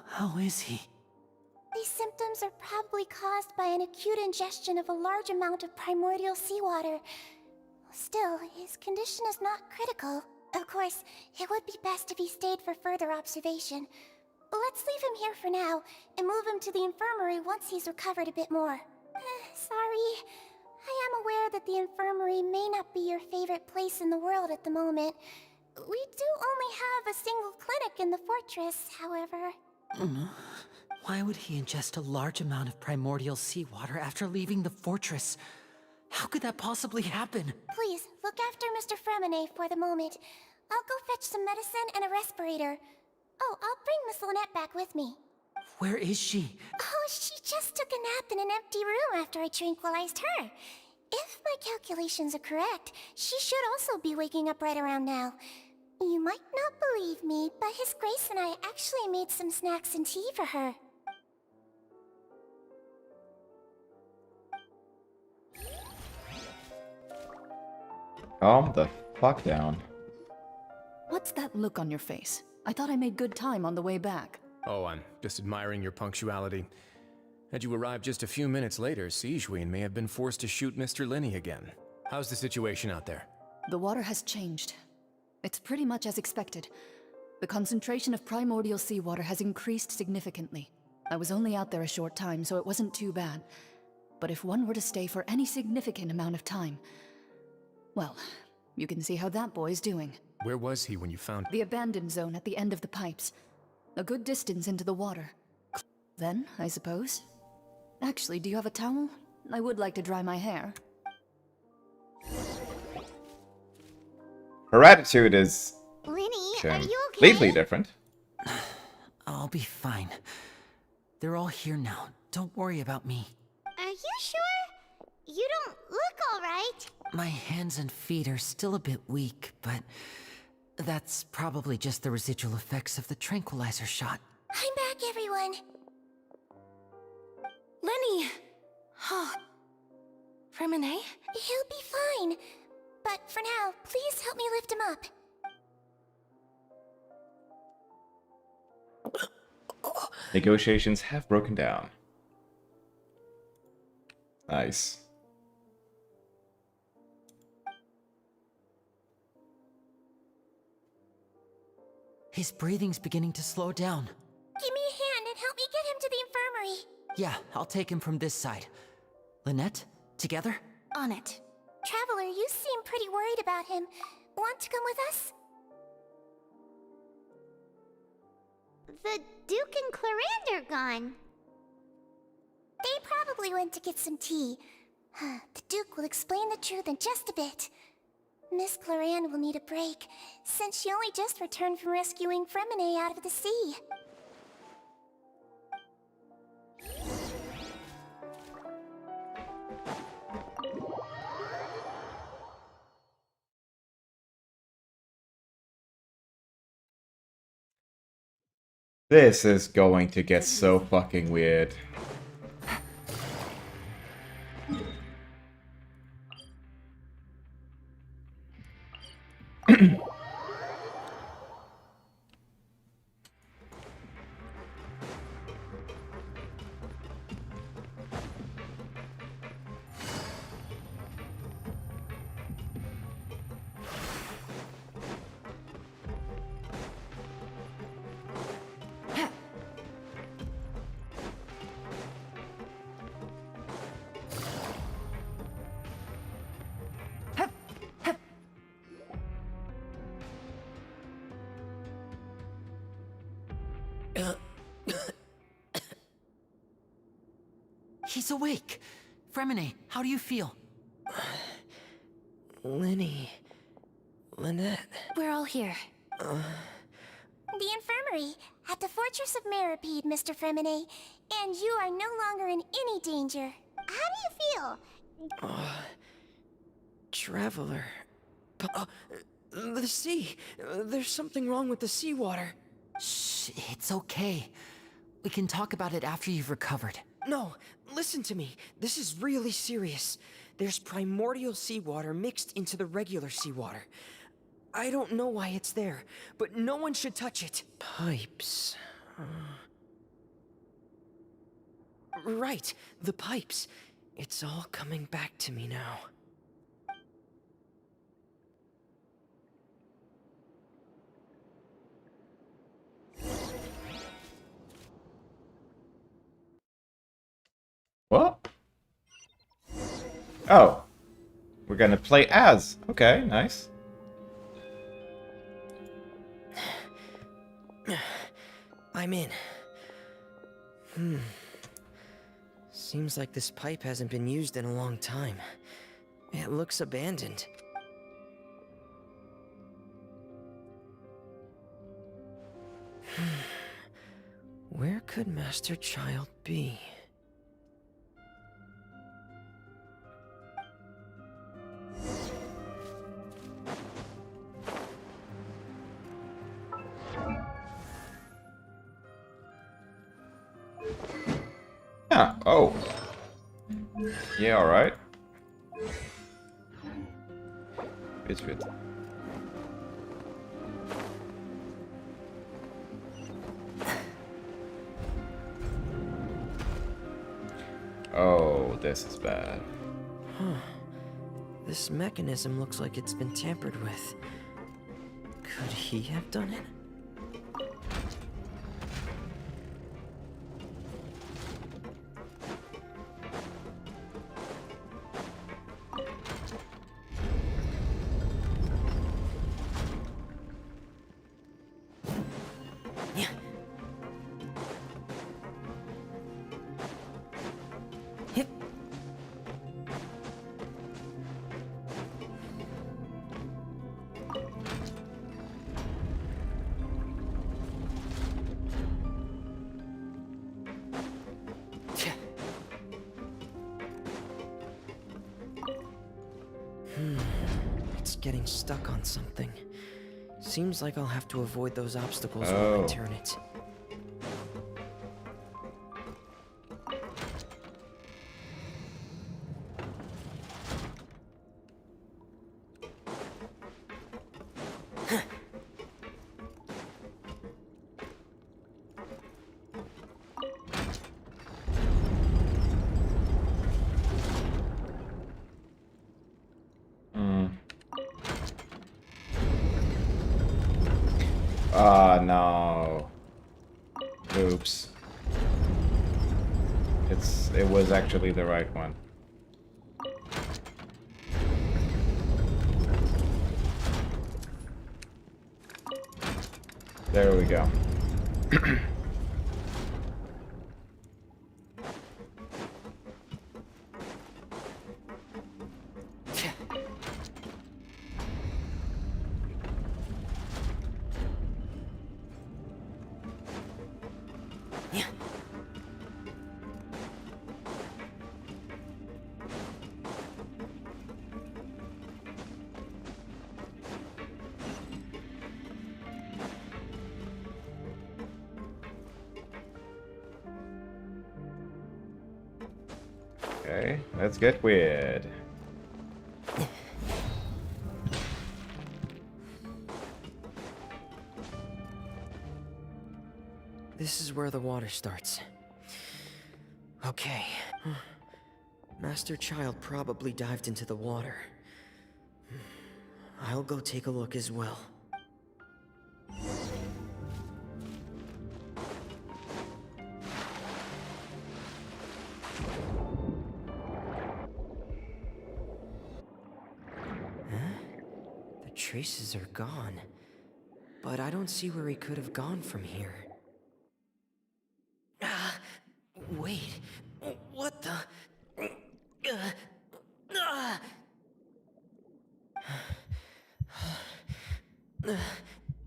How is he? The These symptoms are probably caused by an acute ingestion of a large amount of primordial seawater. Still, his condition is not critical. Of course, it would be best if he stayed for further observation. Let's leave him here for now, and move him to the infirmary once he's recovered a bit more. Sorry. I am aware that the infirmary may not be your favorite place in the world at the moment. We do only have a single clinic in the fortress, however. Why would he ingest a large amount of primordial seawater after leaving the fortress? How could that possibly happen? Please, look after Mr. Fremine for the moment. I'll go fetch some medicine and a respirator. Oh, I'll bring Miss Lynette back with me. Where is she? Oh, she just took a nap in an empty room after I tranquilized her. If my calculations are correct, she should also be waking up right around now. You might not believe me, but His Grace and I actually made some snacks and tea for her. Calm the fuck down. What's that look on your face? I thought I made good time on the way back. Oh, I'm just admiring your punctuality. Had you arrived just a few minutes later, Sigewinne may have been forced to shoot Mr. Linney again. How's the situation out there? The water has changed. It's pretty much as expected. The concentration of primordial seawater has increased significantly. I was only out there a short time, so it wasn't too bad. But if one were to stay for any significant amount of time... well, you can see how that boy's doing. Where was he when you found him? The abandoned zone at the end of the pipes. A good distance into the water. Then, I suppose. Actually, do you have a towel? I would like to dry my hair. Her attitude is Linny, are you okay? completely different. I'll be fine. They're all here now. Don't worry about me. Are you sure? You don't look alright. My hands and feet are still a bit weak, but that's probably just the residual effects of the tranquilizer shot. I'm back, everyone. Lenny! Huh. Fremine? He'll be fine. But for now, please help me lift him up. Negotiations have broken down. Nice. His breathing's beginning to slow down. Give me a hand and help me get him to the infirmary. Yeah, I'll take him from this side. Lynette, together? On it. Traveler, you seem pretty worried about him. Want to come with us? The Duke and Clarande are gone. They probably went to get some tea. The Duke will explain the truth in just a bit. Miss Clarande will need a break, since she only just returned from rescuing Fremine out of the sea. This is going to get so fucking weird. He's awake. Fremine, how do you feel? Linny... Lynette... We're all here. The infirmary, at the Fortress of Meripede, Mr. Fremine, and you are no longer in any danger. How do you feel? Traveler... the sea... There's something wrong with the seawater. Shh, it's okay. We can talk about it after you've recovered. No, listen to me. This is really serious. There's primordial seawater mixed into the regular seawater. I don't know why it's there, but no one should touch it. Pipes... Right, the pipes. It's all coming back to me now. What? Oh. We're gonna play as. Okay, nice. I'm in. Seems like this pipe hasn't been used in a long time. It looks abandoned. Where could Master Child be? Yeah, oh. Yeah, alright. It's good. Oh, this is bad. Huh. This mechanism looks like it's been tampered with. Could he have done it? It's getting stuck on something. Seems like I'll have to avoid those obstacles when I turn it. No. Oops. It was actually the right one. There we go. Okay, let's get weird. This is where the water starts. Okay. Master Child probably dived into the water. I'll go take a look as well. The traces are gone. But I don't see where he could have gone from here. Wait. What the?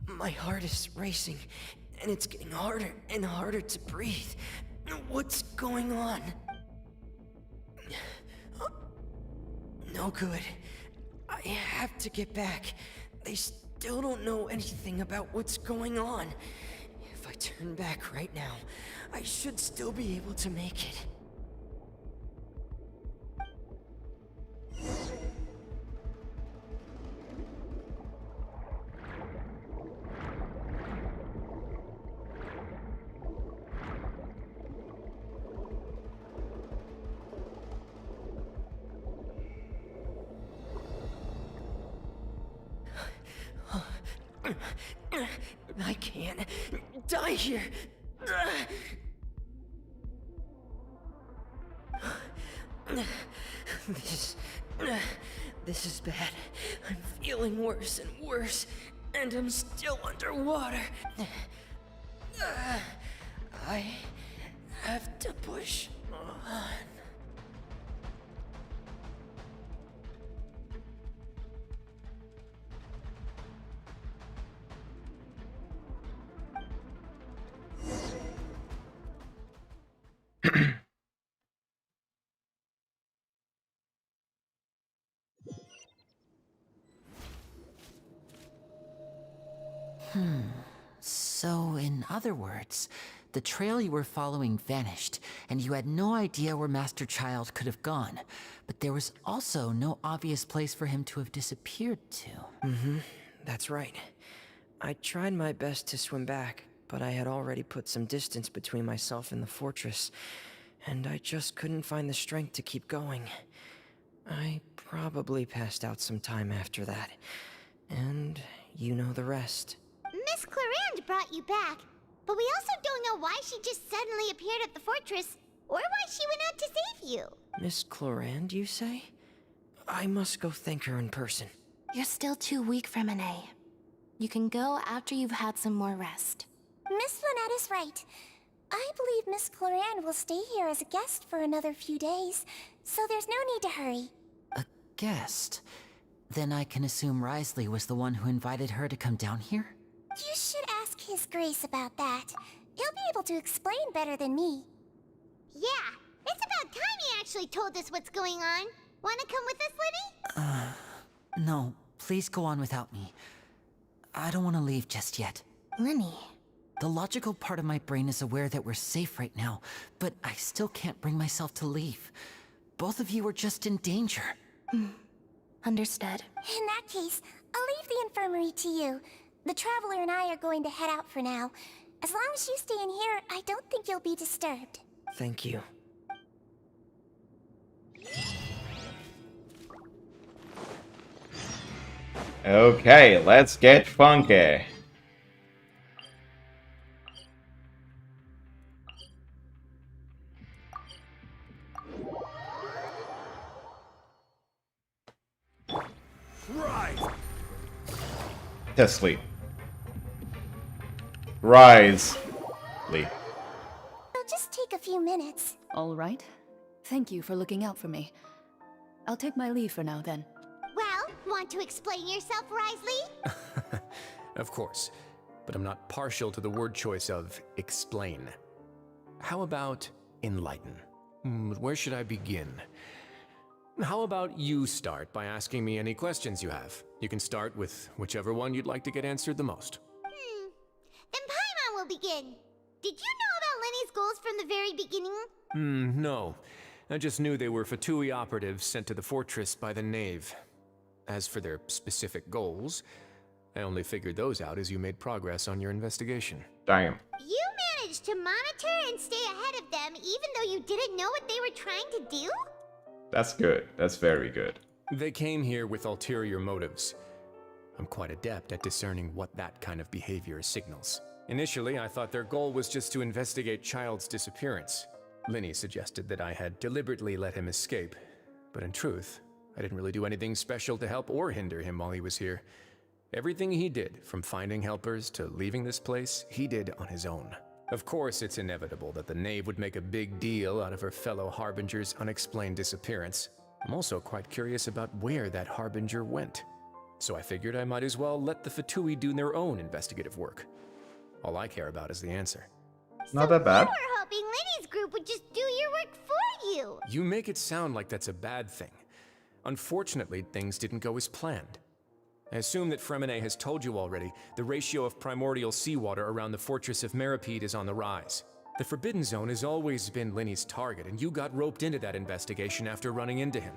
My heart is racing, and it's getting harder and harder to breathe. What's going on? No good. I have to get back. They still don't know anything about what's going on. If I turn back right now, I should still be able to make it. die here. This is bad. I'm feeling worse and worse, and I'm still underwater. I have to push on. So, in other words, the trail you were following vanished, and you had no idea where Master Child could have gone. But there was also no obvious place for him to have disappeared to. That's right. I tried my best to swim back, but I had already put some distance between myself and the fortress, and I just couldn't find the strength to keep going. I probably passed out some time after that, and you know the rest. Miss Clarande brought you back, but we also don't know why she just suddenly appeared at the fortress, or why she went out to save you. Miss Clarande, you say? I must go thank her in person. You're still too weak for Monet. You can go after you've had some more rest. Miss Lynette is right. I believe Miss Clarande will stay here as a guest for another few days, so there's no need to hurry. A guest? Then I can assume Risley was the one who invited her to come down here? You should ask His Grace about that. He'll be able to explain better than me. Yeah, it's about time he actually told us what's going on. Wanna come with us, Lenny? No, please go on without me. I don't want to leave just yet. Lenny. The logical part of my brain is aware that we're safe right now, but I still can't bring myself to leave. Both of you are just in danger. Understood. In that case, I'll leave the infirmary to you. The Traveler and I are going to head out for now. As long as you stay in here, I don't think you'll be disturbed. Thank you. Okay, let's get funky. Right. To sleep. Rise. Leap. It'll just take a few minutes. All right. Thank you for looking out for me. I'll take my leave for now, then. Well, want to explain yourself, Risley? Of course, but I'm not partial to the word choice of explain. How about enlighten? Where should I begin? How about you start by asking me any questions you have? You can start with whichever one you'd like to get answered the most. Then Paimon will begin. Did you know about Lenny's goals from the very beginning? No. I just knew they were Fatui operatives sent to the fortress by the Knave. As for their specific goals, I only figured those out as you made progress on your investigation. Damn. You managed to monitor and stay ahead of them even though you didn't know what they were trying to do? That's good. That's very good. They came here with ulterior motives. I'm quite adept at discerning what that kind of behavior signals. Initially, I thought their goal was just to investigate Child's disappearance. Linny suggested that I had deliberately let him escape, but in truth, I didn't really do anything special to help or hinder him while he was here. Everything he did, from finding helpers to leaving this place, he did on his own. Of course, it's inevitable that the Knave would make a big deal out of her fellow Harbinger's unexplained disappearance. I'm also quite curious about where that Harbinger went. So I figured I might as well let the Fatui do their own investigative work. All I care about is the answer. Not that bad. You were hoping Lenny's group would just do your work for you. You make it sound like that's a bad thing. Unfortunately, things didn't go as planned. I assume that Fremine has told you already, the ratio of primordial seawater around the fortress of Meripede is on the rise. The Forbidden Zone has always been Linny's target, and you got roped into that investigation after running into him.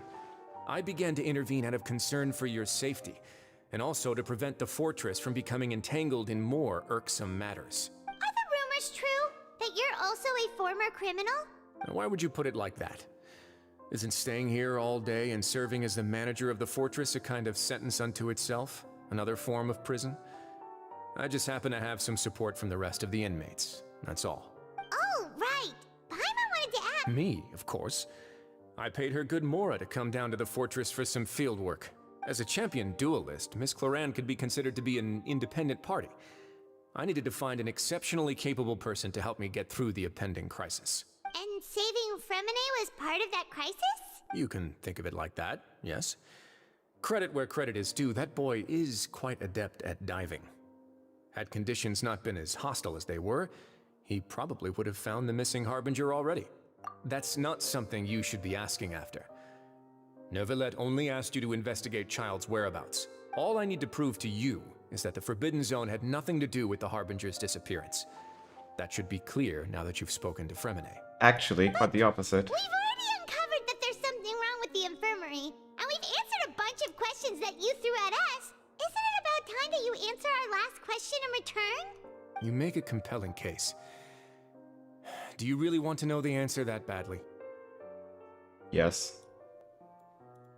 I began to intervene out of concern for your safety, and also to prevent the fortress from becoming entangled in more irksome matters. Are the rumors true? That you're also a former criminal? Now, why would you put it like that? Isn't staying here all day and serving as the manager of the fortress a kind of sentence unto itself? Another form of prison? I just happen to have some support from the rest of the inmates. That's all. Oh, right. Paimon wanted to ask. Me, of course. I paid her good Mora to come down to the fortress for some field work. As a champion duelist, Miss Cloran could be considered to be an independent party. I needed to find an exceptionally capable person to help me get through the impending crisis. And saving Fremine was part of that crisis? You can think of it like that, yes. Credit where credit is due, that boy is quite adept at diving. Had conditions not been as hostile as they were, he probably would have found the missing Harbinger already. That's not something you should be asking after. Neuvillette only asked you to investigate Child's whereabouts. All I need to prove to you is that the Forbidden Zone had nothing to do with the Harbinger's disappearance. That should be clear now that you've spoken to Fremine. Actually, quite the opposite. We've already uncovered that there's something wrong with the infirmary, and we've answered a bunch of questions that you threw at us. Isn't it about time that you answer our last question in return? You make a compelling case. Do you really want to know the answer that badly? Yes.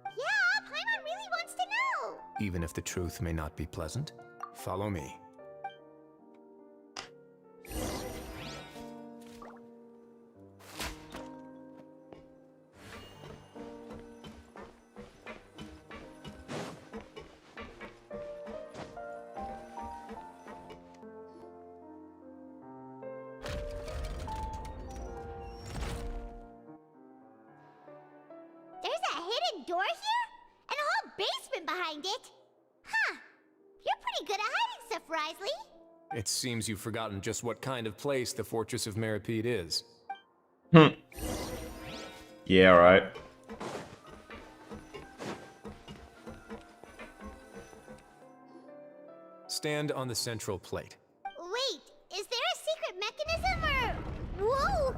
Yeah, Paimon really wants to know. Even if the truth may not be pleasant? Follow me. There's a hidden door here? And a whole basement behind it? Huh. You're pretty good at hiding stuff, Risley. It seems you've forgotten just what kind of place the Fortress of Meripede is. Yeah, right. Stand on the central plate. Wait, is there a secret mechanism or... Whoa!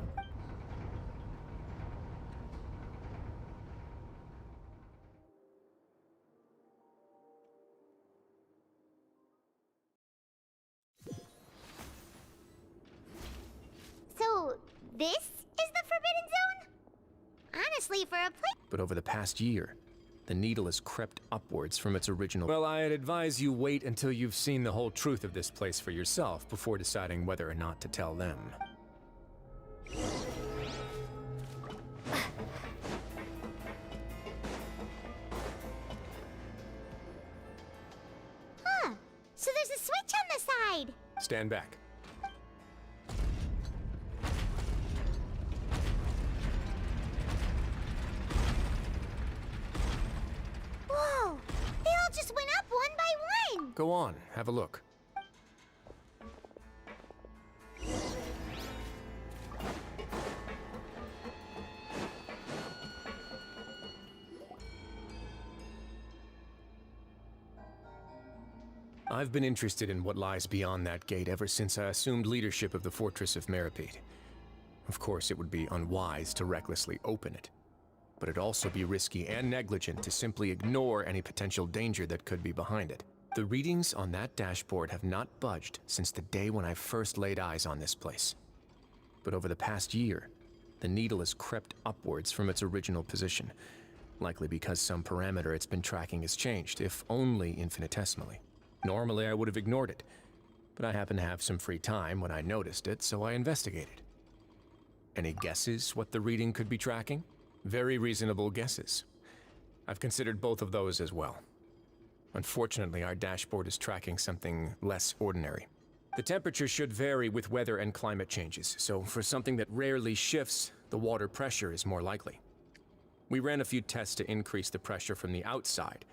So, this is the Forbidden Zone? Honestly, for a place... But over the past year, the needle has crept upwards from its original... Well, I'd advise you wait until you've seen the whole truth of this place for yourself before deciding whether or not to tell them. Huh. So there's a switch on the side. Stand back. Whoa! They all just went up one by one! Go on, have a look. I've been interested in what lies beyond that gate ever since I assumed leadership of the Fortress of Meripede. Of course, it would be unwise to recklessly open it, but it'd also be risky and negligent to simply ignore any potential danger that could be behind it. The readings on that dashboard have not budged since the day when I first laid eyes on this place. But over the past year, the needle has crept upwards from its original position, likely because some parameter it's been tracking has changed, if only infinitesimally. Normally, I would have ignored it, but I happened to have some free time when I noticed it, so I investigated. Any guesses what the reading could be tracking? Very reasonable guesses. I've considered both of those as well. Unfortunately, our dashboard is tracking something less ordinary. The temperature should vary with weather and climate changes, so for something that rarely shifts, the water pressure is more likely. We ran a few tests to increase the pressure from the outside,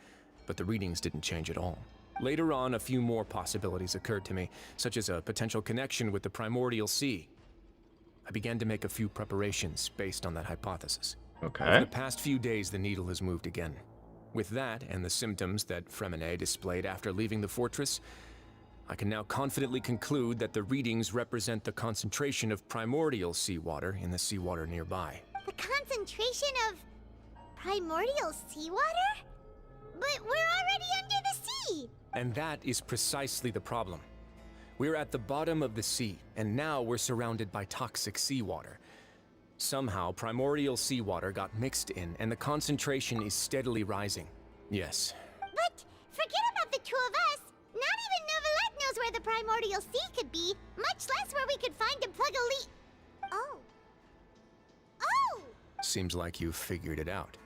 but the readings didn't change at all. Later on, a few more possibilities occurred to me, such as a potential connection with the primordial sea. I began to make a few preparations based on that hypothesis. Okay. Over the past few days, the needle has moved again. With that, and the symptoms that Fremine displayed after leaving the fortress, I can now confidently conclude that the readings represent the concentration of primordial seawater in the seawater nearby. The concentration of... primordial seawater? But we're already under the sea! And that is precisely the problem. We're at the bottom of the sea, and now we're surrounded by toxic seawater. Somehow, primordial seawater got mixed in, and the concentration is steadily rising. Yes. But forget about the two of us! Not even Neuvillette knows where where the Primordial Sea could be, much less where we could find and plug a leak. Oh. Oh! Seems like you've figured it out.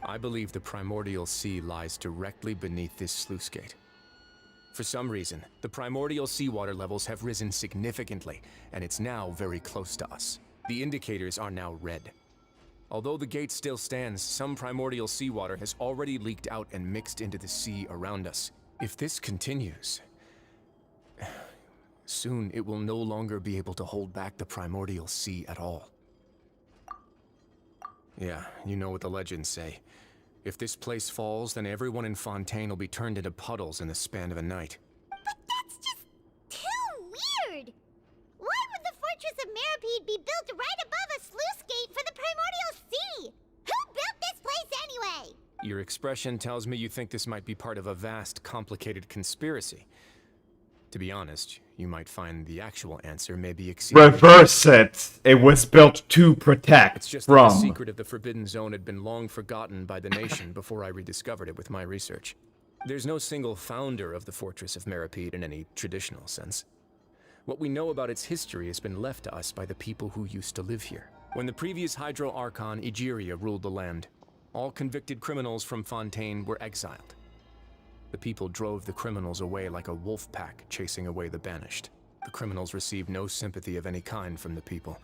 I believe the Primordial Sea lies directly beneath this sluice gate. For some reason, the primordial seawater levels have risen significantly, and it's now very close to us. The indicators are now red. Although the gate still stands, some primordial seawater has already leaked out and mixed into the sea around us. If this continues, soon it will no longer be able to hold back the primordial sea at all. Yeah, you know what the legends say. If this place falls, then everyone in Fontaine will be turned into puddles in the span of a night. But that's just too weird! Why would the Fortress of Meripede be built right above a sluice gate for the Primordial Sea? Who built this place anyway? Your expression tells me you think this might be part of a vast, complicated conspiracy. To be honest, you might find the actual answer may be exceeding... Reverse it! It was built to protect It's just from... that the secret of the Forbidden Zone had been long forgotten by the nation before I rediscovered it with my research. There's no single founder of the Fortress of Meripede in any traditional sense. What we know about its history has been left to us by the people who used to live here. When the previous Hydro Archon, Egeria, ruled the land, all convicted criminals from Fontaine were exiled. The people drove the criminals away like a wolf pack chasing away the banished. The criminals received no sympathy of any kind from the people.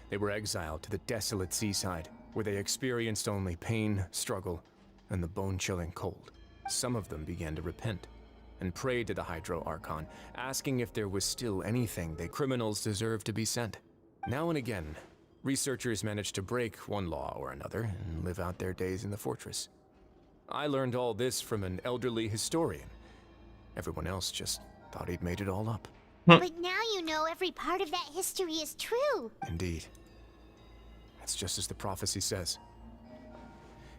They were exiled to the desolate seaside, where they experienced only pain, struggle, and the bone-chilling cold. Some of them began to repent, and prayed to the Hydro Archon, asking if there was still anything they criminals deserved to be sent. Now and again, researchers managed to break one law or another, and live out their days in the fortress. I learned all this from an elderly historian. Everyone else just thought he'd made it all up. But now you know every part of that history is true. Indeed. It's just as the prophecy says.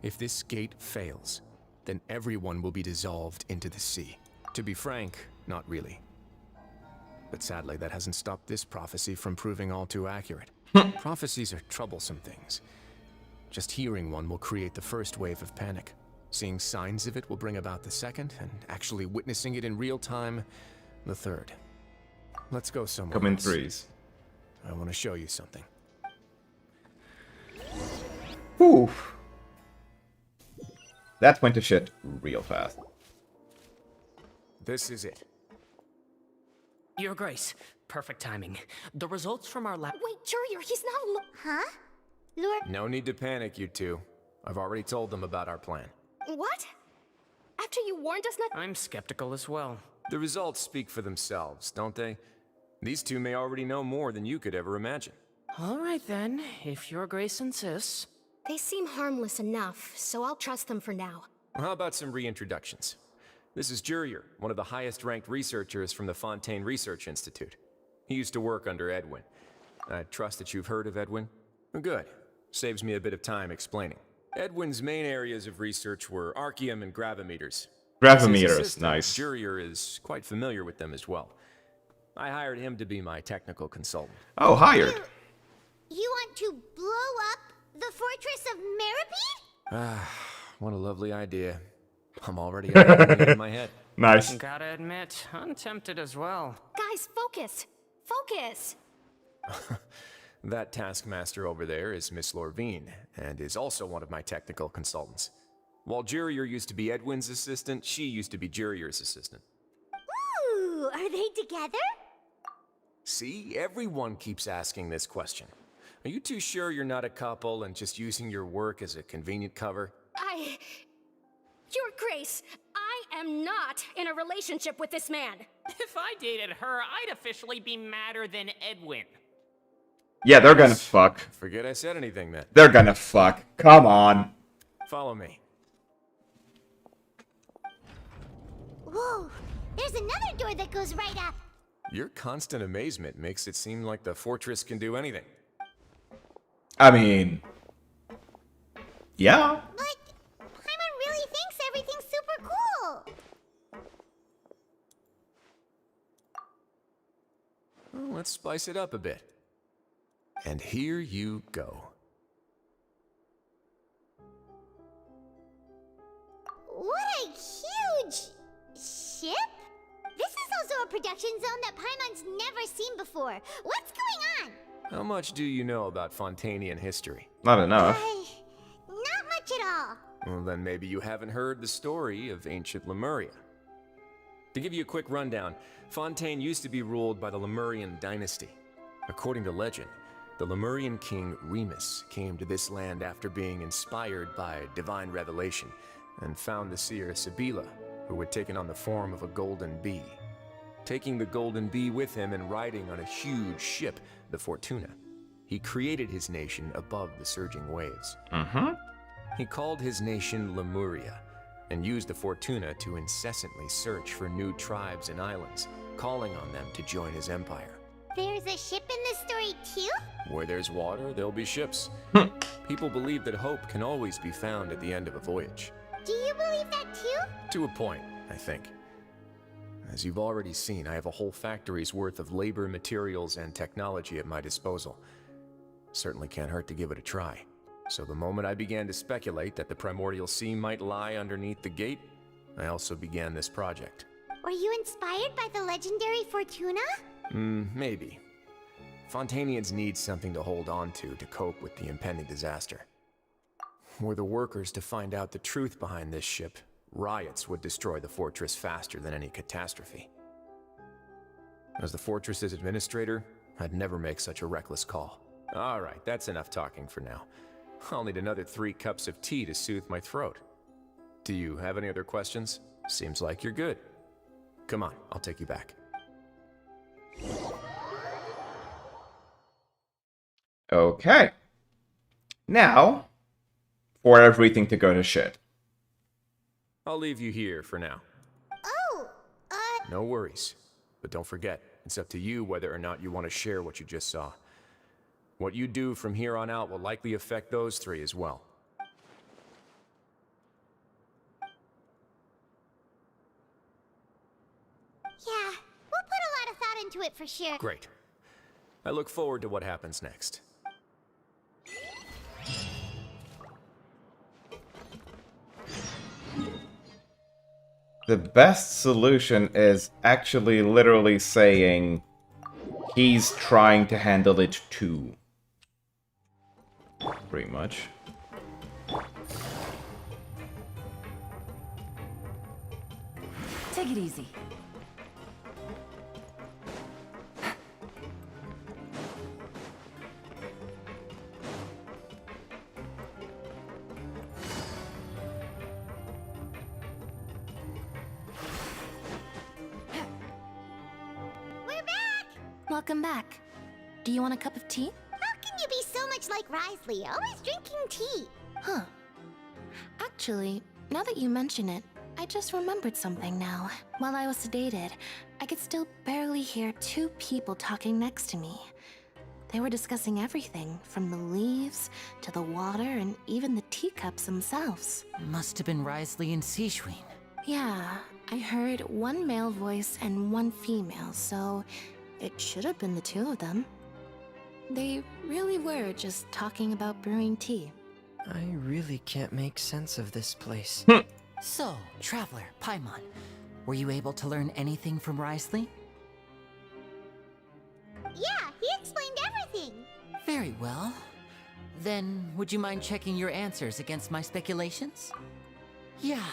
If this gate fails, then everyone will be dissolved into the sea. To be frank, not really. But sadly, that hasn't stopped this prophecy from proving all too accurate. Prophecies are troublesome things. Just hearing one will create the first wave of panic. Seeing signs of it will bring about the second, and actually witnessing it in real time, the third. Let's go somewhere Come in else. threes. I want to show you something. Whew. That went to shit real fast. This is it. Your Grace, perfect timing. The results from our lab... Wait, Jurier, he's not Huh? Lord... No need to panic, you two. I've already told them about our plan. What? After you warned us not... I'm skeptical as well. The results speak for themselves, don't they? These two may already know more than you could ever imagine. All right then, if Your Grace insists. They seem harmless enough, so I'll trust them for now. How about some reintroductions? This is Jurier, one of the highest-ranked researchers from the Fontaine Research Institute. He used to work under Edwin. I trust that you've heard of Edwin? Good. Saves me a bit of time explaining. Edwin's main areas of research were archaeum and gravimeters. Gravimeters, nice. Jurier is quite familiar with them as well. I hired him to be my technical consultant. Oh, hired. You want to blow up the Fortress of Meripede? Ah, what a lovely idea. I'm already imagining it in my head. Nice. Gotta admit, I'm tempted as well. Guys, focus! Focus! That taskmaster over there is Miss Lorvine, and is also one of my technical consultants. While Jurier used to be Edwin's assistant, she used to be Jurier's assistant. Ooh, are they together? See, everyone keeps asking this question. Are you too sure you're not a couple and just using your work as a convenient cover? Your Grace, I am not in a relationship with this man. If I dated her, I'd officially be madder than Edwin. Yeah, they're gonna fuck. Forget I said anything then. They're gonna fuck. Come on. Follow me. Whoa, there's another door that goes right up. Your constant amazement makes it seem like the fortress can do anything. I mean... yeah. But Paimon really thinks everything's super cool. Well, let's spice it up a bit. And here you go. What a huge ship? This is also a production zone that Paimon's never seen before. What's going on? How much do you know about Fontainian history? Not enough. Not much at all. Well, then maybe you haven't heard the story of ancient Lemuria. To give you a quick rundown, Fontaine used to be ruled by the Lemurian dynasty. According to legend, the Lemurian king Remus came to this land after being inspired by divine revelation and found the seer Sibila, who had taken on the form of a golden bee. Taking the golden bee with him and riding on a huge ship, the Fortuna, he created his nation above the surging waves. He called his nation Lemuria and used the Fortuna to incessantly search for new tribes and islands, calling on them to join his empire. There's a ship in this story too? Where there's water, there'll be ships. People believe that hope can always be found at the end of a voyage. Do you believe that too? To a point, I think. As you've already seen, I have a whole factory's worth of labor, materials, and technology at my disposal. Certainly can't hurt to give it a try. So the moment I began to speculate that the Primordial Sea might lie underneath the gate, I also began this project. Were you inspired by the legendary Fortuna? Maybe. Fontainians need something to hold on to cope with the impending disaster. Were the workers to find out the truth behind this ship, riots would destroy the fortress faster than any catastrophe. As the fortress's administrator, I'd never make such a reckless call. All right, that's enough talking for now. I'll need another 3 cups of tea to soothe my throat. Do you have any other questions? Seems like you're good. Come on, I'll take you back. Okay. Now, for everything to go to shit. I'll leave you here for now. Oh, No worries. But don't forget, it's up to you whether or not you want to share what you just saw. What you do from here on out will likely affect those 3 as well. yeah. We'll put a lot of thought into it for sure. Great. I look forward to what happens next. The best solution is actually literally saying he's trying to handle it too. Pretty much. Take it easy. Welcome back. Do you want a cup of tea? How can you be so much like Risley, always drinking tea? Huh. Actually, now that you mention it, I just remembered something now. While I was sedated, I could still barely hear 2 people talking next to me. They were discussing everything, from the leaves, to the water, and even the teacups themselves. Must have been Risley and Seishween. Yeah, I heard 1 male voice and 1 female, so it should have been the 2 of them. They really were just talking about brewing tea. I really can't make sense of this place. So, Traveler, Paimon, were you able to learn anything from Risley? Yeah, he explained everything. Very well. Then, would you mind checking your answers against my speculations? Yeah,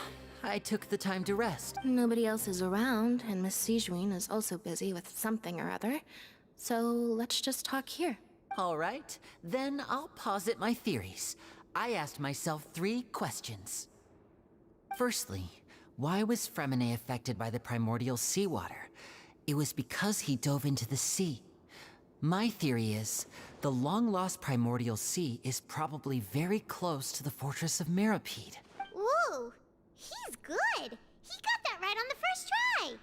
I took the time to rest. Nobody else is around, and Miss Sejuin is also busy with something or other. So let's just talk here. All right, then I'll posit my theories. I asked myself 3 questions. Firstly, why was Fremine affected by the primordial seawater? It was because he dove into the sea. My theory is, the long-lost primordial sea is probably very close to the fortress of Mirapede. Ooh, he's good. He got that right on the first try.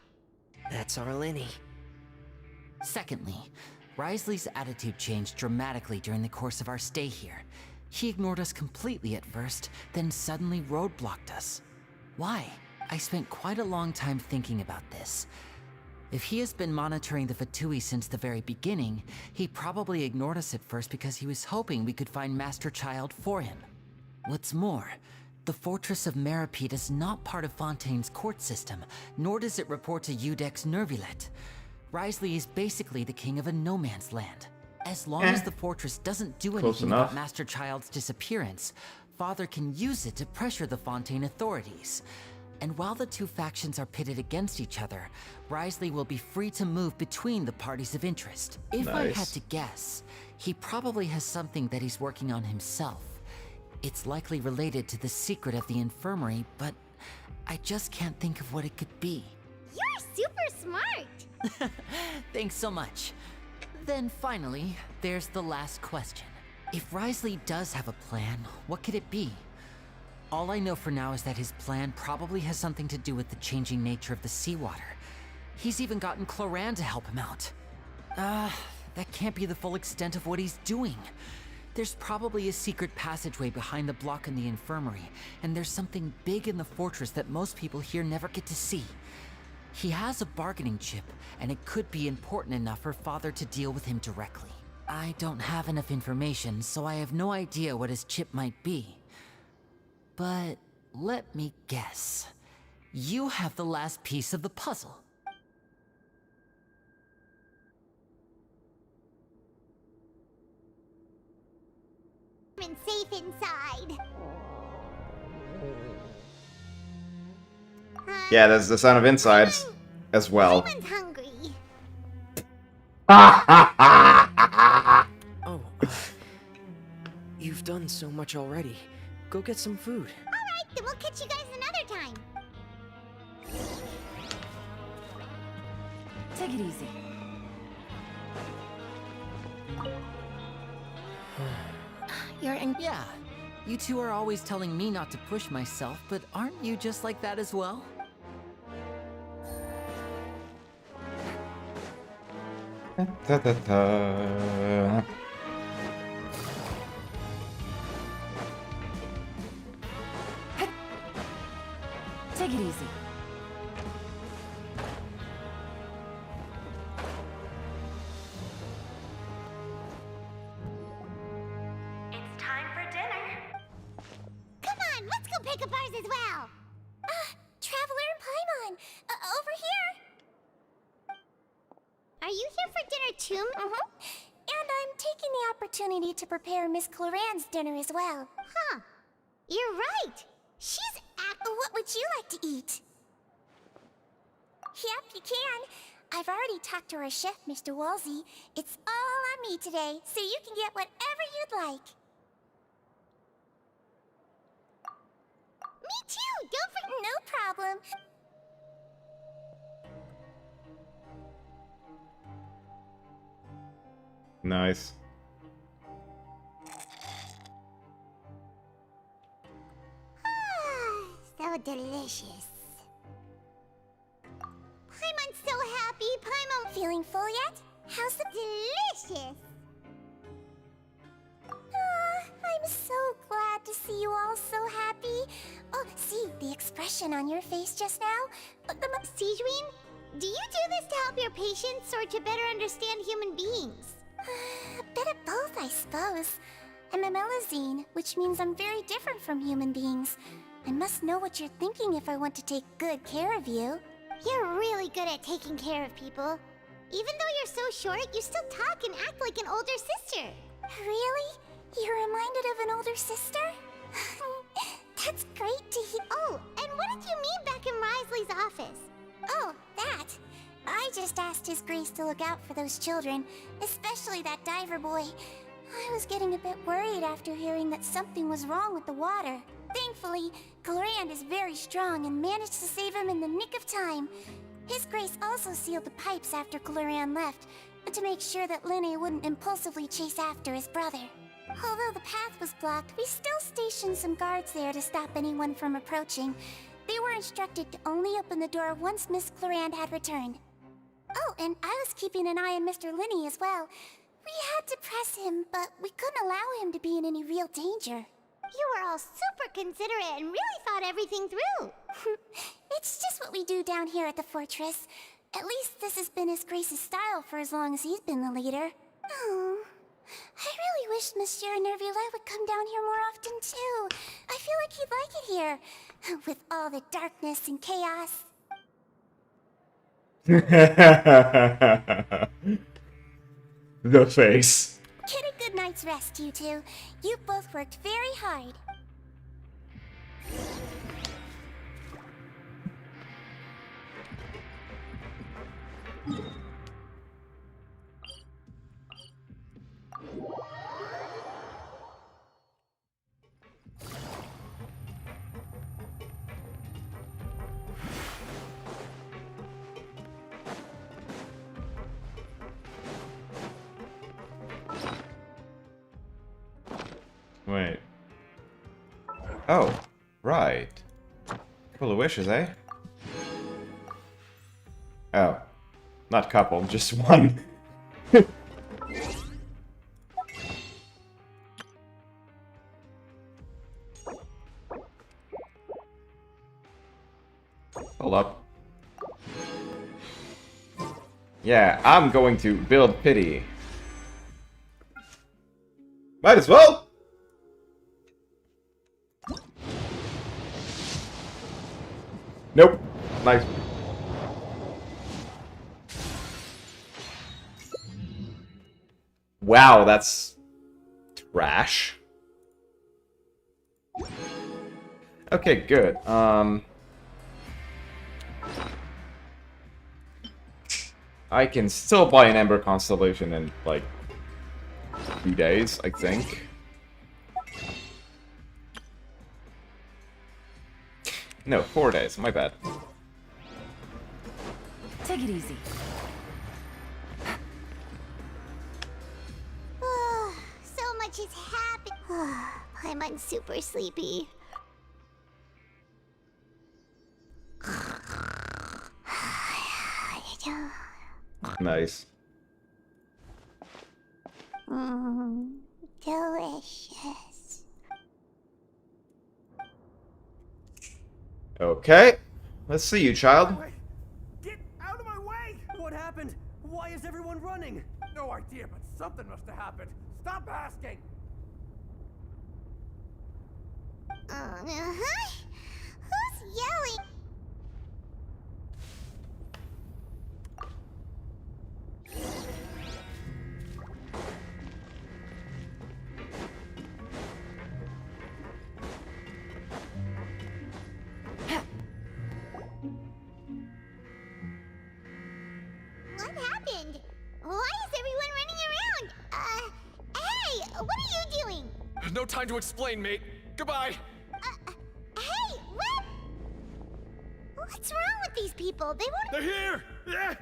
That's our Lenny. Secondly, Risley's attitude changed dramatically during the course of our stay here. He ignored us completely at first, then suddenly roadblocked us. Why? I spent quite a long time thinking about this. If he has been monitoring the Fatui since the very beginning, he probably ignored us at first because he was hoping we could find Master Child for him. What's more, The Fortress of Meripede is not part of Fontaine's court system, nor does it report to Udex Nervulet. Wriothesley is basically the king of a no-man's land. As long as the fortress doesn't do Close anything enough. about Master Child's disappearance, Father can use it to pressure the Fontaine authorities. And while the two factions are pitted against each other, Wriothesley will be free to move between the parties of interest. If I had Nice. to guess, he probably has something that he's working on himself. It's likely related to the secret of the infirmary, but I just can't think of what it could be. You're super smart! Thanks so much. Then finally, there's the last question. If Wriothesley does have a plan, what could it be? All I know for now is that his plan probably has something to do with the changing nature of the seawater. He's even gotten Cloran to help him out. That can't be the full extent of what he's doing. There's probably a secret passageway behind the block in the infirmary, and there's something big in the fortress that most people here never get to see. He has a bargaining chip, and it could be important enough for Father to deal with him directly. I don't have enough information, so I have no idea what his chip might be. But let me guess. You have the last piece of the puzzle. I'm safe inside. Yeah, there's the sound of insides as well. Someone's hungry. Oh, you've done so much already. Go get some food. Alright, then we'll catch you guys another time. Take it easy. Yeah, you two are always telling me not to push myself, but aren't you just like that as well? Take it easy. It's time for dinner. Come on, let's go pick up ours as well. Traveler and Paimon, over here. Are you here for dinner too? Mm-hmm. And I'm taking the opportunity to prepare Miss Cloran's dinner as well. Huh. You're right. She's What would you like to eat? Yep, you can. I've already talked to our chef, Mr. Wolsey. It's all on me today, so you can get whatever you'd like. Me too! Don't forget. No problem. Nice. So delicious. Paimon's so happy. Paimon feeling full yet? How's the delicious? I'm so glad to see you all so happy. Oh, see the expression on your face just now? Siegeween, do you do this to help your patients or to better understand human beings? A bit of both, I suppose. I'm a Melazine, which means I'm very different from human beings. I must know what you're thinking if I want to take good care of you. You're really good at taking care of people. Even though you're so short, you still talk and act like an older sister. Really? You're reminded of an older sister? That's great to hear. Oh, and what did you mean back in Wriothesley's office? Oh, that. I just asked His Grace to look out for those children, especially that diver boy. I was getting a bit worried after hearing that something was wrong with the water. Thankfully, Cloran is very strong and managed to save him in the nick of time. His Grace also sealed the pipes after Cloran left, to make sure that Linne wouldn't impulsively chase after his brother. Although the path was blocked, we still stationed some guards there to stop anyone from approaching. They were instructed to only open the door once Miss Cloran had returned. Oh, and I was keeping an eye on Mr. Linne as well. We had to press him, but we couldn't allow him to be in any real danger. You were all super considerate and really thought everything through. It's just what we do down here at the fortress. At least this has been His Grace's style for as long as he's been the leader. Oh, I really wish wish Monsieur Nervula would come down here more often too. I feel like he'd like it here, with all the darkness and chaos. The face. Get a good night's rest, you two. You both worked very hard. Wait. Oh, right. Couple of wishes, eh? Oh. Not couple, just one. Hold up. Yeah, I'm going to build pity. Might as well! Nope. Nice. Wow, that's trash. Okay, good. I can still buy an Ember Constellation in, like, 2 days, I think. No, 4 days, my bad. Take it easy. So much is happening. I'm super sleepy. Nice. Delicious. Okay. Let's see you, child. Get out of my way! What happened? Why is everyone running? No idea, but something must have happened. Stop asking! Who's yelling? What happened? Why is everyone running around? Hey, what are you doing? No time to explain, mate. Goodbye. Hey, what? What's wrong with these people? They won't. They're here! Yeah!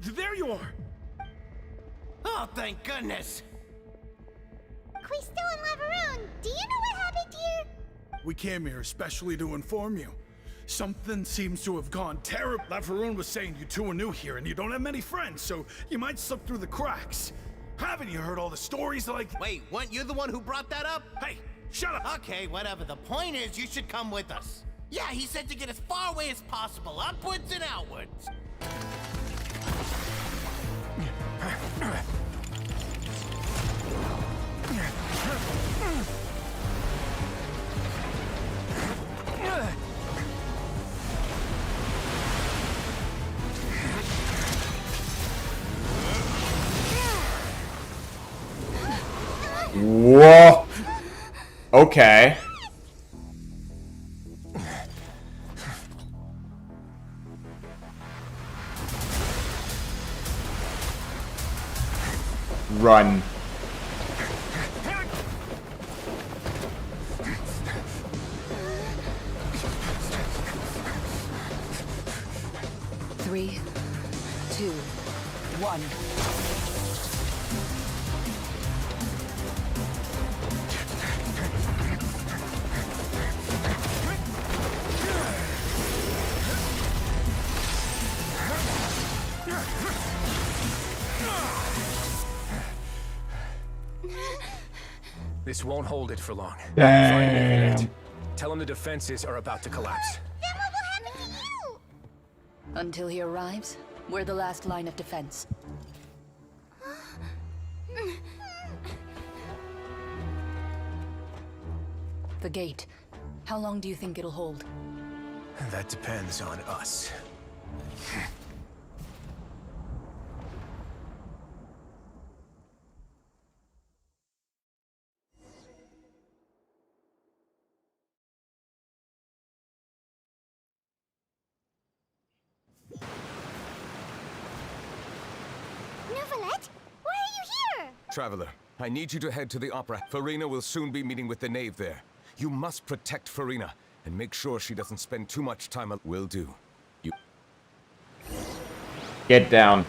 There you are! Oh, thank goodness! Quisto and Lavaroon, do you know what happened here? We came here especially to inform you. Something seems to have gone terrible. Lavaroon was saying you two are new here and you don't have many friends, so you might slip through the cracks. Haven't you heard all the stories like— Wait, weren't you the one who brought that up? Hey, shut up! Okay, whatever. The point is, you should come with us. Yeah, he said to get as far away as possible, upwards and outwards. Whoa. Okay. Run. Three, two, one. This won't hold it for long. Damn. Find me. Tell him the defenses are about to collapse. Then what will happen to you? Until he arrives, we're the last line of defense. The gate. How long do you think it'll hold? That depends on us. Neuvillette, why are you here? Traveler, I need you to head to the opera. Farina will soon be meeting with the knave there. You must protect Farina and make sure she doesn't spend too much time. Will do. You get down.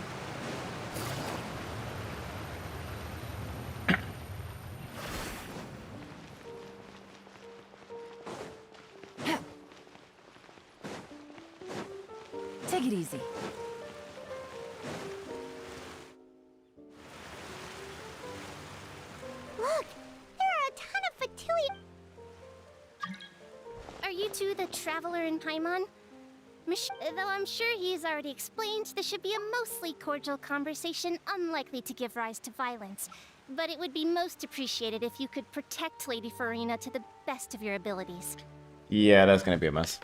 Take it easy. Look, there are a ton of Fatui. Are you two the traveler in Paimon? Though I'm sure he's already explained, this should be a mostly cordial conversation, unlikely to give rise to violence. But it would be most appreciated if you could protect Lady Farina to the best of your abilities. Yeah, that's gonna be a mess.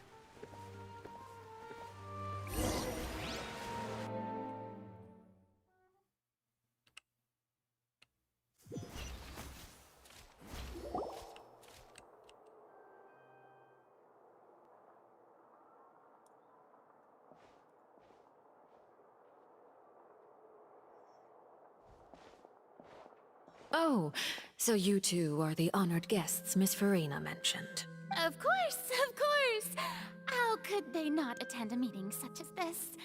Oh, so you two are the honored guests Miss Farina mentioned. Of course, of course! How could they not attend a meeting such as this?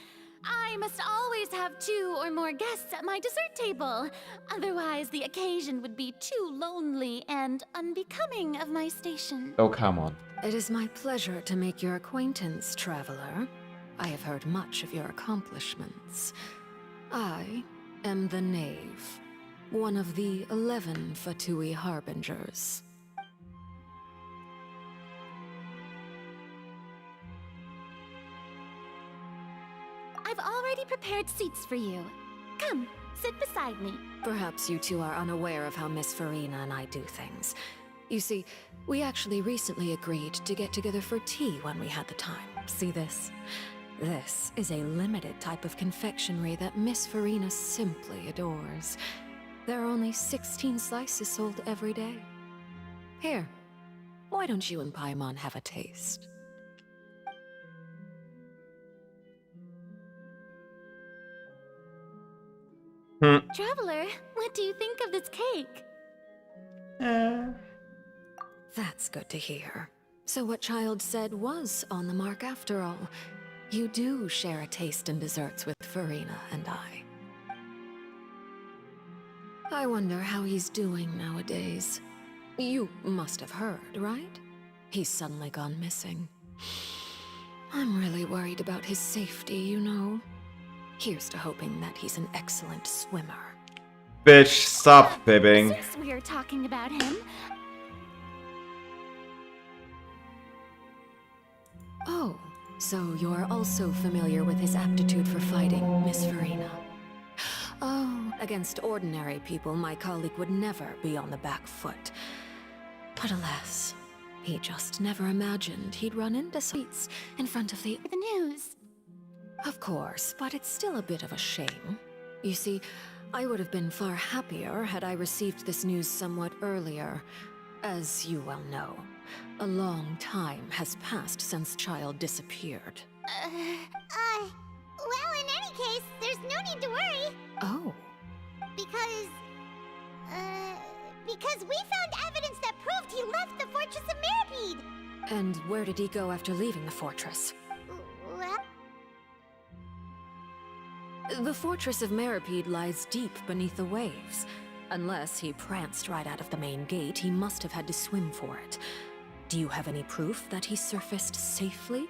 I must always have 2 or more guests at my dessert table. Otherwise, the occasion would be too lonely and unbecoming of my station. Oh, come on. It is my pleasure to make your acquaintance, traveler. I have heard much of your accomplishments. I am the Knave, one of the 11 Fatui Harbingers. I've already prepared seats for you. Come, sit beside me. Perhaps you two are unaware of how Miss Farina and I do things. You see, we actually recently agreed to get together for tea when we had the time. See this? This is a limited type of confectionery that Miss Farina simply adores. There are only 16 slices sold every day. Here, why don't you and Paimon have a taste? Traveler, what do you think of this cake? That's good to hear. So what Child said was on the mark after all. You do share a taste in desserts with Farina and I. I wonder how he's doing nowadays. You must have heard, right? He's suddenly gone missing. I'm really worried about his safety, you know. Here's to hoping that he's an excellent swimmer. Bitch, stop fibbing. Since we're talking about him... Oh, so you're also familiar with his aptitude for fighting, Miss Farina. Oh, against ordinary people, my colleague would never be on the back foot. But alas, he just never imagined he'd run into seats in front of the news. Of course, but it's still a bit of a shame. You see, I would have been far happier had I received this news somewhat earlier. As you well know, a long time has passed since Child disappeared. Well, in any case, there's no need to worry. Oh. Because we found evidence that proved he left the Fortress of Mirapede. And where did he go after leaving the fortress? Well... The Fortress of Mirapede lies deep beneath the waves. Unless he pranced right out of the main gate, he must have had to swim for it. Do you have any proof that he surfaced safely?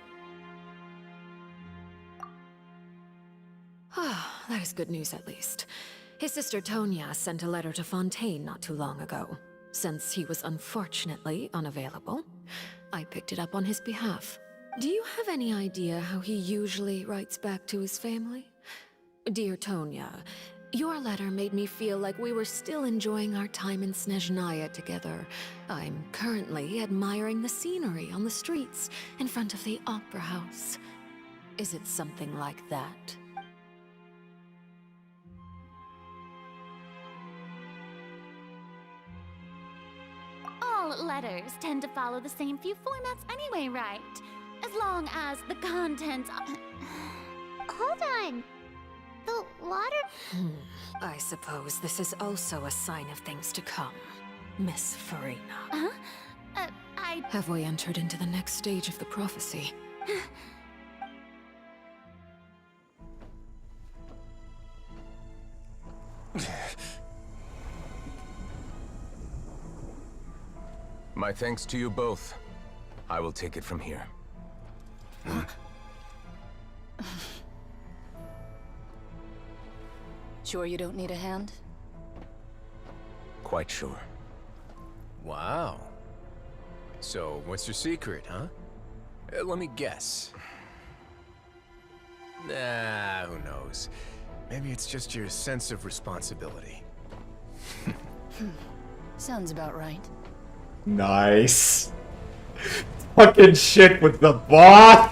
Ah, that is good news at least. His sister Tonya sent a letter to Fontaine not too long ago. Since he was unfortunately unavailable, I picked it up on his behalf. Do you have any idea how he usually writes back to his family? Dear Tonya, Your letter made me feel like we were still enjoying our time in Snezhnaya together. I'm currently admiring the scenery on the streets in front of the Opera House. Is it something like that? All letters tend to follow the same few formats anyway, right? As long as the contents are... Hold on. The water... I suppose this is also a sign of things to come, Miss Farina. Huh? Have we entered into the next stage of the prophecy? My thanks to you both. I will take it from here. Sure you don't need a hand? Quite sure. Wow. So, what's your secret, huh? Let me guess. Nah, who knows? Maybe it's just your sense of responsibility. Sounds about right. Nice. Fucking shit with the bot.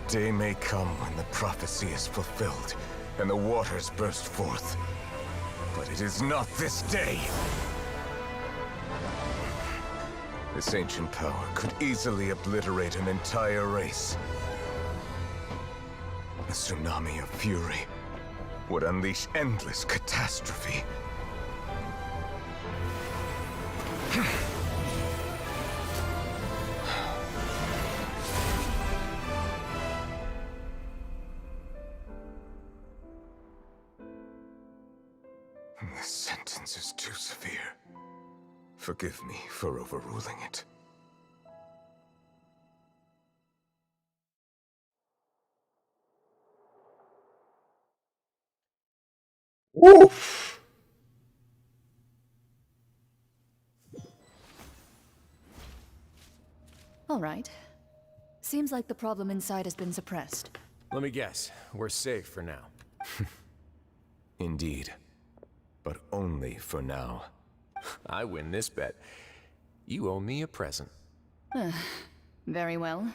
Day may come when the prophecy is fulfilled, and the waters burst forth. But it is not this day! This ancient power could easily obliterate an entire race. A tsunami of fury would unleash endless catastrophe. This sentence is too severe. Forgive me for overruling it. Woof! All right. Seems like the problem inside has been suppressed. Let me guess. We're safe for now. Indeed. But only for now. I win this bet. You owe me a present. Very well.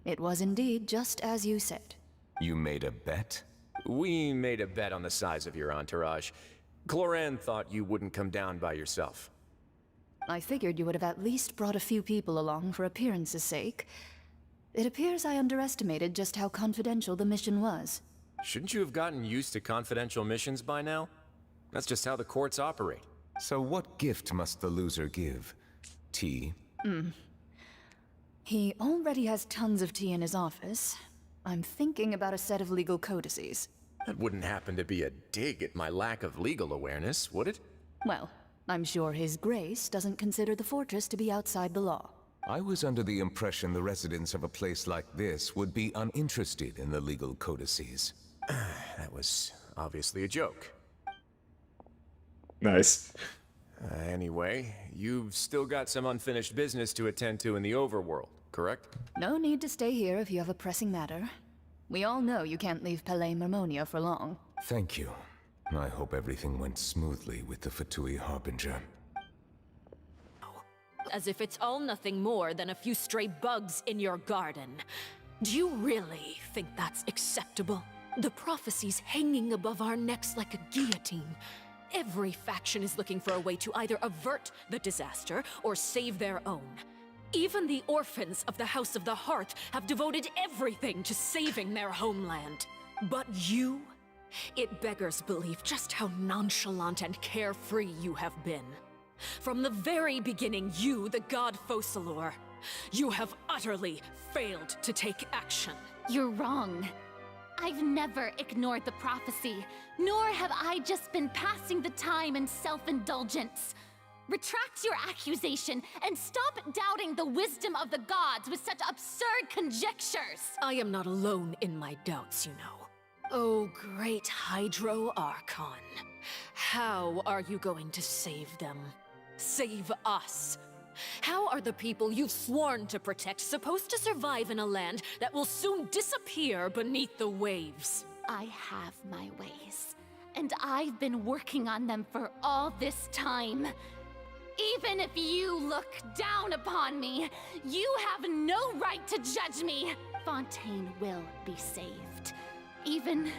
It was indeed just as you said. You made a bet? We made a bet on the size of your entourage. Cloran thought you wouldn't come down by yourself. I figured you would have at least brought a few people along for appearance's sake. It appears I underestimated just how confidential the mission was. Shouldn't you have gotten used to confidential missions by now? That's just how the courts operate. So what gift must the loser give? Tea? He already has tons of tea in his office. I'm thinking about a set of legal codices. That wouldn't happen to be a dig at my lack of legal awareness, would it? Well, I'm sure His Grace doesn't consider the fortress to be outside the law. I was under the impression the residents of a place like this would be uninterested in the legal codices. That was obviously a joke. Nice. Anyway, you've still got some unfinished business to attend to in the overworld, correct? No need to stay here if you have a pressing matter. We all know you can't leave Palais Mermonia for long. Thank you. I hope everything went smoothly with the Fatui Harbinger. As if it's all nothing more than a few stray bugs in your garden. Do you really think that's acceptable? The prophecy's hanging above our necks like a guillotine. Every faction is looking for a way to either avert the disaster or save their own. Even the orphans of the House of the Hearth have devoted everything to saving their homeland. But you? It beggars belief just how nonchalant and carefree you have been. From the very beginning, you, the god Focalor, you have utterly failed to take action. You're wrong. I've never ignored the prophecy, nor have I just been passing the time in self-indulgence. Retract your accusation and stop doubting the wisdom of the gods with such absurd conjectures! I am not alone in my doubts, you know. Oh, great Hydro Archon. How are you going to save them? Save us? How are the people you've sworn to protect supposed to survive in a land that will soon disappear beneath the waves? I have my ways, and I've been working on them for all this time. Even if you look down upon me, you have no right to judge me. Fontaine will be saved. Even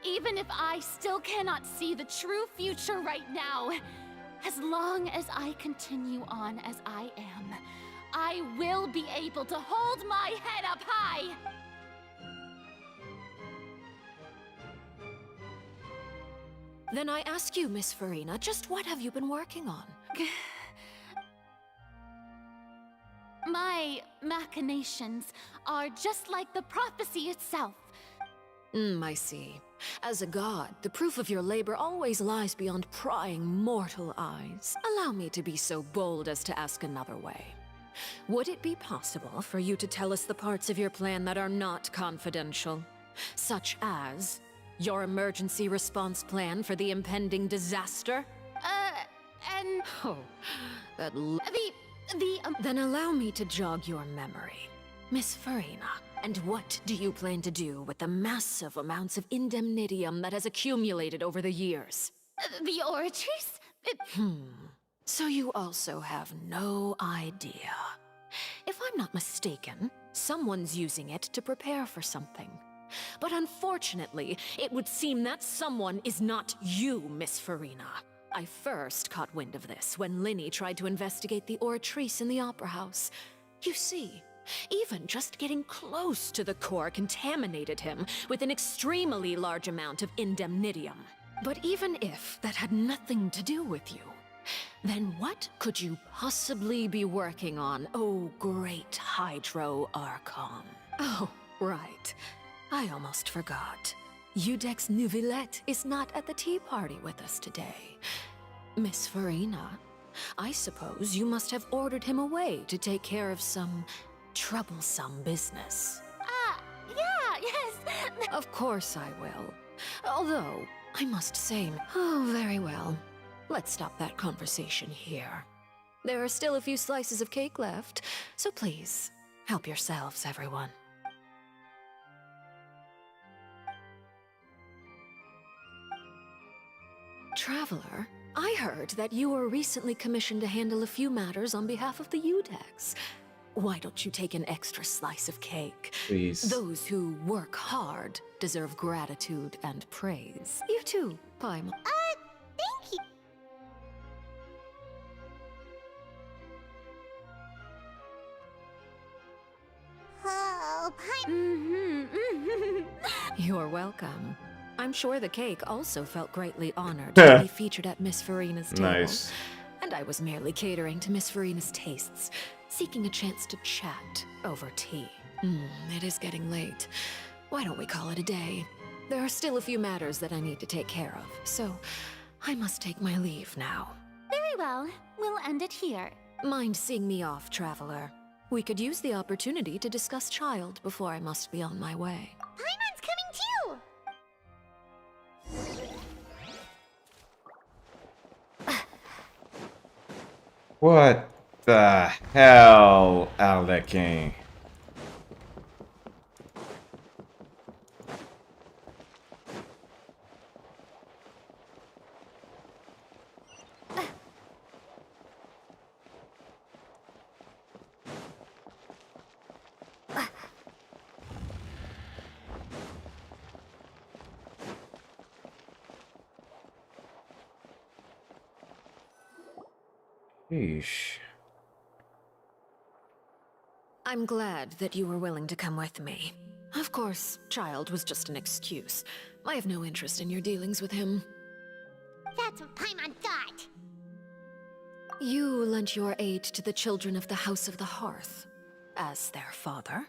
if I still cannot see the true future right now, as long as I continue on as I am, I will be able to hold my head up high. Then I ask you, Miss Farina, just what have you been working on? My machinations are just like the prophecy itself. I see. As a god, the proof of your labor always lies beyond prying mortal eyes. Allow me to be so bold as to ask another way. Would it be possible for you to tell us the parts of your plan that are not confidential? Such as your emergency response plan for the impending disaster? And... Oh, that Then allow me to jog your memory. Miss Farina, and what do you plan to do with the massive amounts of indemnitium that has accumulated over the years? The Oratrice? So you also have no idea. If I'm not mistaken, someone's using it to prepare for something. But unfortunately, it would seem that someone is not you, Miss Farina. I first caught wind of this when Linny tried to investigate the Oratrice in the Opera House. You see, even just getting close to the core contaminated him with an extremely large amount of indemnitium. But even if that had nothing to do with you, then what could you possibly be working on, oh great Hydro Archon? Oh, right. I almost forgot. Udex Neuvillette is not at the tea party with us today. Miss Farina, I suppose you must have ordered him away to take care of some troublesome business. Yeah, yes. Of course I will. Although, I must say, oh, very well. Let's stop that conversation here. There are still a few slices of cake left, so please, help yourselves, everyone. Traveler, I heard that you were recently commissioned to handle a few matters on behalf of the Udex. Why don't you take an extra slice of cake? Please. Those who work hard deserve gratitude and praise. You too, Paimon. Thank you. Oh, You're welcome. I'm sure the cake also felt greatly honored to be featured at Miss Farina's table. Nice. And I was merely catering to Miss Farina's tastes, seeking a chance to chat over tea. It is getting late. Why don't we call it a day? There are still a few matters that I need to take care of, so I must take my leave now. Very well. We'll end it here. Mind seeing me off, Traveler? We could use the opportunity to discuss Child before I must be on my way. Paimon's coming too! What the hell, Aldeking? Sheesh. I'm glad that you were willing to come with me. Of course, Child was just an excuse. I have no interest in your dealings with him. That's what Paimon thought. You lent your aid to the children of the House of the Hearth. As their father,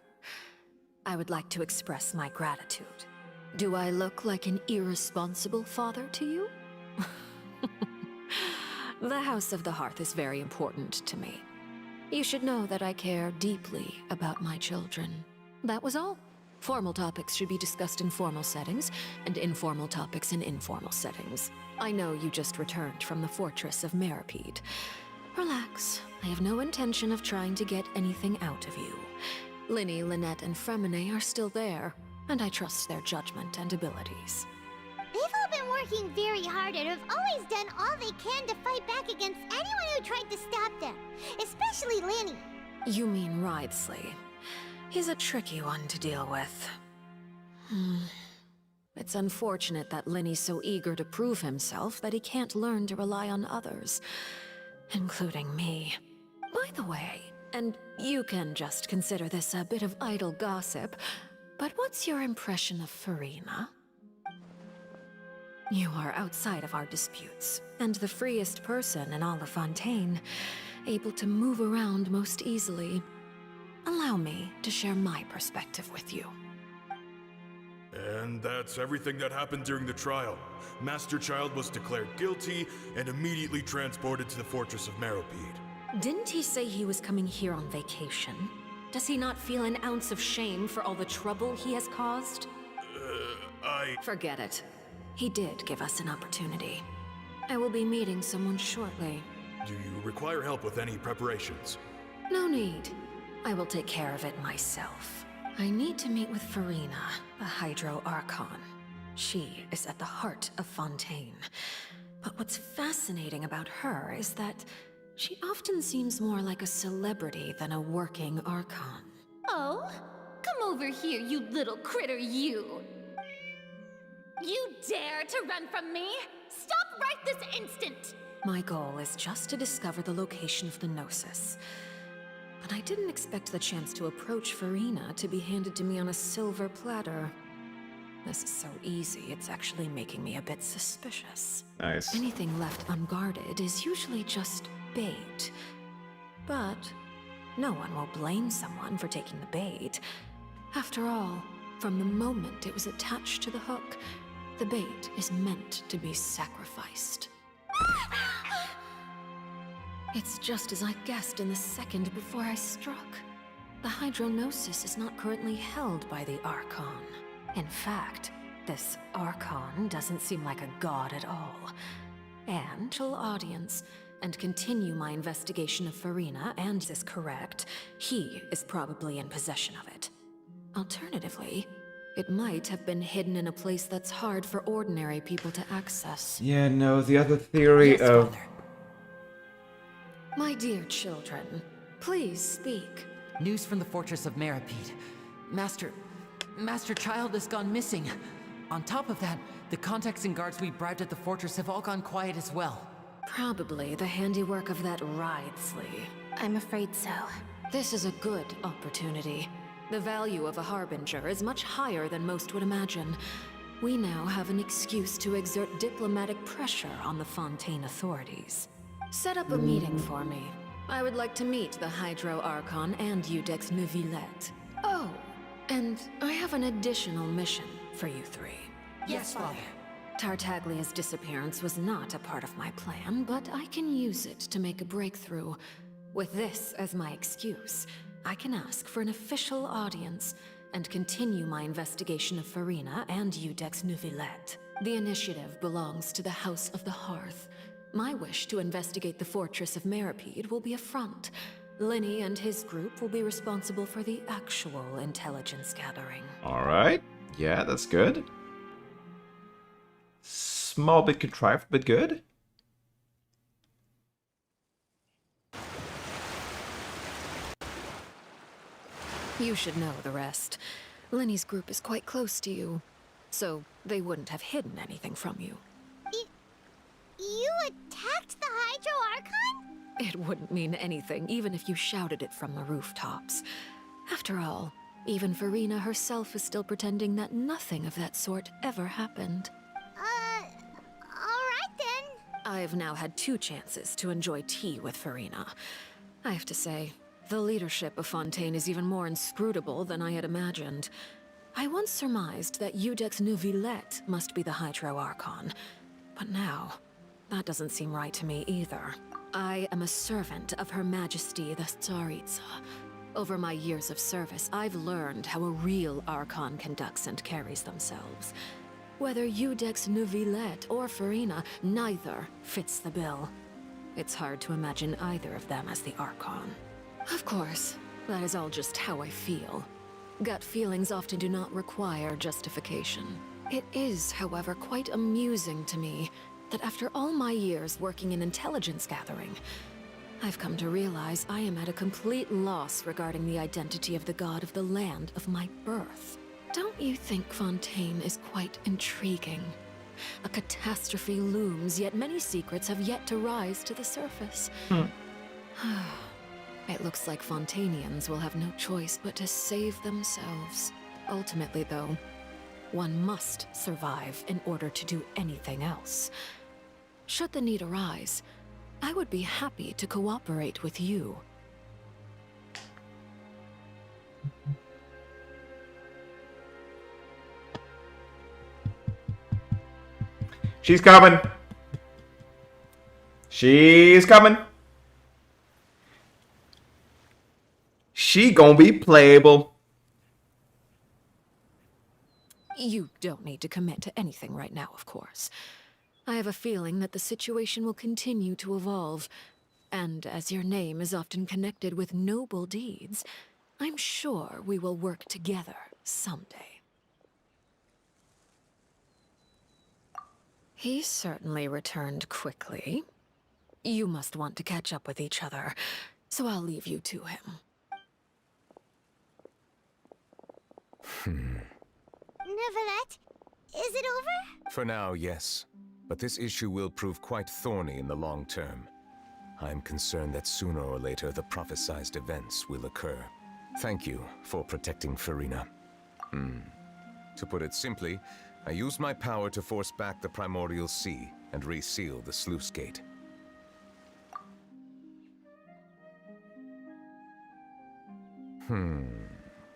I would like to express my gratitude. Do I look like an irresponsible father to you? The House of the Hearth is very important to me. You should know that I care deeply about my children. That was all. Formal topics should be discussed in formal settings, and informal topics in informal settings. I know you just returned from the fortress of Meripede. Relax. I have no intention of trying to get anything out of you. Linny, Lynette, and Fremine are still there, and I trust their judgment and abilities. They've all been working very hard and have always done all they can to fight back against anyone who tried to stop them, especially Lanny. You mean Wriothesley. He's a tricky one to deal with. It's unfortunate that Linny's so eager to prove himself that he can't learn to rely on others, including me. By the way, and you can just consider this a bit of idle gossip, but what's your impression of Furina? You are outside of our disputes, and the freest person in all of Fontaine, able to move around most easily. Allow me to share my perspective with you. And that's everything that happened during the trial. Master Child was declared guilty and immediately transported to the Fortress of Meripede. Didn't he say he was coming here on vacation? Does he not feel an ounce of shame for all the trouble he has caused? Forget it. He did give us an opportunity. I will be meeting someone shortly. Do you require help with any preparations? No need. I will take care of it myself. I need to meet with Furina, the Hydro Archon. She is at the heart of Fontaine. But what's fascinating about her is that she often seems more like a celebrity than a working Archon. Oh? Come over here, you little critter, you! You dare to run from me? Stop right this instant! My goal is just to discover the location of the Gnosis. But I didn't expect the chance to approach Furina to be handed to me on a silver platter. This is so easy, it's actually making me a bit suspicious. Nice. Anything left unguarded is usually just bait. But no one will blame someone for taking the bait. After all, from the moment it was attached to the hook, the bait is meant to be sacrificed. It's just as I guessed in the second before I struck. The Hydronosis is not currently held by the Archon. In fact, this Archon doesn't seem like a god at all. And to audience, and continue my investigation of Furina, and is correct, he is probably in possession of it. Alternatively, it might have been hidden in a place that's hard for ordinary people to access. Yeah, no, the other theory of... Father. My dear children, please speak. News from the Fortress of Meripede. Master Child has gone missing. On top of that, the contacts and guards we bribed at the fortress have all gone quiet as well. Probably the handiwork of that Wriothesley. I'm afraid so. This is a good opportunity. The value of a Harbinger is much higher than most would imagine. We now have an excuse to exert diplomatic pressure on the Fontaine authorities. Set up a meeting for me. I would like to meet the Hydro Archon and Udex Neuvillette. Oh, and I have an additional mission for you three. Yes, Father. Tartaglia's disappearance was not a part of my plan, but I can use it to make a breakthrough. With this as my excuse, I can ask for an official audience and continue my investigation of Furina and Udex Neuvillette. The initiative belongs to the House of the Hearth. My wish to investigate the Fortress of Meripede will be a front. Linny and his group will be responsible for the actual intelligence gathering. Alright. Yeah, that's good. Small bit contrived, but good. You should know the rest. Linny's group is quite close to you, so they wouldn't have hidden anything from you. You attacked the Hydro Archon? It wouldn't mean anything, even if you shouted it from the rooftops. After all, even Furina herself is still pretending that nothing of that sort ever happened. Alright then. I've now had 2 chances to enjoy tea with Furina. I have to say, the leadership of Fontaine is even more inscrutable than I had imagined. I once surmised that Udex Neuvillette must be the Hydro Archon, but now, That doesn't seem right to me either. I am a servant of Her Majesty the Tsaritsa. Over my years of service, I've learned how a real Archon conducts and carries themselves. Whether Eudex Neuvillette or Farina, neither fits the bill. It's hard to imagine either of them as the Archon. Of course, that is all just how I feel. Gut feelings often do not require justification. It is, however, quite amusing to me that after all my years working in intelligence gathering, I've come to realize I am at a complete loss regarding the identity of the god of the land of my birth. Don't you think Fontaine is quite intriguing? A catastrophe looms, yet many secrets have yet to rise to the surface. It looks like Fontainians will have no choice but to save themselves. Ultimately, though, one must survive in order to do anything else. Should the need arise, I would be happy to cooperate with you. She's coming. She's coming. She gonna be playable. You don't need to commit to anything right now, of course. I have a feeling that the situation will continue to evolve, and as your name is often connected with noble deeds, I'm sure we will work together someday. He certainly returned quickly. You must want to catch up with each other, so I'll leave you to him. Neuvillette, is it over? For now, yes. But this issue will prove quite thorny in the long term. I'm concerned that sooner or later the prophesized events will occur. Thank you for protecting Farina. To put it simply, I used my power to force back the Primordial Sea and reseal the sluice gate.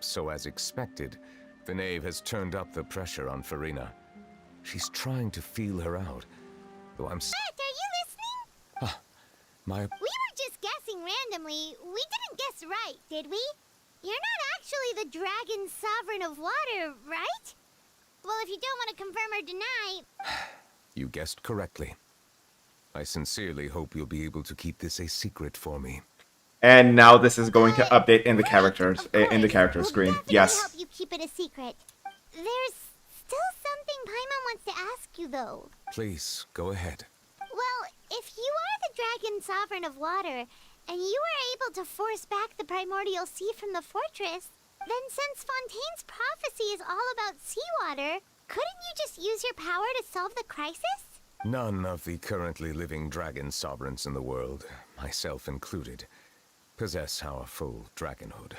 So as expected, the knave has turned up the pressure on Farina. She's trying to feel her out, though I'm... Matt, are you listening? My... We were just guessing randomly. We didn't guess right, did we? You're not actually the Dragon Sovereign of Water, right? Well, if you don't want to confirm or deny... You guessed correctly. I sincerely hope you'll be able to keep this a secret for me. And now this is going to update in the characters, in the character screen. Yes. help you keep it a secret. There's still something Paimon wants to ask you, though. Please, go ahead. Well, if you are the Dragon Sovereign of Water, and you were able to force back the Primordial Sea from the fortress, then since Fontaine's prophecy is all about seawater, couldn't you just use your power to solve the crisis? None of the currently living dragon sovereigns in the world, myself included, possess our full dragonhood.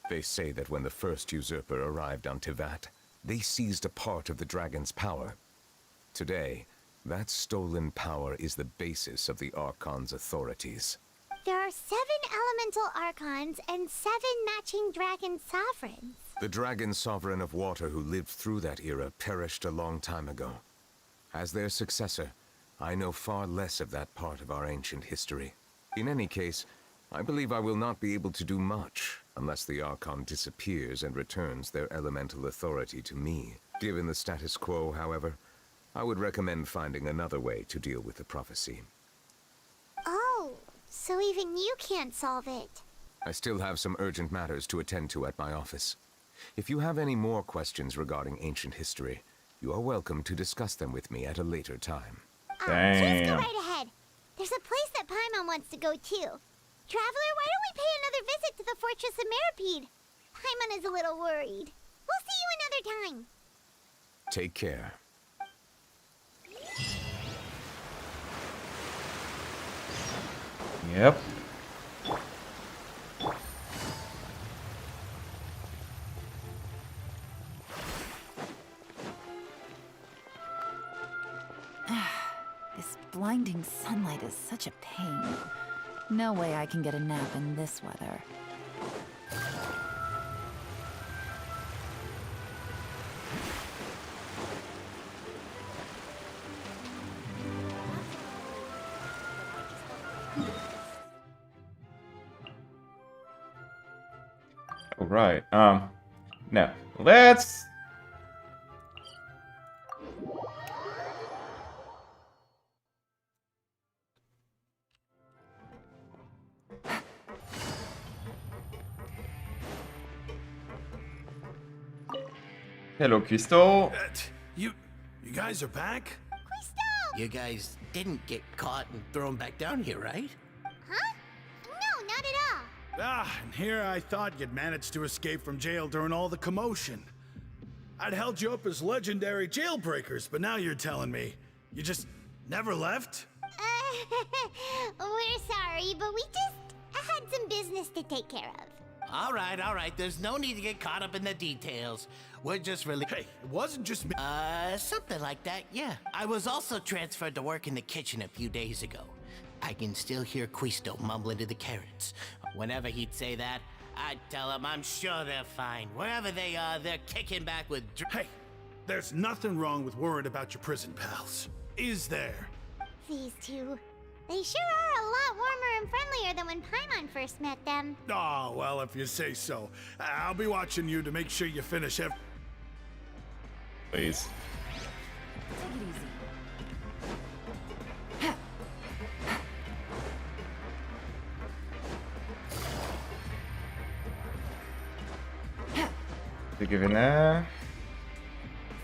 They say that when the first usurper arrived on Tivat, they seized a part of the dragon's power. Today, that stolen power is the basis of the Archon's authorities. There are 7 elemental archons and 7 matching dragon sovereigns. The dragon sovereign of water who lived through that era perished a long time ago. As their successor, I know far less of that part of our ancient history. In any case, I believe I will not be able to do much unless the Archon disappears and returns their elemental authority to me. Given the status quo, however, I would recommend finding another way to deal with the prophecy. Oh, so even you can't solve it. I still have some urgent matters to attend to at my office. If you have any more questions regarding ancient history, you are welcome to discuss them with me at a later time. Just go right ahead. There's a place that Paimon wants to go too. Traveler, why don't we pay another visit to the Fortress of Meripede? Paimon is a little worried. We'll see you another time. Take care. Yep. This blinding sunlight is such a pain. No way I can get a nap in this weather. right. No. Let's... Hello, Crystal. You guys are back? You guys didn't get caught and thrown back down here, right? Huh? No, not at all. Ah, and here I thought you'd managed to escape from jail during all the commotion. I'd held you up as legendary jailbreakers, but now you're telling me you just never left? We're sorry, but we just had some business to take care of. All right. There's no need to get caught up in the details. We're just really... Hey, it wasn't just me. Something like that, yeah. I was also transferred to work in the kitchen a few days ago. I can still hear Quisto mumbling to the carrots. Whenever he'd say that, I'd tell him I'm sure they're fine. Wherever they are, they're kicking back with... Hey, there's nothing wrong with worried about your prison pals. Is there? These two. They sure are a lot warmer and friendlier than when Paimon first met them. Oh, well, if you say so. I'll be watching you to make sure you finish every... Please. Take it easy. Give it a...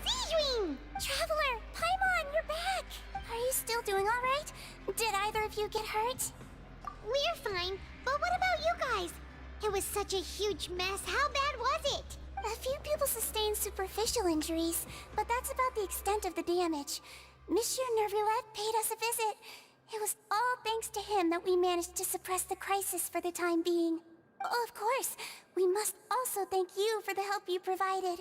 Sijwin! Traveler! Paimon, you're back! Are you still doing alright? Did either of you get hurt? We're fine, but what about you guys? It was such a huge mess. How bad was it? A few people sustained superficial injuries, but that's about the extent of the damage. Monsieur Nervillette paid us a visit. It was all thanks to him that we managed to suppress the crisis for the time being. Oh, of course, we must also thank you for the help you provided.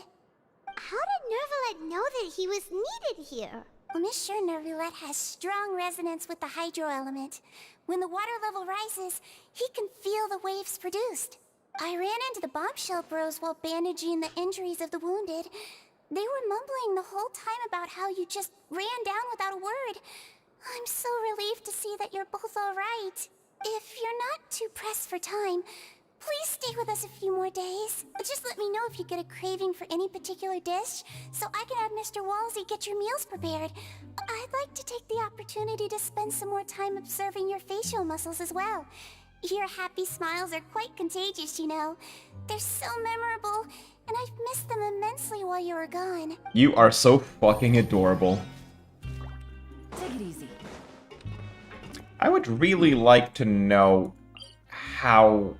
How did Nervillette know that he was needed here? Well, Monsieur Nervillette has strong resonance with the hydro element. When the water level rises, he can feel the waves produced. I ran into the bombshell bros while bandaging the injuries of the wounded. They were mumbling the whole time about how you just ran down without a word. I'm so relieved to see that you're both all right. If you're not too pressed for time, please stay with us a few more days. Just let me know if you get a craving for any particular dish, so I can have Mr. Walsey get your meals prepared. I'd like to take the opportunity to spend some more time observing your facial muscles as well. Your happy smiles are quite contagious, you know. They're so memorable, and I've missed them immensely while you were gone. You are so fucking adorable. Take it easy. I would really like to know how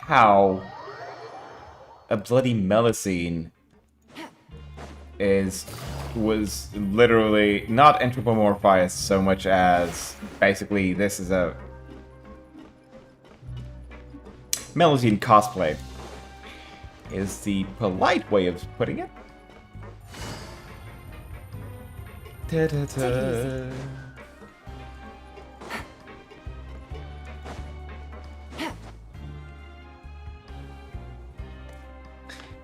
how a bloody Melusine was literally not anthropomorphized so much as basically this is a Melusine cosplay is the polite way of putting it. Ta-ta-ta.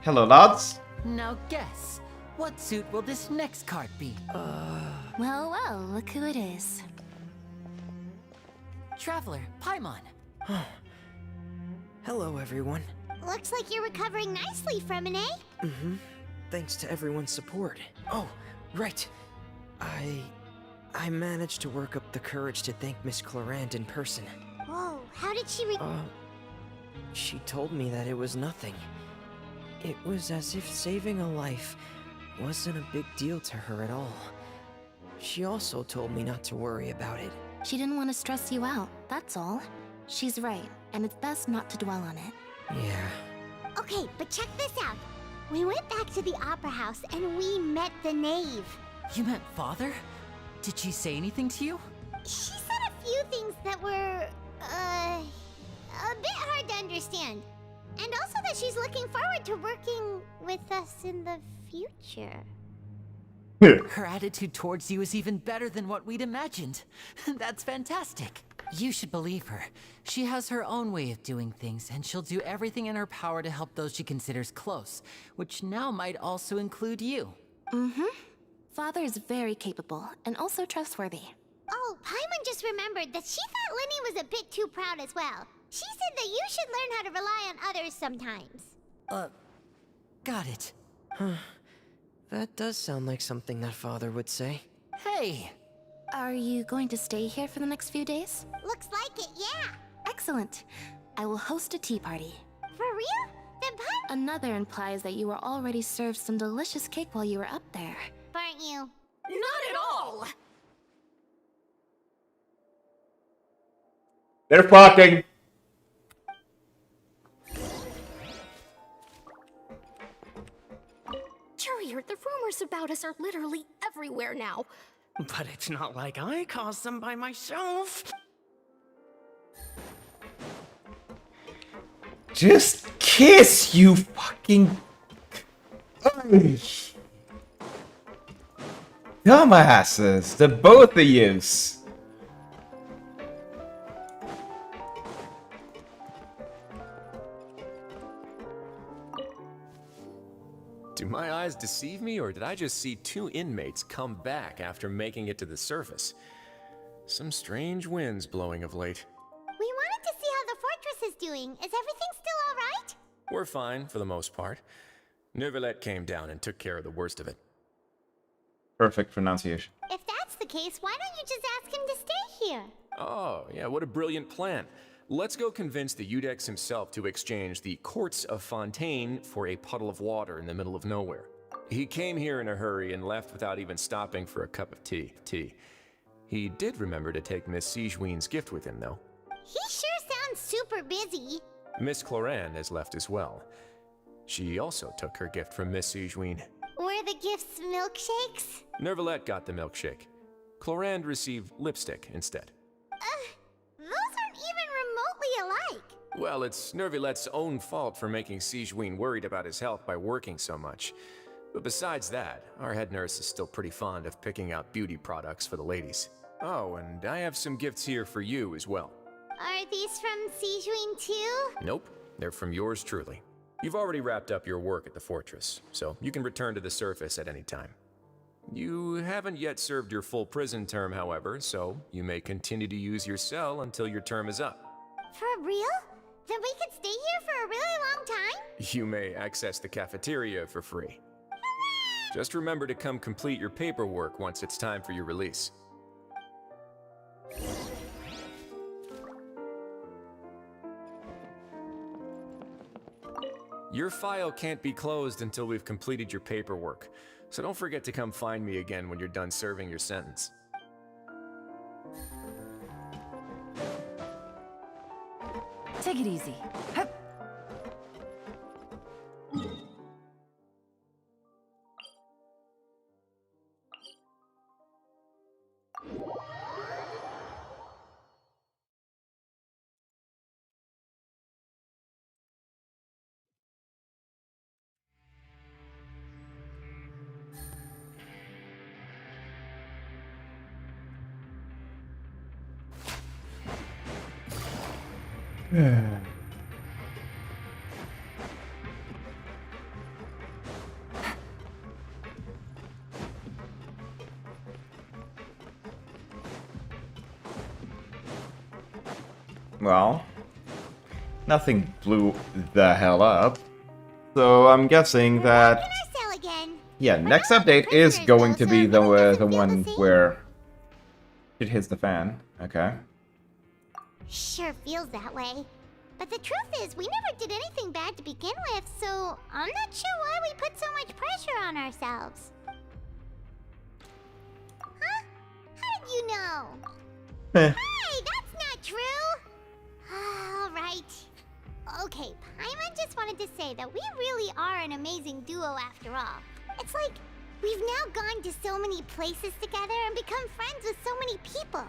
Hello, lads. Now guess, what suit will this next card be? Well, look who it is. Traveler, Paimon. Hello, everyone. Looks like you're recovering nicely from it, eh? Mm-hmm. Thanks to everyone's support. Oh, right. I managed to work up the courage to thank Miss Clorant in person. Whoa, how did she She told me that it was nothing. It was as if saving a life wasn't a big deal to her at all. She also told me not to worry about it. She didn't want to stress you out, that's all. She's right, and it's best not to dwell on it. Yeah. Okay, but check this out. We went back to the opera house and we met the knave. You met Father? Did she say anything to you? She said a few things that were, a bit hard to understand. And also that she's looking forward to working with us in the future. Her attitude towards you is even better than what we'd imagined. That's fantastic. You should believe her. She has her own way of doing things, and she'll do everything in her power to help those she considers close, which now might also include you. Mm-hmm. Father is very capable, and also trustworthy. Oh, Paimon just remembered that she thought Lenny was a bit too proud as well. She said that you should learn how to rely on others sometimes. Got it. That does sound like something that father would say. Hey! Are you going to stay here for the next few days? Looks like it, yeah. Excellent. I will host a tea party. For real? Then Another implies that you were already served some delicious cake while you were up there. aren't you? Not at all! They're fucking. Courier, the rumors about us are literally everywhere now. But it's not like I caused them by myself. Just kiss, you fucking. Dumbasses, the both of yous. Do my eyes deceive me, or did I just see two inmates come back after making it to the surface? Some strange winds blowing of late. We wanted to see how the fortress is doing. Is everything still alright? We're fine, for the most part. Neuvillette came down and took care of the worst of it. Perfect pronunciation. If that's the case, why don't you just ask him to stay here? Oh, yeah, what a brilliant plan. Let's go convince the Udex himself to exchange the courts of Fontaine for a puddle of water in the middle of nowhere. He came here in a hurry and left without even stopping for a cup of tea. He did remember to take Miss Sigewinne's gift with him, though. He sure sounds super busy. Miss Cloran has left as well. She also took her gift from Miss Sigewinne. Were the gifts milkshakes? Neuvillette got the milkshake. Clorand received lipstick instead. Those aren't even remotely alike. Well, it's Neuvillette's own fault for making Sigewinne worried about his health by working so much. But besides that, our head nurse is still pretty fond of picking out beauty products for the ladies. Oh, and I have some gifts here for you as well. Are these from Sigewinne too? Nope, they're from yours truly. You've already wrapped up your work at the fortress, so you can return to the surface at any time. You haven't yet served your full prison term, however, so you may continue to use your cell until your term is up. For real? Then we could stay here for a really long time? You may access the cafeteria for free. Just remember to come complete your paperwork once it's time for your release. Your file can't be closed until we've completed your paperwork, so don't forget to come find me again when you're done serving your sentence. Take it easy. Hup. Well, nothing blew the hell up. So I'm guessing that... Yeah, next update is going to be the one where it hits the fan. Okay. Sure feels that way. But the truth is, we never did anything bad to begin with, so I'm not sure why we put so much pressure on ourselves. Huh? How did you know? Hey, that's not true! Alright. Okay, Paimon just wanted to say that we really are an amazing duo after all. It's like, we've now gone to so many places together and become friends with so many people.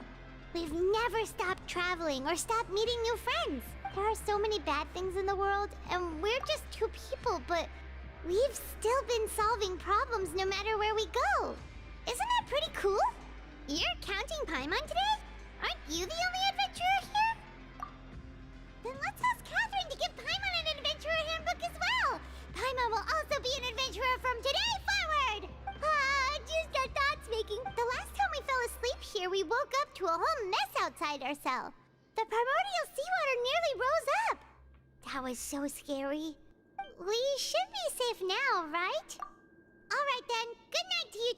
We've never stopped traveling or stopped meeting new friends. There are so many bad things in the world, and we're just two people, but we've still been solving problems no matter where we go. Isn't that pretty cool? You're counting Paimon today? Aren't you the only adventurer here? Then let's ask Catherine to give Paimon an adventurer handbook as well. Paimon will also be an adventurer from today forward. Just our thoughts making. The last time we fell asleep here, we woke up to a whole mess outside our cell. The primordial seawater nearly rose up. That was so scary. We should be safe now, right? Alright then, good night to you,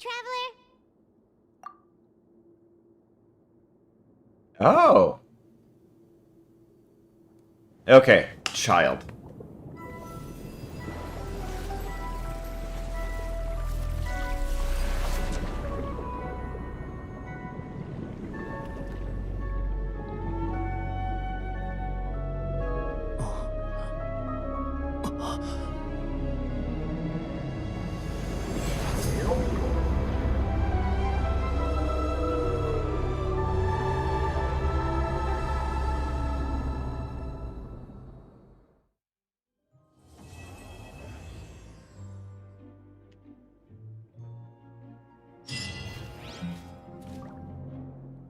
traveler. Oh. Okay, child.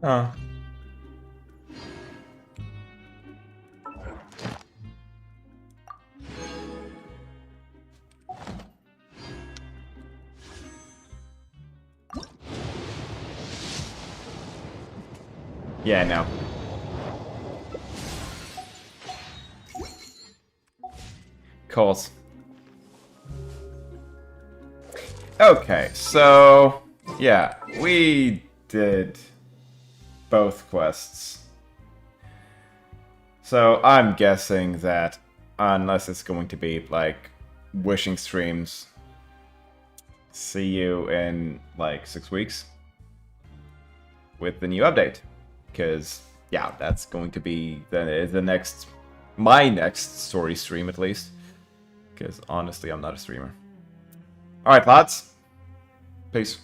Huh. Yeah, no. Course. Okay, so yeah, we did both quests. So I'm guessing that unless it's going to be like wishing streams, see you in like 6 weeks with the new update. Because yeah, that's going to be the next, my next story stream at least. Because honestly, I'm not a streamer. Alright, pods. Peace.